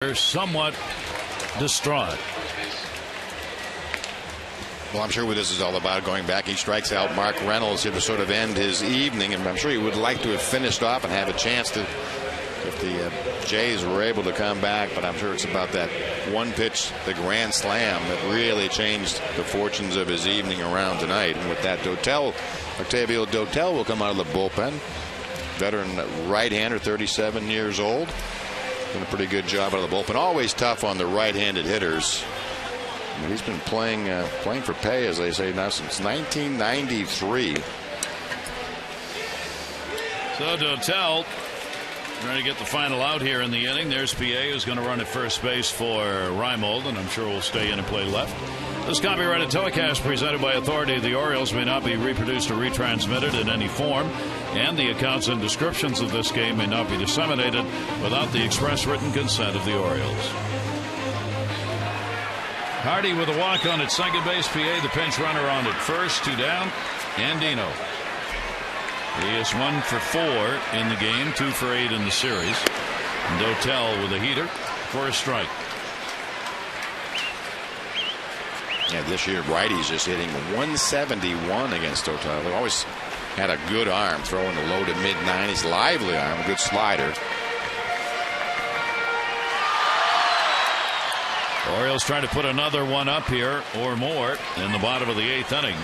They're somewhat distraught. Well, I'm sure what this is all about, going back, he strikes out Mark Reynolds here to sort of end his evening, and I'm sure he would like to have finished off and have a chance to if the Jays were able to come back, but I'm sure it's about that one pitch, the grand slam, that really changed the fortunes of his evening around tonight. And with that, Octavio Dotel will come out of the bullpen. Veteran right-hander, 37 years old. Doing a pretty good job out of the bullpen. Always tough on the right-handed hitters. He's been playing for pay, as they say, now since 1993. So Dotel trying to get the final out here in the inning. There's PA, who's going to run at first base for Reimold, and I'm sure will stay in and play left. This copyrighted telecast presented by authority of the Orioles may not be reproduced or retransmitted in any form, and the accounts and descriptions of this game may not be disseminated without the express written consent of the Orioles. Hardy with a walk on at second base. PA the pinch runner on at first. 2 down. Andino. He is 1 for 4 in the game, 2 for 8 in the series. And Dotel with a heater for a strike. Yeah, this year righties just hitting 171 against Dotel. They've always had a good arm, throwing the low to mid 90s, lively arm, a good slider. Orioles trying to put another one up here or more in the bottom of the 8th inning.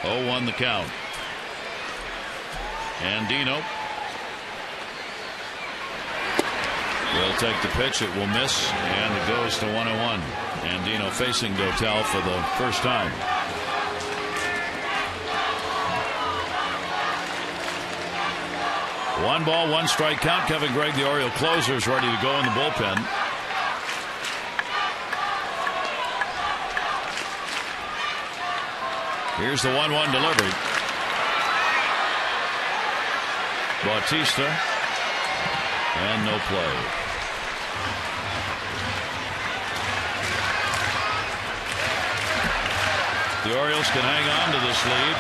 0-1 the count. Andino will take the pitch. It will miss, and it goes to 1-1. Andino facing Dotel for the first time. One ball, one strike count. Kevin Gregg, the Oriole closer, is ready to go in the bullpen. Here's the 1-1 delivery. Bautista, and no play. The Orioles can hang on to this lead,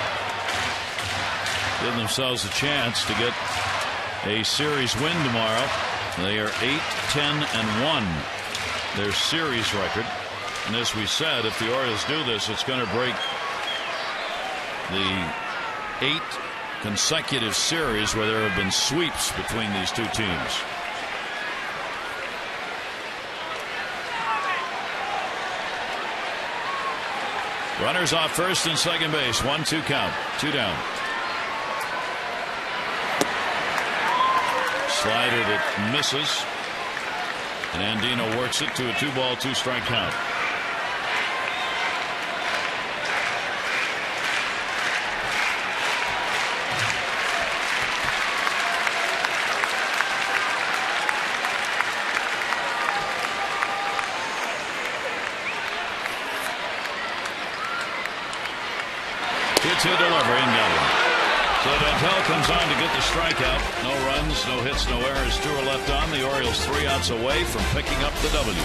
give themselves a chance to get a series win tomorrow. They are 8-10-1, their series record. And as we said, if the Orioles do this, it's going to break the 8 consecutive series where there have been sweeps between these two teams. Runners off first and second base. 1-2 count. 2 down. Slider that misses, and Andino works it to a 2-ball, 2-strike count. To delivery and got him. So Dotel comes on to get the strikeout. No runs, no hits, no errors. 2 are left on. The Orioles 3 outs away from picking up the W.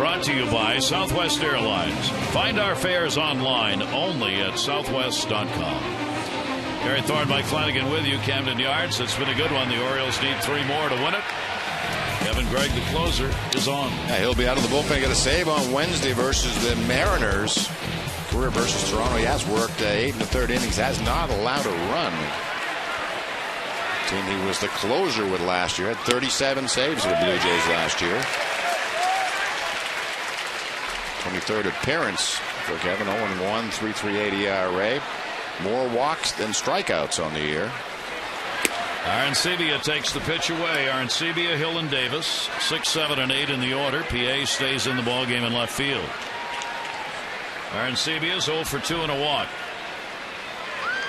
Brought to you by Southwest Airlines. Find our fares online only at southwest.com. Gary Thorne, Mike Flanagan with you. Camden Yards. It's been a good one. The Orioles need 3 more to win it. Kevin Gregg, the closer, is on. Yeah, he'll be out of the bullpen. Got a save on Wednesday versus the Mariners. Career versus Toronto. He has worked 8 1/3 innings. Has not allowed a run. Team he was the closer with last year. Had 37 saves for the Blue Jays last year. 23rd appearance for Kevin. 0-1, 3.38 ERA. More walks than strikeouts on the year. Arancibia takes the pitch away. Arancibia, Hill, and Davis. 6, 7, and 8 in the order. PA stays in the ballgame in left field. Arancibia's 0 for 2 and a walk.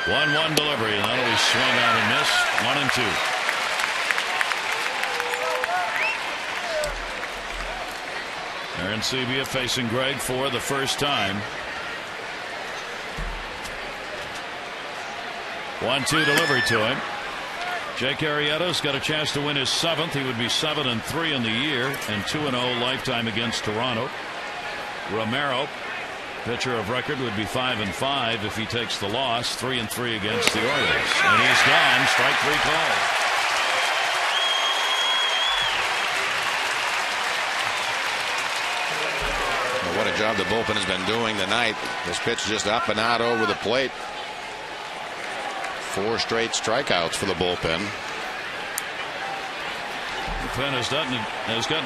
1-1 delivery, and that'll be swung out and missed. 1-2. Arancibia facing Gregg for the first time. 1-2 delivery to him. Jake Arrieta's got a chance to win his 7th. He would be 7-3 in the year and 2-0 lifetime against Toronto. Romero, pitcher of record, would be 5-5 if he takes the loss. 3-3 against the Orioles. And he's gone. Strike 3 call. Well, what a job the bullpen has been doing tonight. This pitch just up and out over the plate. 4 straight strikeouts for the bullpen. The pen has gotten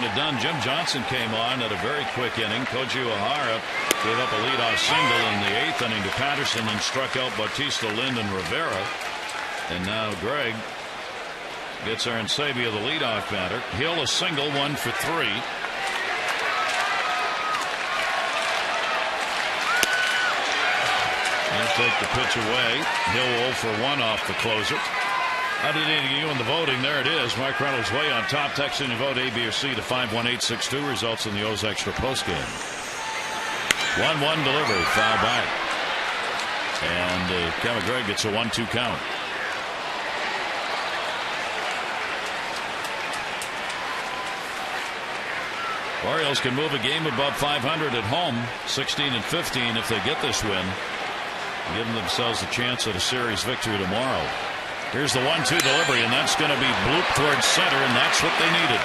it done. Jim Johnson came on at a very quick inning. Koji O'Hara gave up a leadoff single in the 8th inning to Patterson and struck out Bautista, Lind, and Rivera. And now Gregg gets Arancibia, the leadoff batter. Hill a single, 1 for 3. He'll take the pitch away. Hill 0 for 1 off the closer. How did any of you in the voting? There it is. Mark Reynolds way on top. Text in your vote A, B, or C to 51862. Results in the O's Extra postgame. 1-1 delivery. Foul back. And Kevin Gregg gets a 1-2 count. Orioles can move a game above 500 at home. 16-15 if they get this win. Giving themselves a chance at a series victory tomorrow. Here's the 1-2 delivery, and that's going to be blooped towards center, and that's what they needed.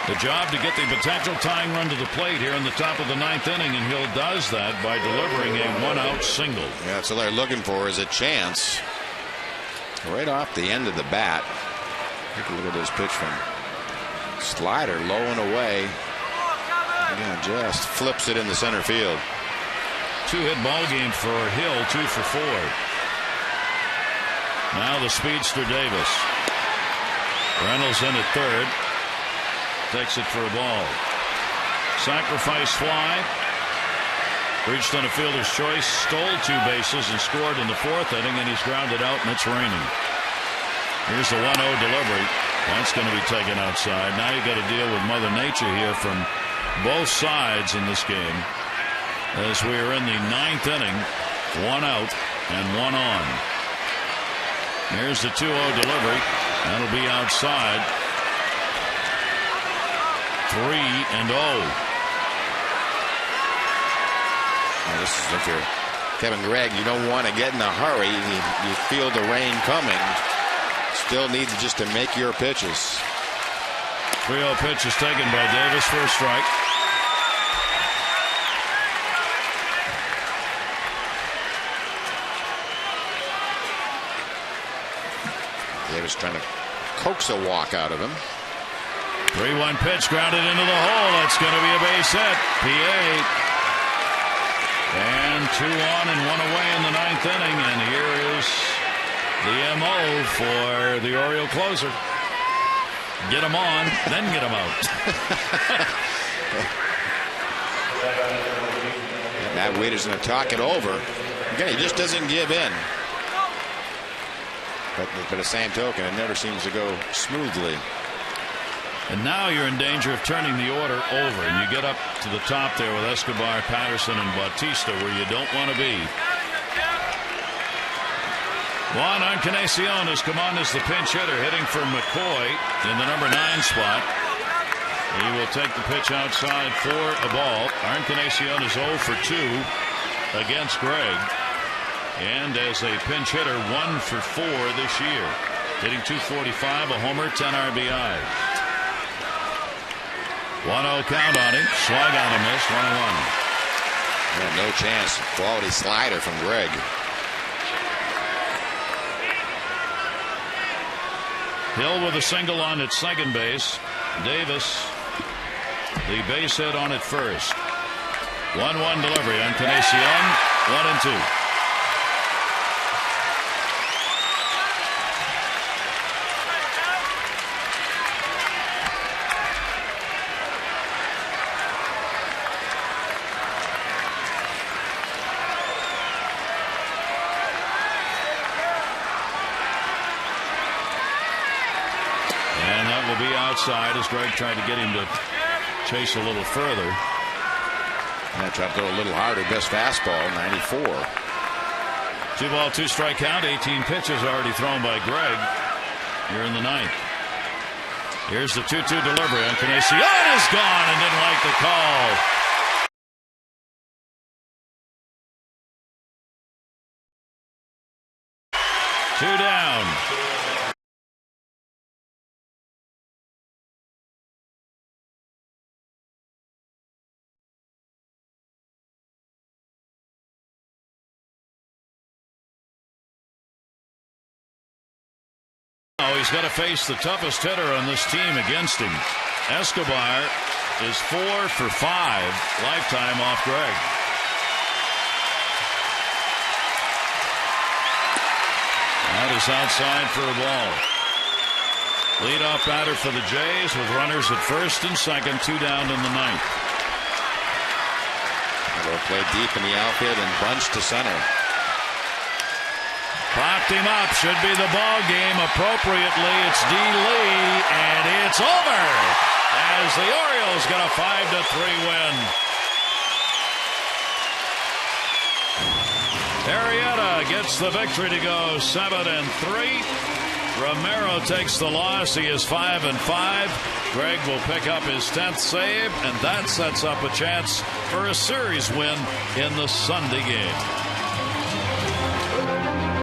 The job to get the potential tying run to the plate here in the top of the 9th inning, and Hill does that by delivering a 1-out single. Yeah, that's what they're looking for, is a chance right off the end of the bat. Take a look at this pitch from slider, low and away. Again, just flips it in the center field. 2-hit ball game for Hill, 2 for 4. Now the speedster Davis. Reynolds in at third. Takes it for a ball. Sacrifice fly. Reached on a fielder's choice. Stole 2 bases and scored in the 4th inning, and he's grounded out, and it's raining. Here's the 1-0 delivery. That's going to be taken outside. Now you got to deal with Mother Nature here from both sides in this game. As we are in the 9th inning, 1 out and 1 on. Here's the 2-0 delivery. That'll be outside. 3-0. Now this is, if you're Kevin Gregg, you don't want to get in a hurry. You feel the rain coming. Still need just to make your pitches. 3-0 pitch is taken by Davis for a strike. Davis trying to coax a walk out of him. 3-1 pitch grounded into the hole. That's going to be a base hit. PA. And 2 on and 1 away in the 9th inning. And here is the MO for the Oriole closer. Get him on, then get him out. Matt Waiter's going to talk it over. Again, he just doesn't give in. But at the same token, it never seems to go smoothly. And now you're in danger of turning the order over, and you get up to the top there with Escobar, Patterson, and Bautista, where you don't want to be. Juan Encarnacion has come on as the pinch hitter, hitting for McCoy in the number 9 spot. He will take the pitch outside for a ball. Encarnacion is 0 for 2 against Greg. And as a pinch hitter, 1 for 4 this year. Hitting .245, a homer, 10 RBIs. 1-0 count on him. Slug on a miss, 1-1. Yeah, no chance. Quality slider from Greg. Hill with a single on at second base. Davis, the base hit on at first. 1-1 delivery. Encarnacion, 1-2. Outside as Greg tried to get him to chase a little further. Yeah, tried to throw a little harder. Best fastball, 94. 2-ball, 2-strike count. 18 pitches already thrown by Greg here in the ninth. Here's the 2-2 delivery. Encarnacion is gone and didn't like the call. Two down. He's got to face the toughest hitter on this team against him. Escobar is 4 for 5 lifetime off Greg. That is outside for a ball. Leadoff batter for the Jays with runners at first and second, 2 down in the ninth. They'll play deep in the outfield and bunch to center. Popped him up. Should be the ball game. Appropriately, it's D. Lee, and it's over as the Orioles get a 5-3 win. Arrieta gets the victory to go 7-3. Romero takes the loss. He is 5-5. Greg will pick up his 10th save, and that sets up a chance for a series win in the Sunday game.